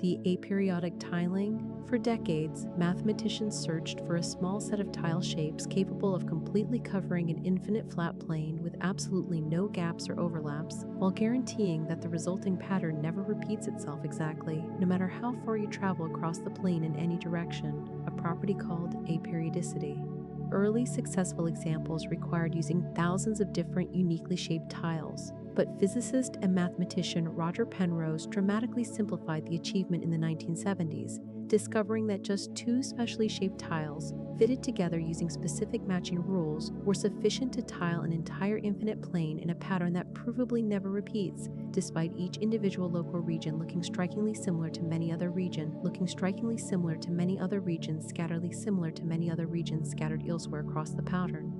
The aperiodic tiling. For decades, mathematicians searched for a small set of tile shapes capable of completely covering an infinite flat plane with absolutely no gaps or overlaps, while guaranteeing that the resulting pattern never repeats itself exactly, no matter how far you travel across the plane in any direction, a property called aperiodicity. Early successful examples required using thousands of different uniquely shaped tiles, but physicist and mathematician Roger Penrose dramatically simplified the achievement in the 1970s, discovering that just two specially shaped tiles, fitted together using specific matching rules, were sufficient to tile an entire infinite plane in a pattern that provably never repeats, despite each individual local region looking strikingly similar to many other regions, scatteredly similar to many other regions scattered elsewhere across the pattern.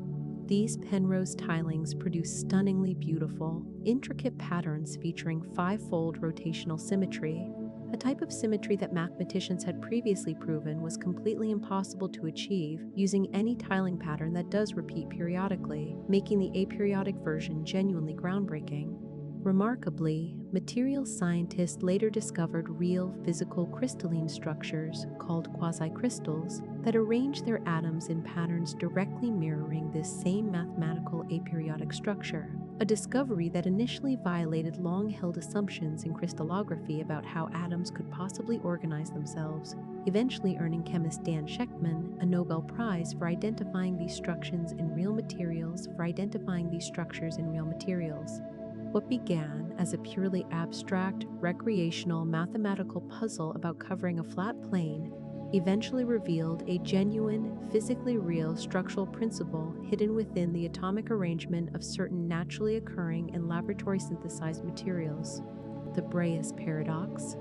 These Penrose tilings produce stunningly beautiful, intricate patterns featuring five-fold rotational symmetry, a type of symmetry that mathematicians had previously proven was completely impossible to achieve using any tiling pattern that does repeat periodically, making the aperiodic version genuinely groundbreaking. Remarkably, materials scientists later discovered real physical crystalline structures, called quasi-crystals, that arrange their atoms in patterns directly mirroring this same mathematical aperiodic structure, a discovery that initially violated long-held assumptions in crystallography about how atoms could possibly organize themselves, eventually earning chemist Dan Shechtman a Nobel Prize for identifying these structures in real materials. What began as a purely abstract, recreational mathematical puzzle about covering a flat plane eventually revealed a genuine, physically real structural principle hidden within the atomic arrangement of certain naturally occurring and laboratory synthesized materials. The Brais paradox.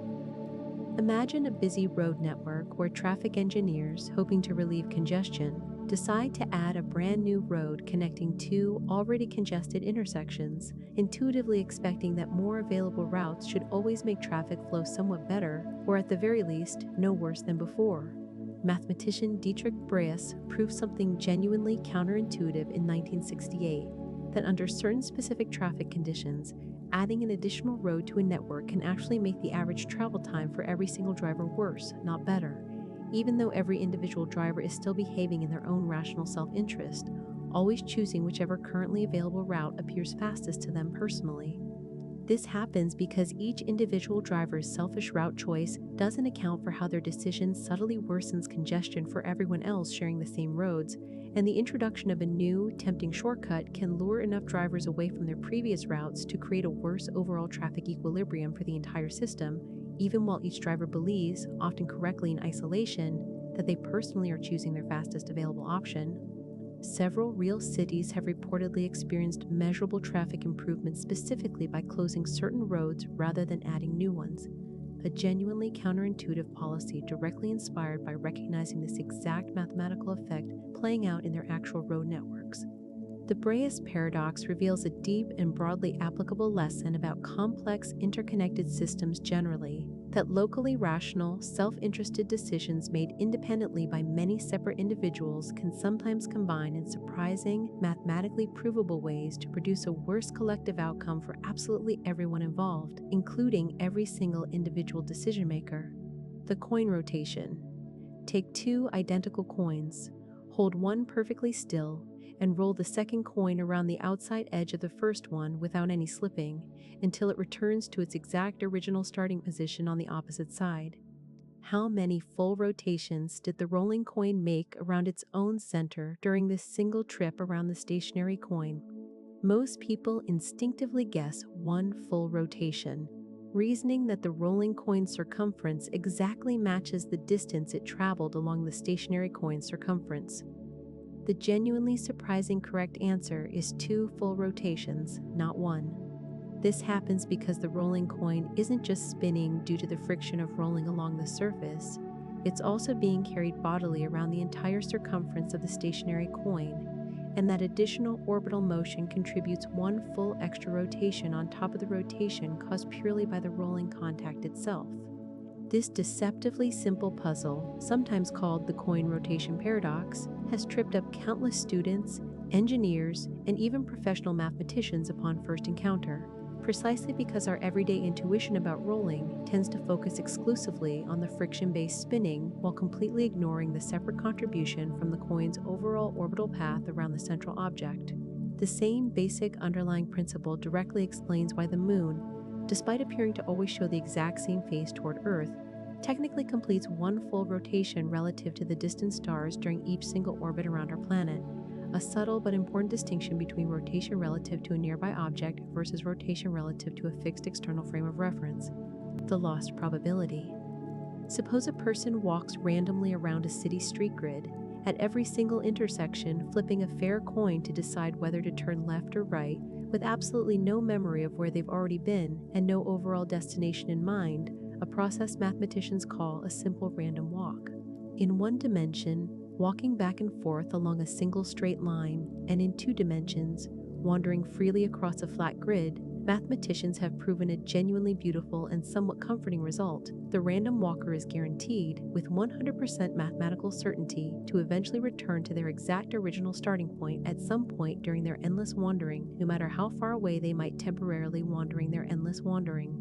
Imagine a busy road network where traffic engineers, hoping to relieve congestion, decide to add a brand new road connecting two already congested intersections, intuitively expecting that more available routes should always make traffic flow somewhat better, or at the very least, no worse than before. Mathematician Dietrich Brais proved something genuinely counterintuitive in 1968, that under certain specific traffic conditions, adding an additional road to a network can actually make the average travel time for every single driver worse, not better. even though every individual driver is still behaving in their own rational self-interest, always choosing whichever currently available route appears fastest to them personally. This happens because each individual driver's selfish route choice doesn't account for how their decision subtly worsens congestion for everyone else sharing the same roads, and the introduction of a new, tempting shortcut can lure enough drivers away from their previous routes to create a worse overall traffic equilibrium for the entire system, even while each driver believes, often correctly in isolation, that they personally are choosing their fastest available option. Several real cities have reportedly experienced measurable traffic improvements specifically by closing certain roads rather than adding new ones, a genuinely counterintuitive policy directly inspired by recognizing this exact mathematical effect playing out in their actual road networks. The Barajas paradox reveals a deep and broadly applicable lesson about complex interconnected systems generally, that locally rational, self-interested decisions made independently by many separate individuals can sometimes combine in surprising, mathematically provable ways to produce a worse collective outcome for absolutely everyone involved, including every single individual decision maker. The coin rotation. Take two identical coins, hold one perfectly still, and roll the second coin around the outside edge of the first one without any slipping, until it returns to its exact original starting position on the opposite side. How many full rotations did the rolling coin make around its own center during this single trip around the stationary coin? Most people instinctively guess one full rotation, reasoning that the rolling coin's circumference exactly matches the distance it traveled along the stationary coin's circumference. The genuinely surprising correct answer is two full rotations, not one. This happens because the rolling coin isn't just spinning due to the friction of rolling along the surface, it's also being carried bodily around the entire circumference of the stationary coin, and that additional orbital motion contributes one full extra rotation on top of the rotation caused purely by the rolling contact itself. This deceptively simple puzzle, sometimes called the coin rotation paradox, has tripped up countless students, engineers, and even professional mathematicians upon first encounter, precisely because our everyday intuition about rolling tends to focus exclusively on the friction-based spinning while completely ignoring the separate contribution from the coin's overall orbital path around the central object. The same basic underlying principle directly explains why the Moon, despite appearing to always show the exact same face toward Earth, technically completes one full rotation relative to the distant stars during each single orbit around our planet, a subtle but important distinction between rotation relative to a nearby object versus rotation relative to a fixed external frame of reference. The lost probability. Suppose a person walks randomly around a city street grid, at every single intersection flipping a fair coin to decide whether to turn left or right, with absolutely no memory of where they've already been and no overall destination in mind, a process mathematicians call a simple random walk. In one dimension, walking back and forth along a single straight line, and in two dimensions, wandering freely across a flat grid, mathematicians have proven a genuinely beautiful and somewhat comforting result. The random walker is guaranteed, with 100% mathematical certainty, to eventually return to their exact original starting point at some point during their endless wandering, no matter how far away they might temporarily wandering their endless wandering.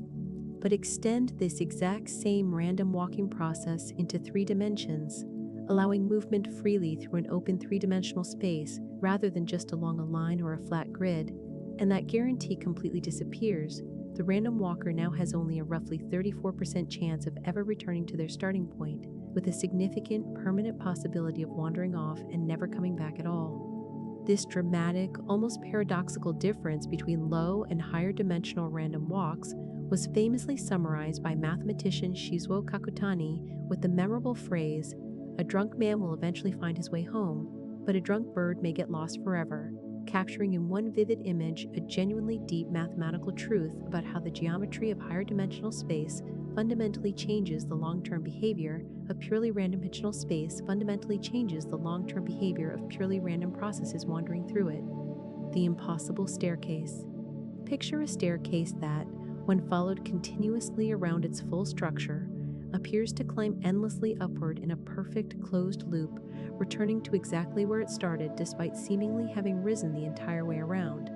But extend this exact same random walking process into 3 dimensions, allowing movement freely through an open 3-dimensional space rather than just along a line or a flat grid, and that guarantee completely disappears. The random walker now has only a roughly 34% chance of ever returning to their starting point, with a significant permanent possibility of wandering off and never coming back at all. This dramatic, almost paradoxical difference between low and higher dimensional random walks was famously summarized by mathematician Shizuo Kakutani with the memorable phrase, "A drunk man will eventually find his way home, but a drunk bird may get lost forever," capturing in one vivid image a genuinely deep mathematical truth about how the geometry of higher dimensional space fundamentally changes the long-term behavior of purely random dimensional space fundamentally changes the long-term behavior of purely random processes wandering through it. The impossible staircase. Picture a staircase that, when followed continuously around its full structure, appears to climb endlessly upward in a perfect closed loop, returning to exactly where it started despite seemingly having risen the entire way around,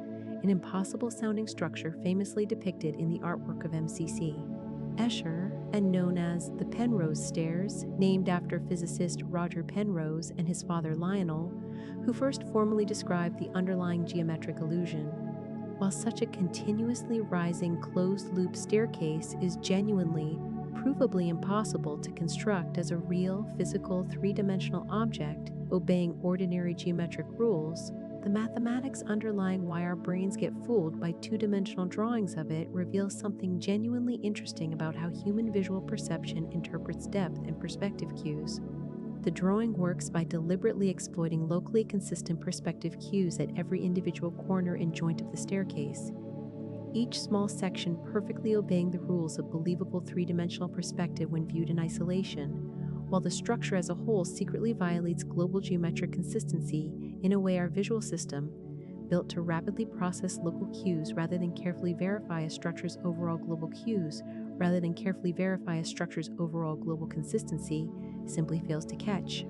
an impossible-sounding structure famously depicted in the artwork of MCC. Escher, and known as the Penrose stairs, named after physicist Roger Penrose and his father Lionel, who first formally described the underlying geometric illusion. While such a continuously rising closed-loop staircase is genuinely, provably impossible to construct as a real, physical, three-dimensional object obeying ordinary geometric rules, the mathematics underlying why our brains get fooled by two-dimensional drawings of it reveals something genuinely interesting about how human visual perception interprets depth and perspective cues. The drawing works by deliberately exploiting locally consistent perspective cues at every individual corner and joint of the staircase, each small section perfectly obeying the rules of believable three-dimensional perspective when viewed in isolation, while the structure as a whole secretly violates global geometric consistency in a way our visual system, built to rapidly process local cues rather than carefully verify a structure's overall global cues, rather than carefully verify a structure's overall global consistency, simply fails to catch.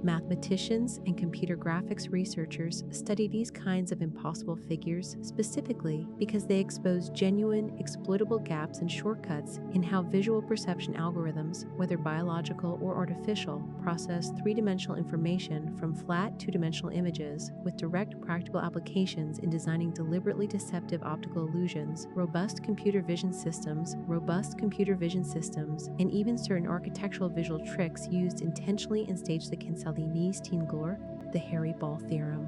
Mathematicians and computer graphics researchers study these kinds of impossible figures specifically because they expose genuine, exploitable gaps and shortcuts in how visual perception algorithms, whether biological or artificial, process three-dimensional information from flat two-dimensional images, with direct practical applications in designing deliberately deceptive optical illusions, robust computer vision systems, and even certain architectural visual tricks used intentionally in stage the the hairy ball theorem.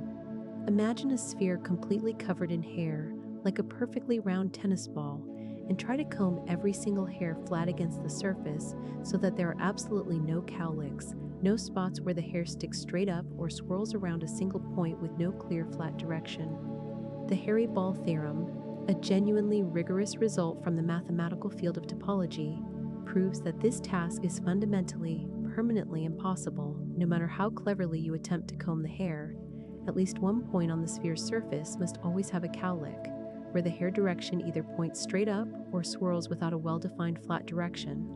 Imagine a sphere completely covered in hair, like a perfectly round tennis ball, and try to comb every single hair flat against the surface so that there are absolutely no cowlicks, no spots where the hair sticks straight up or swirls around a single point with no clear flat direction. The hairy ball theorem, a genuinely rigorous result from the mathematical field of topology, proves that this task is fundamentally, permanently impossible, no matter how cleverly you attempt to comb the hair. At least one point on the sphere's surface must always have a cowlick, where the hair direction either points straight up or swirls without a well-defined flat direction.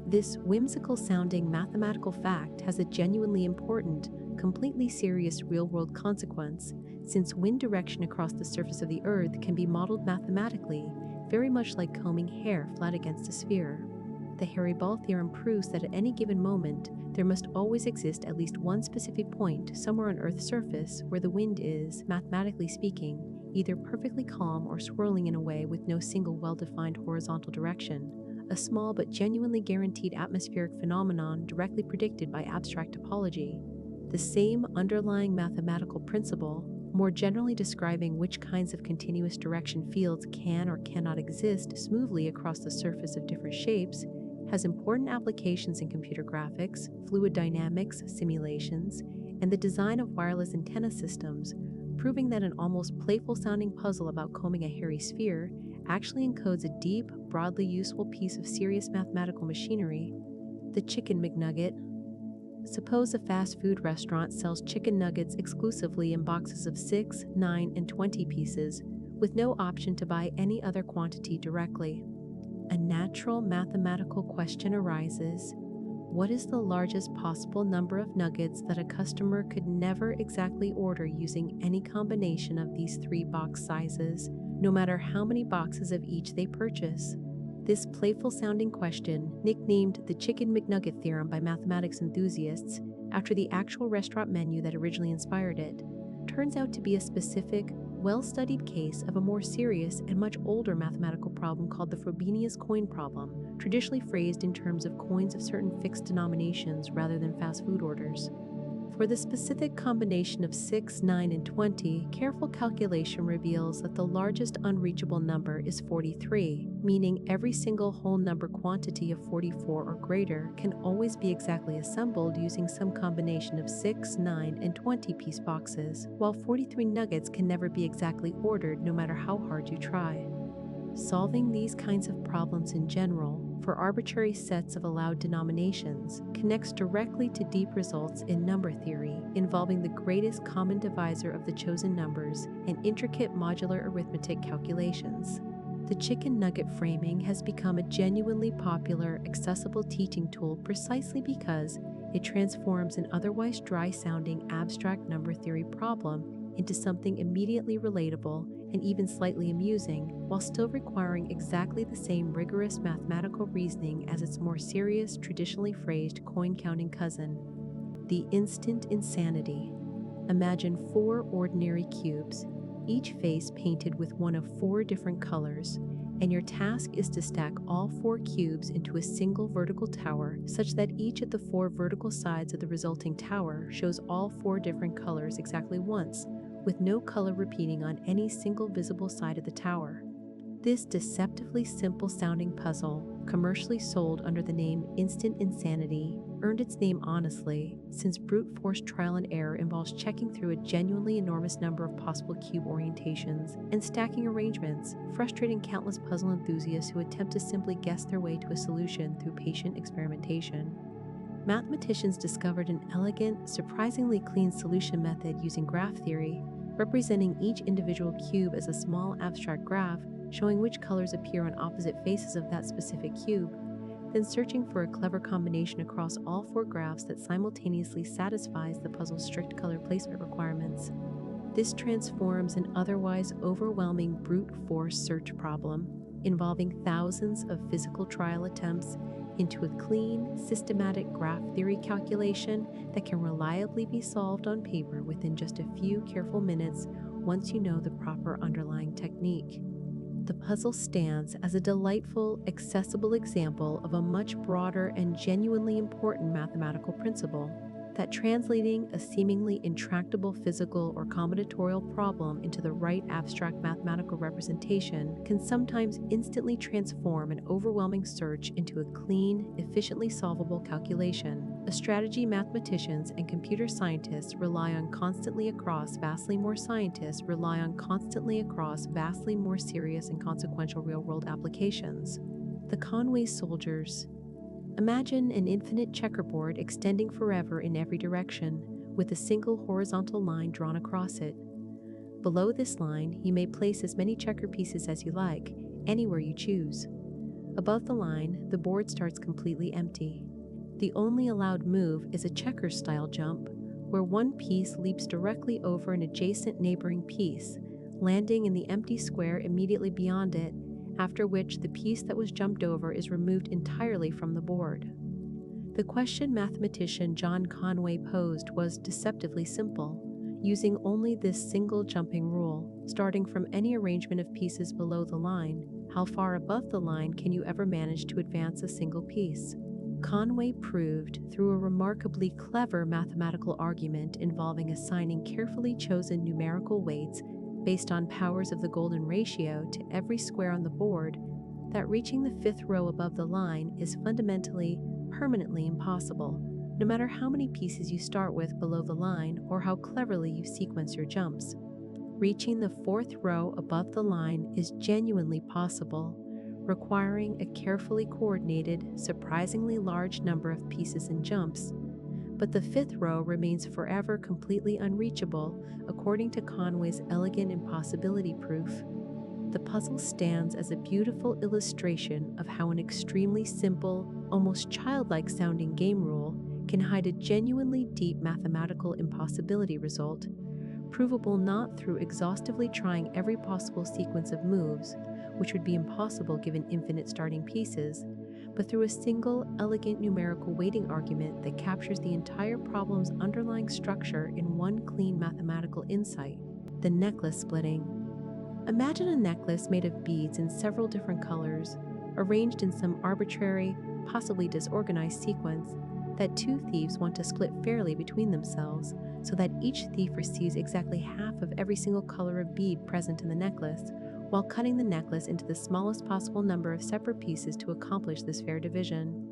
This whimsical-sounding mathematical fact has a genuinely important, completely serious real-world consequence, since wind direction across the surface of the Earth can be modeled mathematically, very much like combing hair flat against a sphere. The hairy ball theorem proves that at any given moment, there must always exist at least one specific point somewhere on Earth's surface where the wind is, mathematically speaking, either perfectly calm or swirling in a way with no single well-defined horizontal direction, a small but genuinely guaranteed atmospheric phenomenon directly predicted by abstract topology. The same underlying mathematical principle, more generally describing which kinds of continuous direction fields can or cannot exist smoothly across the surface of different shapes, has important applications in computer graphics, fluid dynamics, simulations, and the design of wireless antenna systems, proving that an almost playful-sounding puzzle about combing a hairy sphere actually encodes a deep, broadly useful piece of serious mathematical machinery. The Chicken McNugget. Suppose a fast food restaurant sells chicken nuggets exclusively in boxes of 6, 9, and 20 pieces, with no option to buy any other quantity directly. A natural mathematical question arises: what is the largest possible number of nuggets that a customer could never exactly order using any combination of these three box sizes, no matter how many boxes of each they purchase? This playful-sounding question, nicknamed the Chicken McNugget theorem by mathematics enthusiasts, after the actual restaurant menu that originally inspired it, turns out to be a specific, well-studied case of a more serious and much older mathematical problem called the Frobenius coin problem, traditionally phrased in terms of coins of certain fixed denominations rather than fast food orders. For the specific combination of 6, 9, and 20, careful calculation reveals that the largest unreachable number is 43, meaning every single whole number quantity of 44 or greater can always be exactly assembled using some combination of 6, 9, and 20 piece boxes, while 43 nuggets can never be exactly ordered no matter how hard you try. Solving these kinds of problems in general, for arbitrary sets of allowed denominations, connects directly to deep results in number theory involving the greatest common divisor of the chosen numbers and intricate modular arithmetic calculations. The chicken nugget framing has become a genuinely popular, accessible teaching tool precisely because it transforms an otherwise dry-sounding abstract number theory problem into something immediately relatable and even slightly amusing, while still requiring exactly the same rigorous mathematical reasoning as its more serious, traditionally phrased coin-counting cousin. The instant insanity. Imagine 4 ordinary cubes, each face painted with one of 4 different colors, and your task is to stack all 4 cubes into a single vertical tower such that each of the 4 vertical sides of the resulting tower shows all 4 different colors exactly once, with no color repeating on any single visible side of the tower. This deceptively simple sounding puzzle, commercially sold under the name Instant Insanity, earned its name honestly, since brute force trial and error involves checking through a genuinely enormous number of possible cube orientations and stacking arrangements, frustrating countless puzzle enthusiasts who attempt to simply guess their way to a solution through patient experimentation. Mathematicians discovered an elegant, surprisingly clean solution method using graph theory, representing each individual cube as a small abstract graph showing which colors appear on opposite faces of that specific cube, then searching for a clever combination across all 4 graphs that simultaneously satisfies the puzzle's strict color placement requirements. This transforms an otherwise overwhelming brute force search problem, involving thousands of physical trial attempts, into a clean, systematic graph theory calculation that can reliably be solved on paper within just a few careful minutes once you know the proper underlying technique. The puzzle stands as a delightful, accessible example of a much broader and genuinely important mathematical principle, that translating a seemingly intractable physical or combinatorial problem into the right abstract mathematical representation can sometimes instantly transform an overwhelming search into a clean, efficiently solvable calculation, a strategy mathematicians and computer scientists rely on constantly across vastly more serious and consequential real-world applications. The Conway's soldiers. Imagine an infinite checkerboard extending forever in every direction, with a single horizontal line drawn across it. Below this line, you may place as many checker pieces as you like, anywhere you choose. Above the line, the board starts completely empty. The only allowed move is a checker-style jump, where one piece leaps directly over an adjacent neighboring piece, landing in the empty square immediately beyond it, after which the piece that was jumped over is removed entirely from the board. The question mathematician John Conway posed was deceptively simple, using only this single jumping rule, starting from any arrangement of pieces below the line. How far above the line can you ever manage to advance a single piece? Conway proved, through a remarkably clever mathematical argument involving assigning carefully chosen numerical weights based on powers of the golden ratio to every square on the board, that reaching the 5th row above the line is fundamentally, permanently impossible, no matter how many pieces you start with below the line or how cleverly you sequence your jumps. Reaching the 4th row above the line is genuinely possible, requiring a carefully coordinated, surprisingly large number of pieces and jumps, but the 5th row remains forever completely unreachable, according to Conway's elegant impossibility proof. The puzzle stands as a beautiful illustration of how an extremely simple, almost childlike sounding game rule can hide a genuinely deep mathematical impossibility result, provable not through exhaustively trying every possible sequence of moves, which would be impossible given infinite starting pieces, but through a single, elegant numerical weighting argument that captures the entire problem's underlying structure in one clean mathematical insight: the necklace splitting. Imagine a necklace made of beads in several different colors, arranged in some arbitrary, possibly disorganized sequence, that 2 thieves want to split fairly between themselves, so that each thief receives exactly half of every single color of bead present in the necklace, while cutting the necklace into the smallest possible number of separate pieces to accomplish this fair division.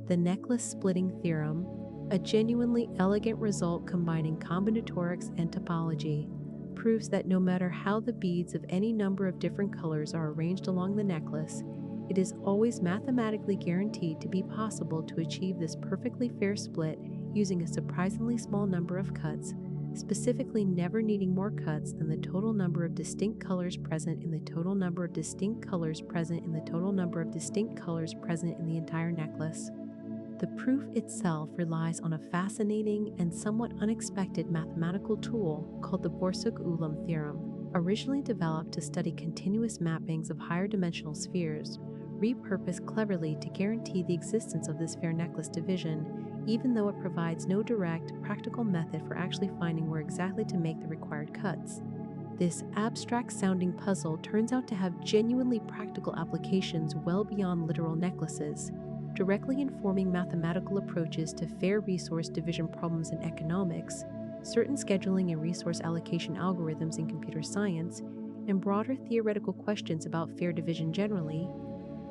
The necklace splitting theorem, a genuinely elegant result combining combinatorics and topology, proves that no matter how the beads of any number of different colors are arranged along the necklace, it is always mathematically guaranteed to be possible to achieve this perfectly fair split using a surprisingly small number of cuts, specifically never needing more cuts than the total number of distinct colors present in the total number of distinct colors present in the total number of distinct colors present in the entire necklace. The proof itself relies on a fascinating and somewhat unexpected mathematical tool called the Borsuk-Ulam theorem, originally developed to study continuous mappings of higher dimensional spheres, repurposed cleverly to guarantee the existence of this fair necklace division, even though it provides no direct, practical method for actually finding where exactly to make the required cuts. This abstract-sounding puzzle turns out to have genuinely practical applications well beyond literal necklaces, directly informing mathematical approaches to fair resource division problems in economics, certain scheduling and resource allocation algorithms in computer science, and broader theoretical questions about fair division generally,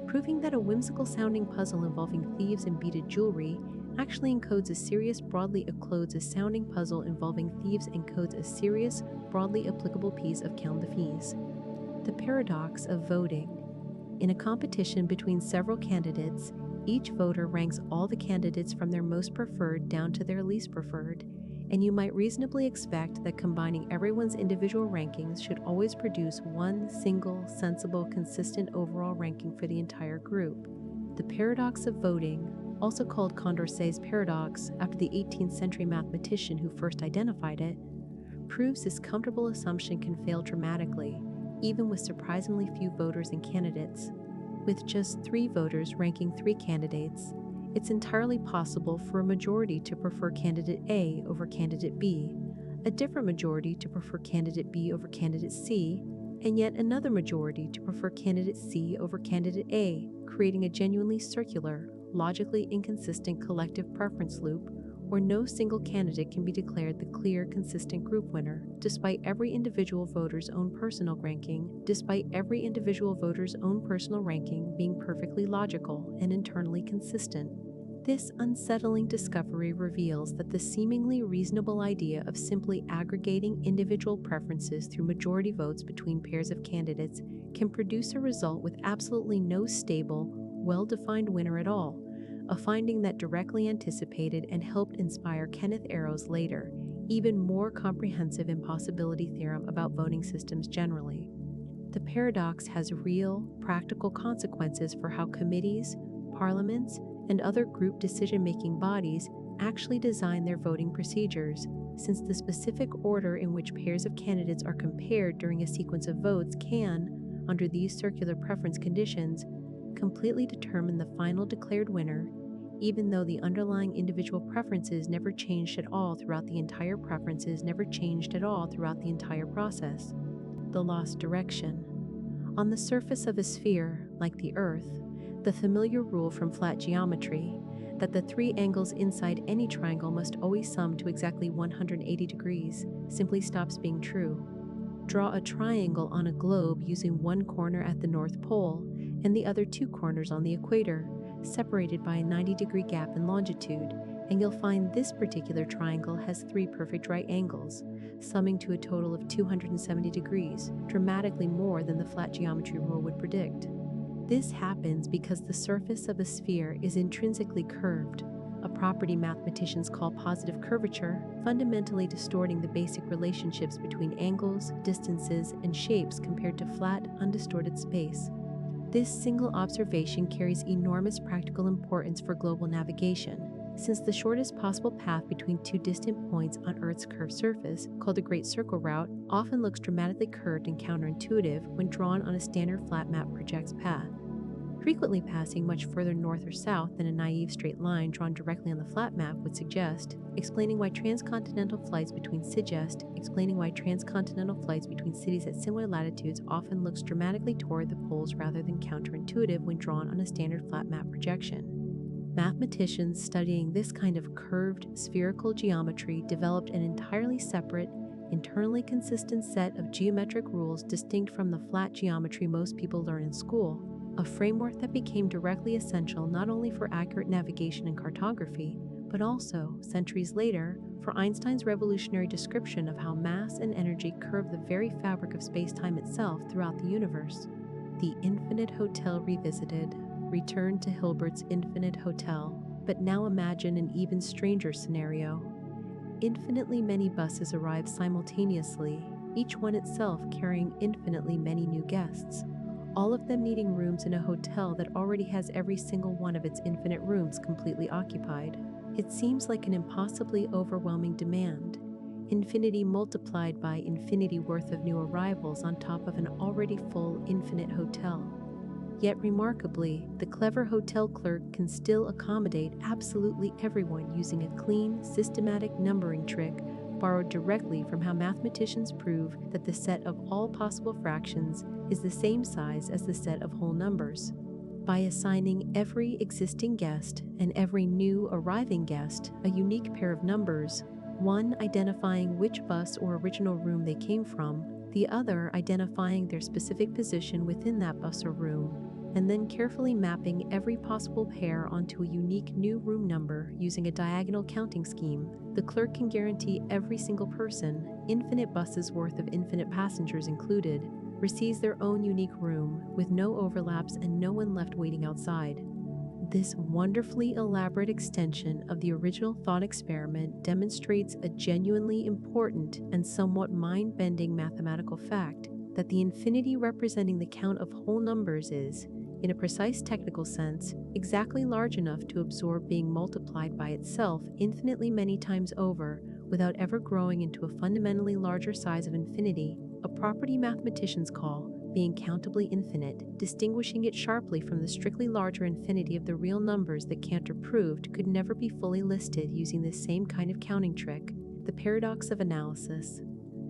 proving that a whimsical-sounding puzzle involving thieves and beaded jewelry actually encodes a serious, broadly enclodes a sounding puzzle involving thieves and codes a serious, broadly applicable piece of count the fees. The paradox of voting. In a competition between several candidates, each voter ranks all the candidates from their most preferred down to their least preferred, and you might reasonably expect that combining everyone's individual rankings should always produce one single, sensible, consistent overall ranking for the entire group. The paradox of voting, also called Condorcet's paradox after the 18th century mathematician who first identified it, proves this comfortable assumption can fail dramatically, even with surprisingly few voters and candidates. With just 3 voters ranking 3 candidates, it's entirely possible for a majority to prefer candidate A over candidate B, a different majority to prefer candidate B over candidate C, and yet another majority to prefer candidate C over candidate A, creating a genuinely circular, logically inconsistent collective preference loop where no single candidate can be declared the clear, consistent group winner, despite every individual voter's own personal ranking, being perfectly logical and internally consistent. This unsettling discovery reveals that the seemingly reasonable idea of simply aggregating individual preferences through majority votes between pairs of candidates can produce a result with absolutely no stable, well-defined winner at all, a finding that directly anticipated and helped inspire Kenneth Arrow's later, even more comprehensive impossibility theorem about voting systems generally. The paradox has real, practical consequences for how committees, parliaments, and other group decision-making bodies actually design their voting procedures, since the specific order in which pairs of candidates are compared during a sequence of votes can, under these circular preference conditions, completely determine the final declared winner, even though the underlying individual preferences never changed at all throughout the entire process. The lost direction. On the surface of a sphere, like the Earth, the familiar rule from flat geometry, that the 3 angles inside any triangle must always sum to exactly 180 degrees, simply stops being true. Draw a triangle on a globe using one corner at the North Pole and the other 2 corners on the equator, separated by a 90-degree gap in longitude, and you'll find this particular triangle has 3 perfect right angles, summing to a total of 270 degrees, dramatically more than the flat geometry rule would predict. This happens because the surface of a sphere is intrinsically curved, a property mathematicians call positive curvature, fundamentally distorting the basic relationships between angles, distances, and shapes compared to flat, undistorted space. This single observation carries enormous practical importance for global navigation, since the shortest possible path between 2 distant points on Earth's curved surface, called the Great Circle Route, often looks dramatically curved and counterintuitive when drawn on a standard flat map projects path, frequently passing much further north or south than a naive straight line drawn directly on the flat map would suggest, explaining why transcontinental flights between cities at similar latitudes often looks dramatically toward the poles rather than counterintuitive when drawn on a standard flat map projection. Mathematicians studying this kind of curved, spherical geometry developed an entirely separate, internally consistent set of geometric rules distinct from the flat geometry most people learn in school, a framework that became directly essential not only for accurate navigation and cartography, but also, centuries later, for Einstein's revolutionary description of how mass and energy curve the very fabric of space-time itself throughout the universe. The Infinite Hotel Revisited. Return to Hilbert's Infinite Hotel, but now imagine an even stranger scenario. Infinitely many buses arrive simultaneously, each one itself carrying infinitely many new guests, all of them needing rooms in a hotel that already has every single one of its infinite rooms completely occupied. It seems like an impossibly overwhelming demand. Infinity multiplied by infinity worth of new arrivals on top of an already full infinite hotel. Yet remarkably, the clever hotel clerk can still accommodate absolutely everyone using a clean, systematic numbering trick borrowed directly from how mathematicians prove that the set of all possible fractions is the same size as the set of whole numbers. By assigning every existing guest and every new arriving guest a unique pair of numbers, one identifying which bus or original room they came from, the other identifying their specific position within that bus or room, and then carefully mapping every possible pair onto a unique new room number using a diagonal counting scheme, the clerk can guarantee every single person, infinite buses worth of infinite passengers included, receives their own unique room with no overlaps and no one left waiting outside. This wonderfully elaborate extension of the original thought experiment demonstrates a genuinely important and somewhat mind-bending mathematical fact that the infinity representing the count of whole numbers is, in a precise technical sense, exactly large enough to absorb being multiplied by itself infinitely many times over without ever growing into a fundamentally larger size of infinity, a property mathematicians call being countably infinite, distinguishing it sharply from the strictly larger infinity of the real numbers that Cantor proved could never be fully listed using this same kind of counting trick, the paradox of analysis.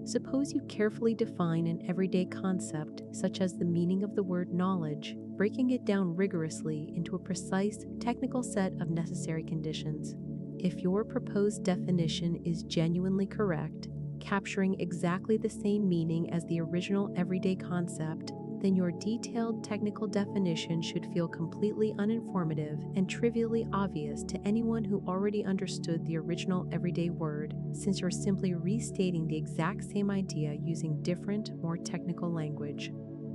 Suppose you carefully define an everyday concept, such as the meaning of the word knowledge, breaking it down rigorously into a precise, technical set of necessary conditions. If your proposed definition is genuinely correct, capturing exactly the same meaning as the original everyday concept, then your detailed technical definition should feel completely uninformative and trivially obvious to anyone who already understood the original everyday word, since you're simply restating the exact same idea using different, more technical language.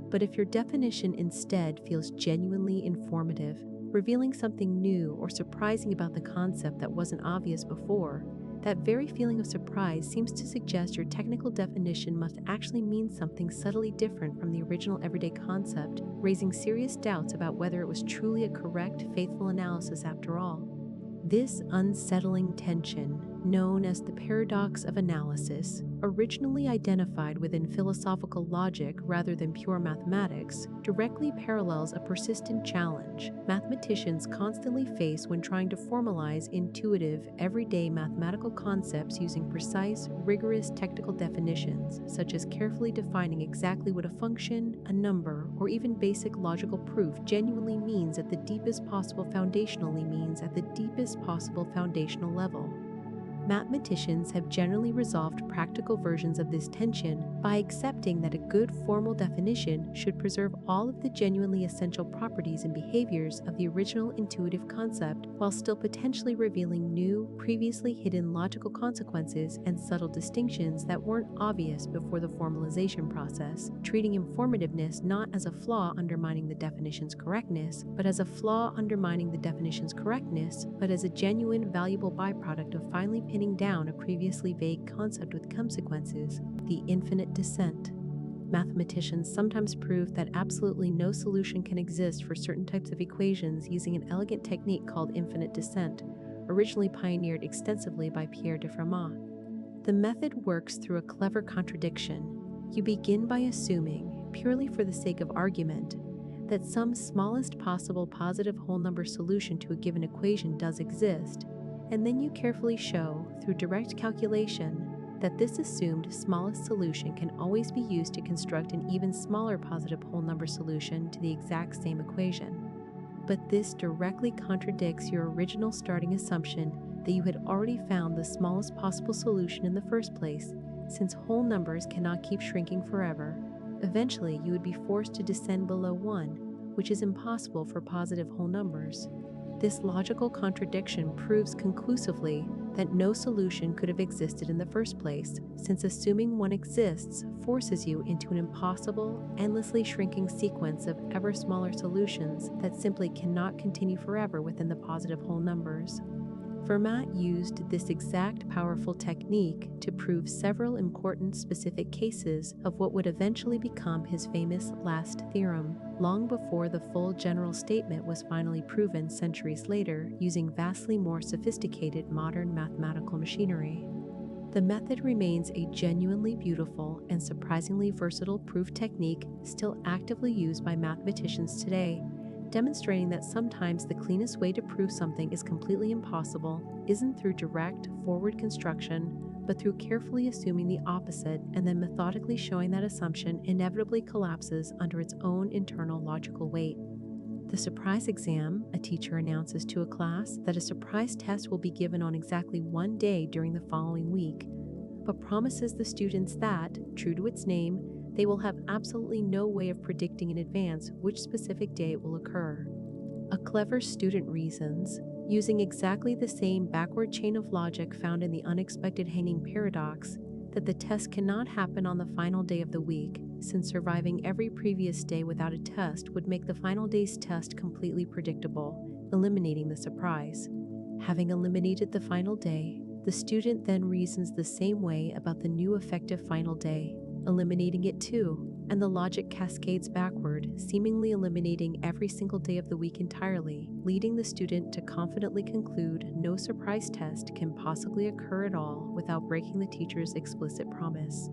But if your definition instead feels genuinely informative, revealing something new or surprising about the concept that wasn't obvious before, that very feeling of surprise seems to suggest your technical definition must actually mean something subtly different from the original everyday concept, raising serious doubts about whether it was truly a correct, faithful analysis after all. This unsettling tension, known as the paradox of analysis, originally identified within philosophical logic rather than pure mathematics, directly parallels a persistent challenge mathematicians constantly face when trying to formalize intuitive, everyday mathematical concepts using precise, rigorous technical definitions, such as carefully defining exactly what a function, a number, or even basic logical proof genuinely means at the deepest possible foundationally means at the deepest possible foundational level. Mathematicians have generally resolved practical versions of this tension by accepting that a good formal definition should preserve all of the genuinely essential properties and behaviors of the original intuitive concept while still potentially revealing new, previously hidden logical consequences and subtle distinctions that weren't obvious before the formalization process, treating informativeness not as a flaw undermining the definition's correctness, but as a flaw undermining the definition's correctness, but as a genuine, valuable byproduct of finally pinning down a previously vague concept with consequences, the infinite descent. Mathematicians sometimes prove that absolutely no solution can exist for certain types of equations using an elegant technique called infinite descent, originally pioneered extensively by Pierre de Fermat. The method works through a clever contradiction. You begin by assuming, purely for the sake of argument, that some smallest possible positive whole number solution to a given equation does exist, and then you carefully show, through direct calculation, that this assumed smallest solution can always be used to construct an even smaller positive whole number solution to the exact same equation. But this directly contradicts your original starting assumption that you had already found the smallest possible solution in the first place, since whole numbers cannot keep shrinking forever. Eventually, you would be forced to descend below 1, which is impossible for positive whole numbers. This logical contradiction proves conclusively that no solution could have existed in the first place, since assuming one exists forces you into an impossible, endlessly shrinking sequence of ever smaller solutions that simply cannot continue forever within the positive whole numbers. Fermat used this exact powerful technique to prove several important specific cases of what would eventually become his famous last theorem, long before the full general statement was finally proven centuries later using vastly more sophisticated modern mathematical machinery. The method remains a genuinely beautiful and surprisingly versatile proof technique still actively used by mathematicians today, demonstrating that sometimes the cleanest way to prove something is completely impossible isn't through direct, forward construction, but through carefully assuming the opposite and then methodically showing that assumption inevitably collapses under its own internal logical weight. The surprise exam, a teacher announces to a class that a surprise test will be given on exactly one day during the following week, but promises the students that, true to its name, they will have absolutely no way of predicting in advance which specific day it will occur. A clever student reasons, using exactly the same backward chain of logic found in the unexpected hanging paradox, that the test cannot happen on the final day of the week, since surviving every previous day without a test would make the final day's test completely predictable, eliminating the surprise. Having eliminated the final day, the student then reasons the same way about the new effective final day, eliminating it too, and the logic cascades backward, seemingly eliminating every single day of the week entirely, leading the student to confidently conclude no surprise test can possibly occur at all without breaking the teacher's explicit promise.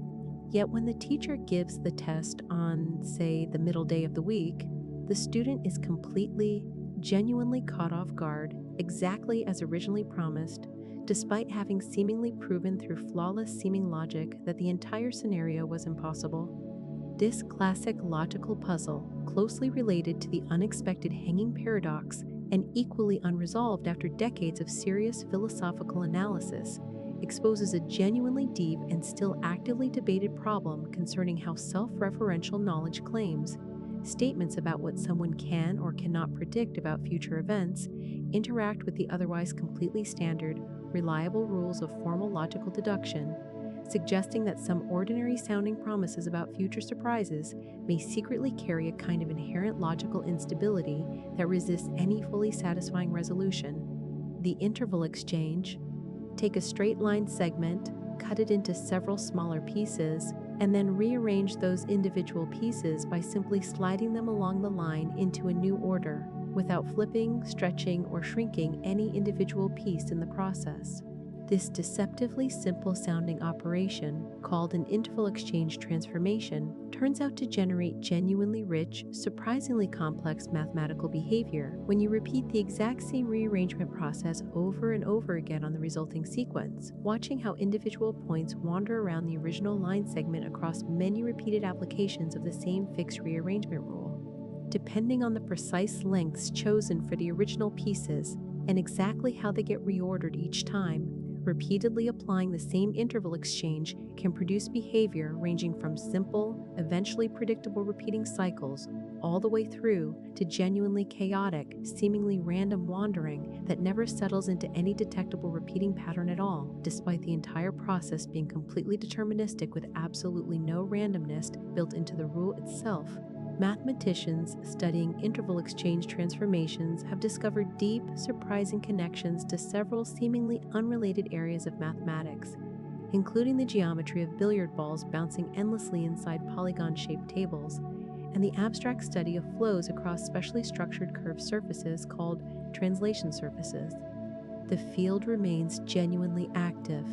Yet when the teacher gives the test on, say, the middle day of the week, the student is completely, genuinely caught off guard, exactly as originally promised, despite having seemingly proven through flawless seeming logic that the entire scenario was impossible. This classic logical puzzle, closely related to the unexpected hanging paradox and equally unresolved after decades of serious philosophical analysis, exposes a genuinely deep and still actively debated problem concerning how self-referential knowledge claims, statements about what someone can or cannot predict about future events, interact with the otherwise completely standard, reliable rules of formal logical deduction, suggesting that some ordinary-sounding promises about future surprises may secretly carry a kind of inherent logical instability that resists any fully satisfying resolution. The interval exchange: take a straight-line segment, cut it into several smaller pieces, and then rearrange those individual pieces by simply sliding them along the line into a new order, without flipping, stretching, or shrinking any individual piece in the process. This deceptively simple-sounding operation, called an interval exchange transformation, turns out to generate genuinely rich, surprisingly complex mathematical behavior when you repeat the exact same rearrangement process over and over again on the resulting sequence, watching how individual points wander around the original line segment across many repeated applications of the same fixed rearrangement rule. Depending on the precise lengths chosen for the original pieces and exactly how they get reordered each time, repeatedly applying the same interval exchange can produce behavior ranging from simple, eventually predictable repeating cycles all the way through to genuinely chaotic, seemingly random wandering that never settles into any detectable repeating pattern at all, despite the entire process being completely deterministic with absolutely no randomness built into the rule itself. Mathematicians studying interval exchange transformations have discovered deep, surprising connections to several seemingly unrelated areas of mathematics, including the geometry of billiard balls bouncing endlessly inside polygon-shaped tables, and the abstract study of flows across specially structured curved surfaces called translation surfaces. The field remains genuinely active,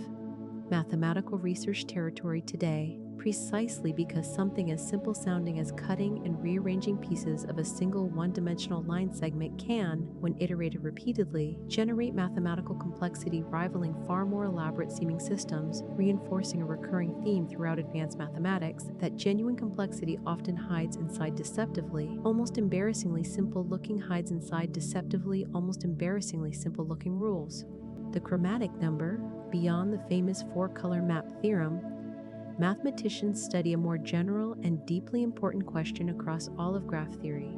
mathematical research territory today, precisely because something as simple sounding as cutting and rearranging pieces of a single one-dimensional line segment can, when iterated repeatedly, generate mathematical complexity rivaling far more elaborate seeming systems, reinforcing a recurring theme throughout advanced mathematics that genuine complexity often hides inside deceptively, almost embarrassingly simple-looking hides inside deceptively, almost embarrassingly simple-looking rules. The chromatic number, beyond the famous four-color map theorem, mathematicians study a more general and deeply important question across all of graph theory.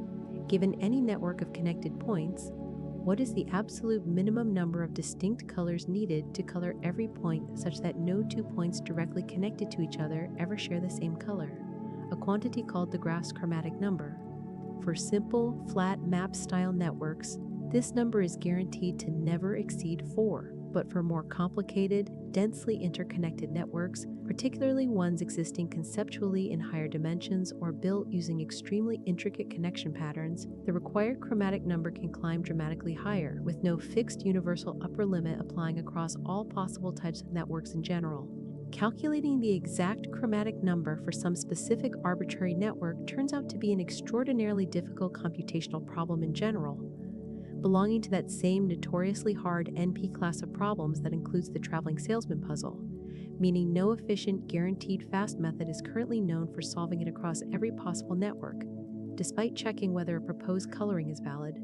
Given any network of connected points, what is the absolute minimum number of distinct colors needed to color every point such that no two points directly connected to each other ever share the same color? A quantity called the graph's chromatic number. For simple, flat map-style networks, This number is guaranteed to never exceed 4, but for more complicated, densely interconnected networks, particularly ones existing conceptually in higher dimensions or built using extremely intricate connection patterns, the required chromatic number can climb dramatically higher, with no fixed universal upper limit applying across all possible types of networks in general. Calculating the exact chromatic number for some specific arbitrary network turns out to be an extraordinarily difficult computational problem in general, belonging to that same notoriously hard NP class of problems that includes the traveling salesman puzzle, meaning no efficient, guaranteed fast method is currently known for solving it across every possible network, despite checking whether a proposed coloring is valid.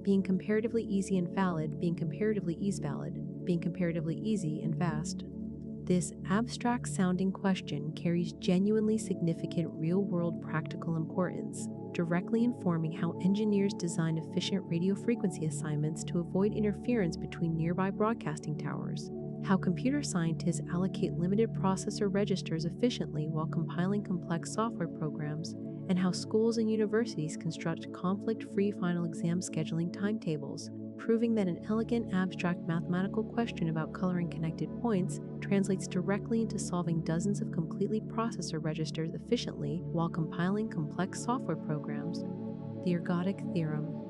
Being comparatively easy and valid, being comparatively valid, being comparatively easy and fast. This abstract-sounding question carries genuinely significant real-world practical importance, directly informing how engineers design efficient radio frequency assignments to avoid interference between nearby broadcasting towers, how computer scientists allocate limited processor registers efficiently while compiling complex software programs, and how schools and universities construct conflict-free final exam scheduling timetables, proving that an elegant abstract mathematical question about coloring connected points translates directly into solving dozens of completely processor registers efficiently while compiling complex software programs. The ergodic theorem.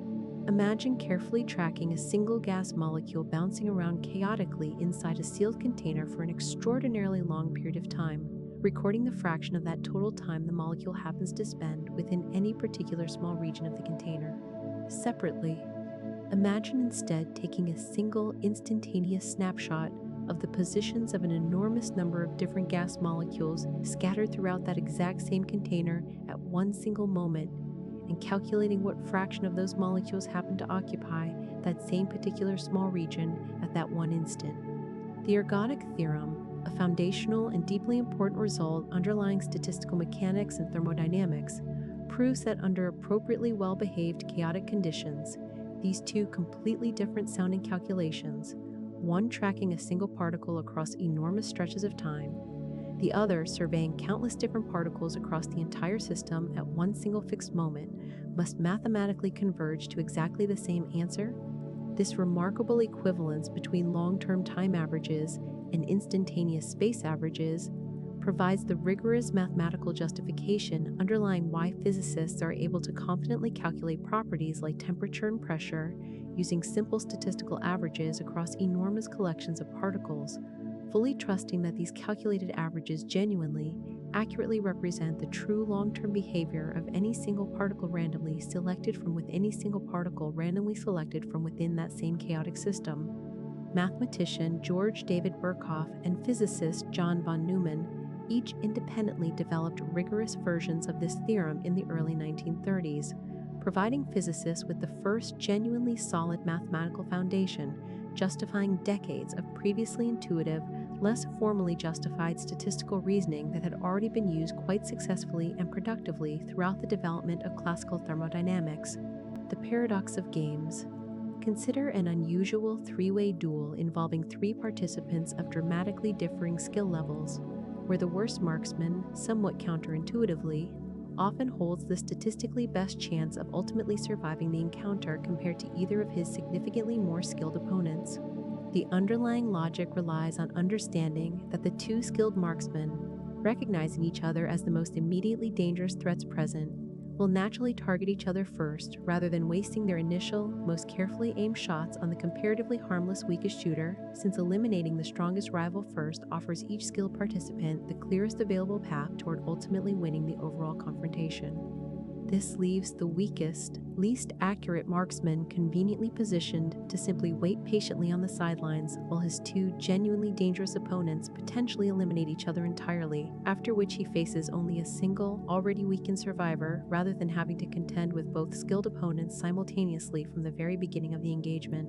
Imagine carefully tracking a single gas molecule bouncing around chaotically inside a sealed container for an extraordinarily long period of time, recording the fraction of that total time the molecule happens to spend within any particular small region of the container. Separately, imagine instead taking a single instantaneous snapshot of the positions of an enormous number of different gas molecules scattered throughout that exact same container at one single moment, and calculating what fraction of those molecules happen to occupy that same particular small region at that one instant. The ergodic theorem, a foundational and deeply important result underlying statistical mechanics and thermodynamics, proves that under appropriately well-behaved chaotic conditions, these two completely different sounding calculations, one tracking a single particle across enormous stretches of time, the other surveying countless different particles across the entire system at one single fixed moment, must mathematically converge to exactly the same answer. This remarkable equivalence between long-term time averages and instantaneous space averages provides the rigorous mathematical justification underlying why physicists are able to confidently calculate properties like temperature and pressure using simple statistical averages across enormous collections of particles, fully trusting that these calculated averages genuinely, accurately represent the true long-term behavior of any single particle randomly selected from within any single particle randomly selected from within that same chaotic system. Mathematician George David Birkhoff and physicist John von Neumann each independently developed rigorous versions of this theorem in the early 1930s, providing physicists with the first genuinely solid mathematical foundation, justifying decades of previously intuitive, less formally justified statistical reasoning that had already been used quite successfully and productively throughout the development of classical thermodynamics. The paradox of games. Consider an unusual three-way duel involving three participants of dramatically differing skill levels, where the worst marksman, somewhat counterintuitively, often holds the statistically best chance of ultimately surviving the encounter compared to either of his significantly more skilled opponents. The underlying logic relies on understanding that the two skilled marksmen, recognizing each other as the most immediately dangerous threats present, will naturally target each other first rather than wasting their initial, most carefully aimed shots on the comparatively harmless weakest shooter, since eliminating the strongest rival first offers each skilled participant the clearest available path toward ultimately winning the overall confrontation. This leaves the weakest, least accurate marksman conveniently positioned to simply wait patiently on the sidelines while his two genuinely dangerous opponents potentially eliminate each other entirely, after which he faces only a single, already weakened survivor rather than having to contend with both skilled opponents simultaneously from the very beginning of the engagement.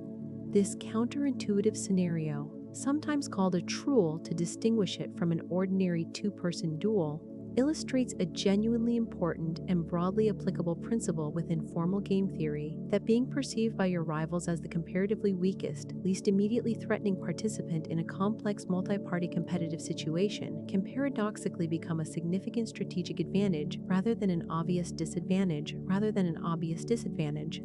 This counterintuitive scenario, sometimes called a truel to distinguish it from an ordinary two-person duel, illustrates a genuinely important and broadly applicable principle within formal game theory that being perceived by your rivals as the comparatively weakest, least immediately threatening participant in a complex multi-party competitive situation can paradoxically become a significant strategic advantage rather than an obvious disadvantage,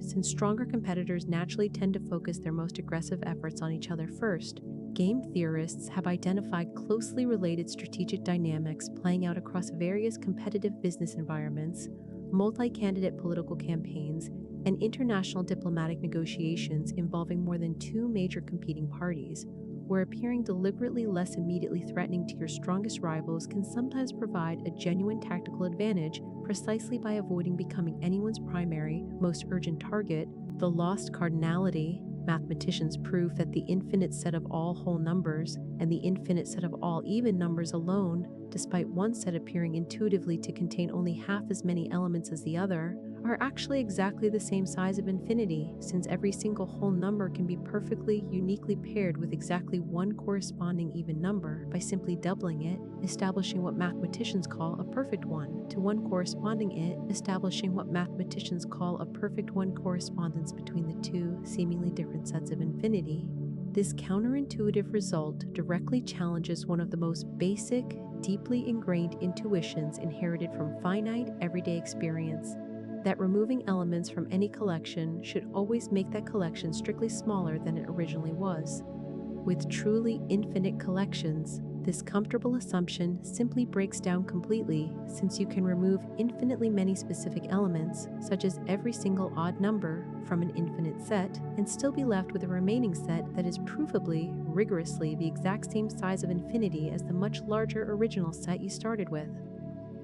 since stronger competitors naturally tend to focus their most aggressive efforts on each other first. Game theorists have identified closely related strategic dynamics playing out across various competitive business environments, multi-candidate political campaigns, and international diplomatic negotiations involving more than two major competing parties, where appearing deliberately less immediately threatening to your strongest rivals can sometimes provide a genuine tactical advantage precisely by avoiding becoming anyone's primary, most urgent target. The lost cardinality. Mathematicians prove that the infinite set of all whole numbers and the infinite set of all even numbers alone, despite one set appearing intuitively to contain only half as many elements as the other, are actually exactly the same size of infinity, since every single whole number can be perfectly, uniquely paired with exactly one corresponding even number by simply doubling it, establishing what mathematicians call a perfect one, to one corresponding it, establishing what mathematicians call a perfect one correspondence between the two seemingly different sets of infinity. This counterintuitive result directly challenges one of the most basic, deeply ingrained intuitions inherited from finite, everyday experience, that removing elements from any collection should always make that collection strictly smaller than it originally was. With truly infinite collections, this comfortable assumption simply breaks down completely, since you can remove infinitely many specific elements, such as every single odd number, from an infinite set, and still be left with a remaining set that is provably, rigorously the exact same size of infinity as the much larger original set you started with.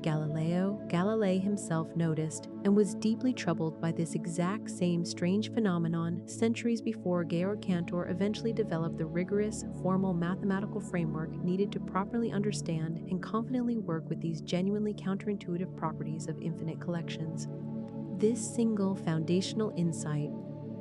Galilei himself noticed and was deeply troubled by this exact same strange phenomenon centuries before Georg Cantor eventually developed the rigorous, formal mathematical framework needed to properly understand and confidently work with these genuinely counterintuitive properties of infinite collections. This single foundational insight,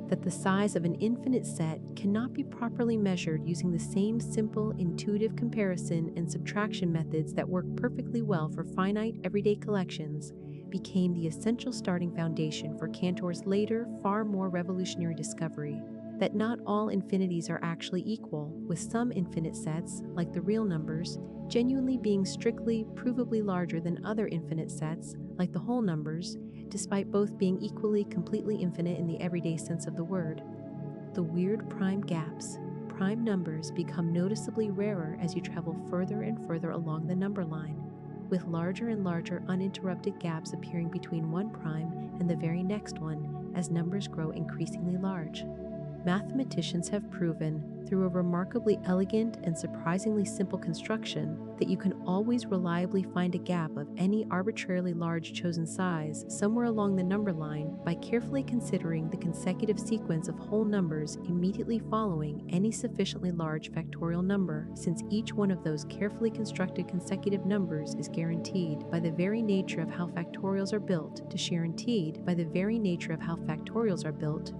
that the size of an infinite set cannot be properly measured using the same simple, intuitive comparison and subtraction methods that work perfectly well for finite, everyday collections, became the essential starting foundation for Cantor's later, far more revolutionary discovery that not all infinities are actually equal, with some infinite sets, like the real numbers, genuinely being strictly, provably larger than other infinite sets, like the whole numbers, despite both being equally, completely infinite in the everyday sense of the word. The weird prime gaps, prime numbers, become noticeably rarer as you travel further and further along the number line, with larger and larger uninterrupted gaps appearing between one prime and the very next one as numbers grow increasingly large. Mathematicians have proven, through a remarkably elegant and surprisingly simple construction, that you can always reliably find a gap of any arbitrarily large chosen size somewhere along the number line by carefully considering the consecutive sequence of whole numbers immediately following any sufficiently large factorial number, since each one of those carefully constructed consecutive numbers is guaranteed by the very nature of how factorials are built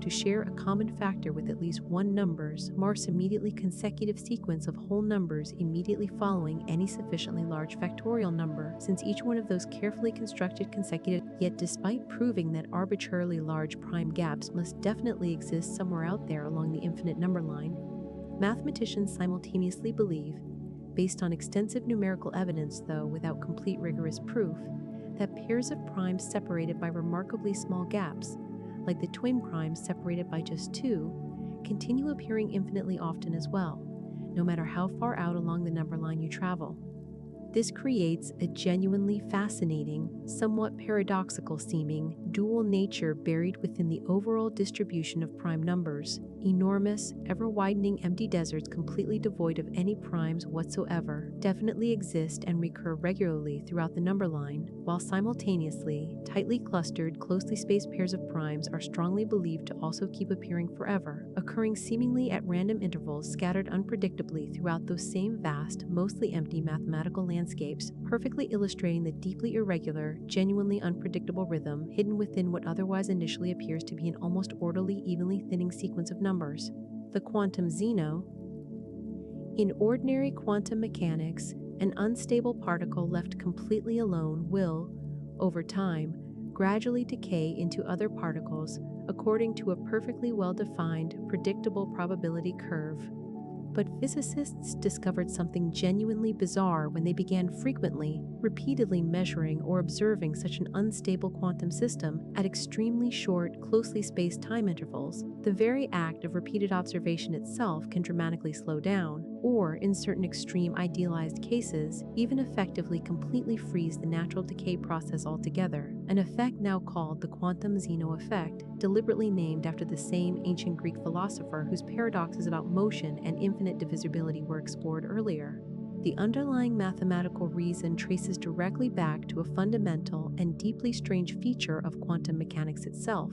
to share a common factor with at least one number's Morse immediately consecutive sequence of whole numbers immediately following any sufficiently large factorial number, since each one of those carefully constructed consecutive. Yet despite proving that arbitrarily large prime gaps must definitely exist somewhere out there along the infinite number line, mathematicians simultaneously believe, based on extensive numerical evidence though without complete rigorous proof, that pairs of primes separated by remarkably small gaps, like the twin primes separated by just two, continue appearing infinitely often as well, no matter how far out along the number line you travel. This creates a genuinely fascinating, somewhat paradoxical seeming, dual nature buried within the overall distribution of prime numbers. Enormous, ever-widening empty deserts completely devoid of any primes whatsoever definitely exist and recur regularly throughout the number line, while simultaneously, tightly clustered, closely spaced pairs of primes are strongly believed to also keep appearing forever, occurring seemingly at random intervals scattered unpredictably throughout those same vast, mostly empty mathematical landscapes, perfectly illustrating the deeply irregular, genuinely unpredictable rhythm hidden within what otherwise initially appears to be an almost orderly, evenly thinning sequence of numbers. The quantum ZENO. In ordinary quantum mechanics, An unstable particle left completely alone will, over time, gradually decay into other particles according to a perfectly well-defined, predictable probability curve. But physicists discovered something genuinely bizarre when they began frequently, repeatedly measuring or observing such an unstable quantum system at extremely short, closely spaced time intervals. The very act of repeated observation itself can dramatically slow down, or, in certain extreme idealized cases, even effectively completely freeze the natural decay process altogether, an effect now called the quantum Zeno effect, deliberately named after the same ancient Greek philosopher whose paradoxes about motion and infinite divisibility were explored earlier. The underlying mathematical reason traces directly back to a fundamental and deeply strange feature of quantum mechanics itself.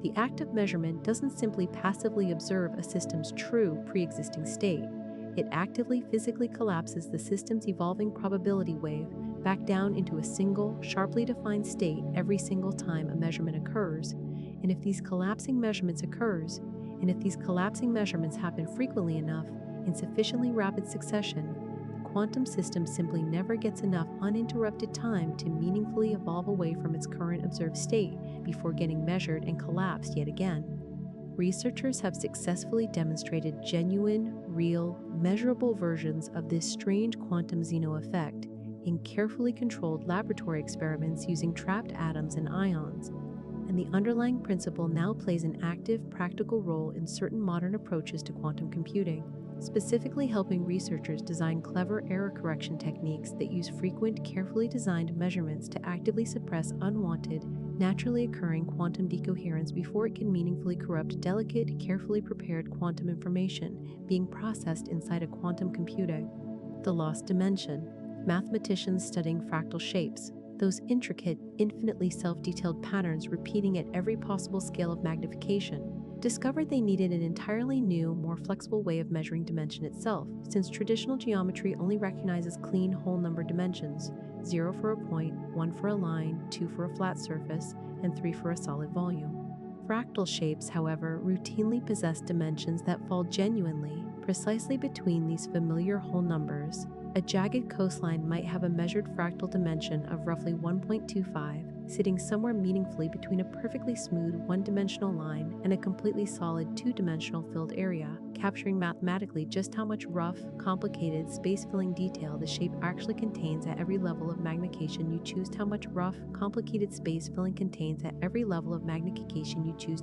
The act of measurement doesn't simply passively observe a system's true pre-existing state. It actively physically collapses the system's evolving probability wave back down into a single, sharply defined state every single time a measurement occurs. And if these collapsing measurements happen frequently enough, in sufficiently rapid succession, the quantum system simply never gets enough uninterrupted time to meaningfully evolve away from its current observed state before getting measured and collapsed yet again. Researchers have successfully demonstrated genuine, real, measurable versions of this strange quantum Zeno effect in carefully controlled laboratory experiments using trapped atoms and ions, and the underlying principle now plays an active, practical role in certain modern approaches to quantum computing, specifically helping researchers design clever error correction techniques that use frequent, carefully designed measurements to actively suppress unwanted, naturally occurring quantum decoherence before it can meaningfully corrupt delicate, carefully prepared quantum information being processed inside a quantum computing. The lost dimension. Mathematicians studying fractal shapes, those intricate, infinitely self-detailed patterns repeating at every possible scale of magnification, discovered they needed an entirely new, more flexible way of measuring dimension itself, since traditional geometry only recognizes clean whole number dimensions, 0 for a point, 1 for a line, 2 for a flat surface, and 3 for a solid volume. Fractal shapes, however, routinely possess dimensions that fall genuinely, precisely between these familiar whole numbers. A jagged coastline might have a measured fractal dimension of roughly 1.25, sitting somewhere meaningfully between a perfectly smooth one-dimensional line and a completely solid two-dimensional filled area, capturing mathematically just how much rough, complicated, space-filling detail the shape actually contains at every level of magnification you choose to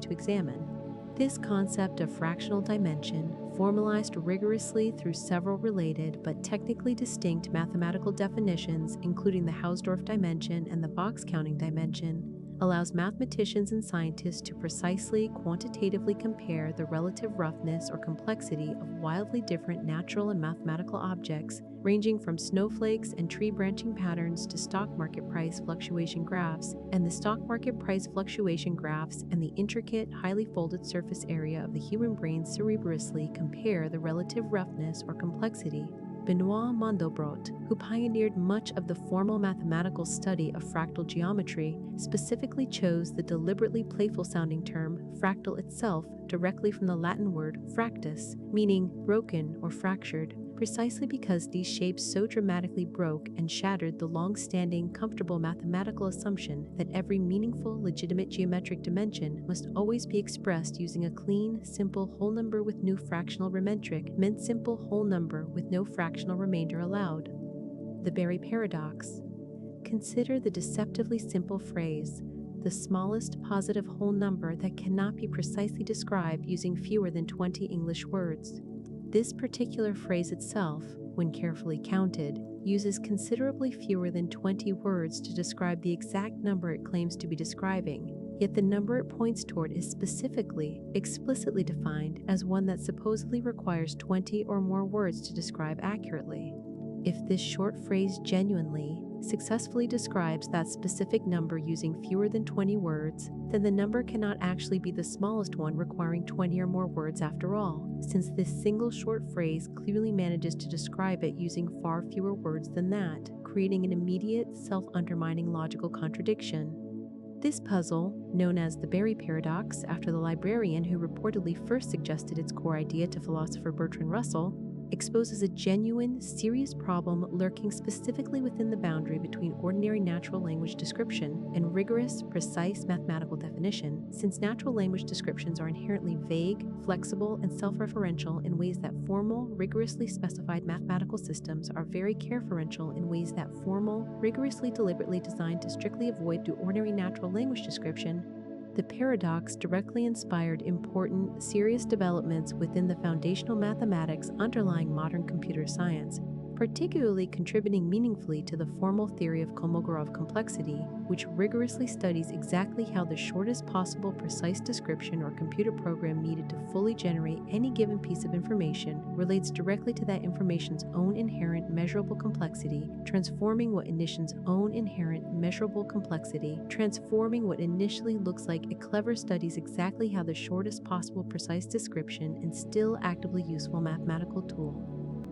examine. This concept of fractional dimension, formalized rigorously through several related but technically distinct mathematical definitions, including the Hausdorff dimension and the box counting dimension, allows mathematicians and scientists to precisely quantitatively compare the relative roughness or complexity of wildly different natural and mathematical objects, ranging from snowflakes and tree branching patterns to stock market price fluctuation graphs, and the stock market price fluctuation graphs and the intricate, highly folded surface area of the human brain cerebrously compare the relative roughness or complexity. Benoit Mandelbrot, who pioneered much of the formal mathematical study of fractal geometry, specifically chose the deliberately playful-sounding term fractal itself directly from the Latin word fractus, meaning broken or fractured, precisely because these shapes so dramatically broke and shattered the long-standing, comfortable mathematical assumption that every meaningful, legitimate geometric dimension must always be expressed using a clean, simple whole number with no fractional remetric, meant simple whole number with no fractional remainder allowed. The Berry paradox. Consider the deceptively simple phrase, the smallest positive whole number that cannot be precisely described using fewer than 20 English words. This particular phrase itself, when carefully counted, uses considerably fewer than 20 words to describe the exact number it claims to be describing, yet the number it points toward is specifically, explicitly defined as one that supposedly requires 20 or more words to describe accurately. If this short phrase genuinely, successfully describes that specific number using fewer than 20 words, then the number cannot actually be the smallest one requiring 20 or more words after all, since this single short phrase clearly manages to describe it using far fewer words than that, creating an immediate, self-undermining logical contradiction. This puzzle, known as the Berry paradox after the librarian who reportedly first suggested its core idea to philosopher Bertrand Russell, exposes a genuine, serious problem lurking specifically within the boundary between ordinary natural language description and rigorous, precise mathematical definition, since natural language descriptions are inherently vague, flexible, and self-referential in ways that formal, rigorously specified mathematical systems are very careferential in ways that formal, rigorously deliberately designed to strictly avoid through ordinary natural language description. The paradox directly inspired important, serious developments within the foundational mathematics underlying modern computer science, particularly contributing meaningfully to the formal theory of Kolmogorov complexity, which rigorously studies exactly how the shortest possible precise description or computer program needed to fully generate any given piece of information relates directly to that information's own inherent measurable complexity, transforming what initially looks like a clever studies exactly how the shortest possible precise description and still actively useful mathematical tool.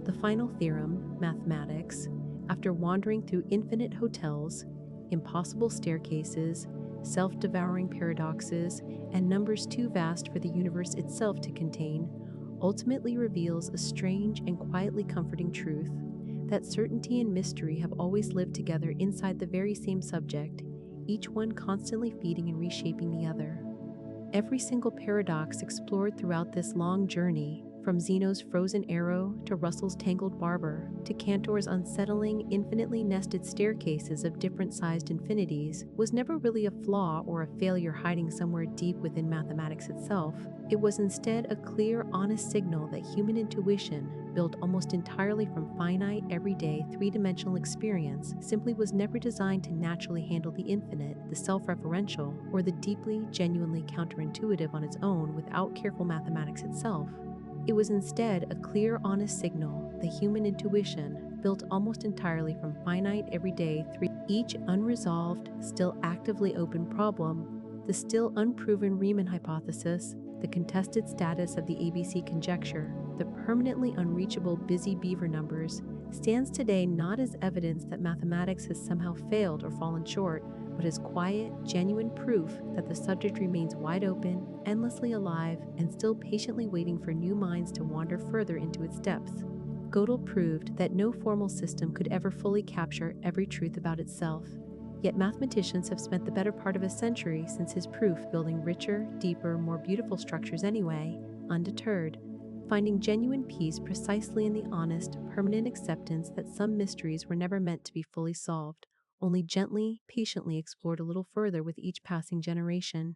The final theorem, mathematics, after wandering through infinite hotels, impossible staircases, self-devouring paradoxes, and numbers too vast for the universe itself to contain, ultimately reveals a strange and quietly comforting truth, that certainty and mystery have always lived together inside the very same subject, each one constantly feeding and reshaping the other. Every single paradox explored throughout this long journey, from Zeno's frozen arrow to Russell's tangled barber to Cantor's unsettling, infinitely nested staircases of different-sized infinities, was never really a flaw or a failure hiding somewhere deep within mathematics itself. It was instead a clear, honest signal that human intuition, built almost entirely from finite, everyday, three-dimensional experience, simply was never designed to naturally handle the infinite, the self-referential, or the deeply, genuinely counterintuitive on its own without careful mathematics itself. It was instead a clear, honest signal that human intuition, built almost entirely from finite, everyday, each unresolved, still actively open problem, the still unproven Riemann hypothesis, the contested status of the ABC conjecture, the permanently unreachable busy beaver numbers, stands today not as evidence that mathematics has somehow failed or fallen short, but as quiet, genuine proof that the subject remains wide open, endlessly alive, and still patiently waiting for new minds to wander further into its depths. Gödel proved that no formal system could ever fully capture every truth about itself. Yet mathematicians have spent the better part of a century since his proof building richer, deeper, more beautiful structures anyway, undeterred, finding genuine peace precisely in the honest, permanent acceptance that some mysteries were never meant to be fully solved, only gently, patiently explored a little further with each passing generation.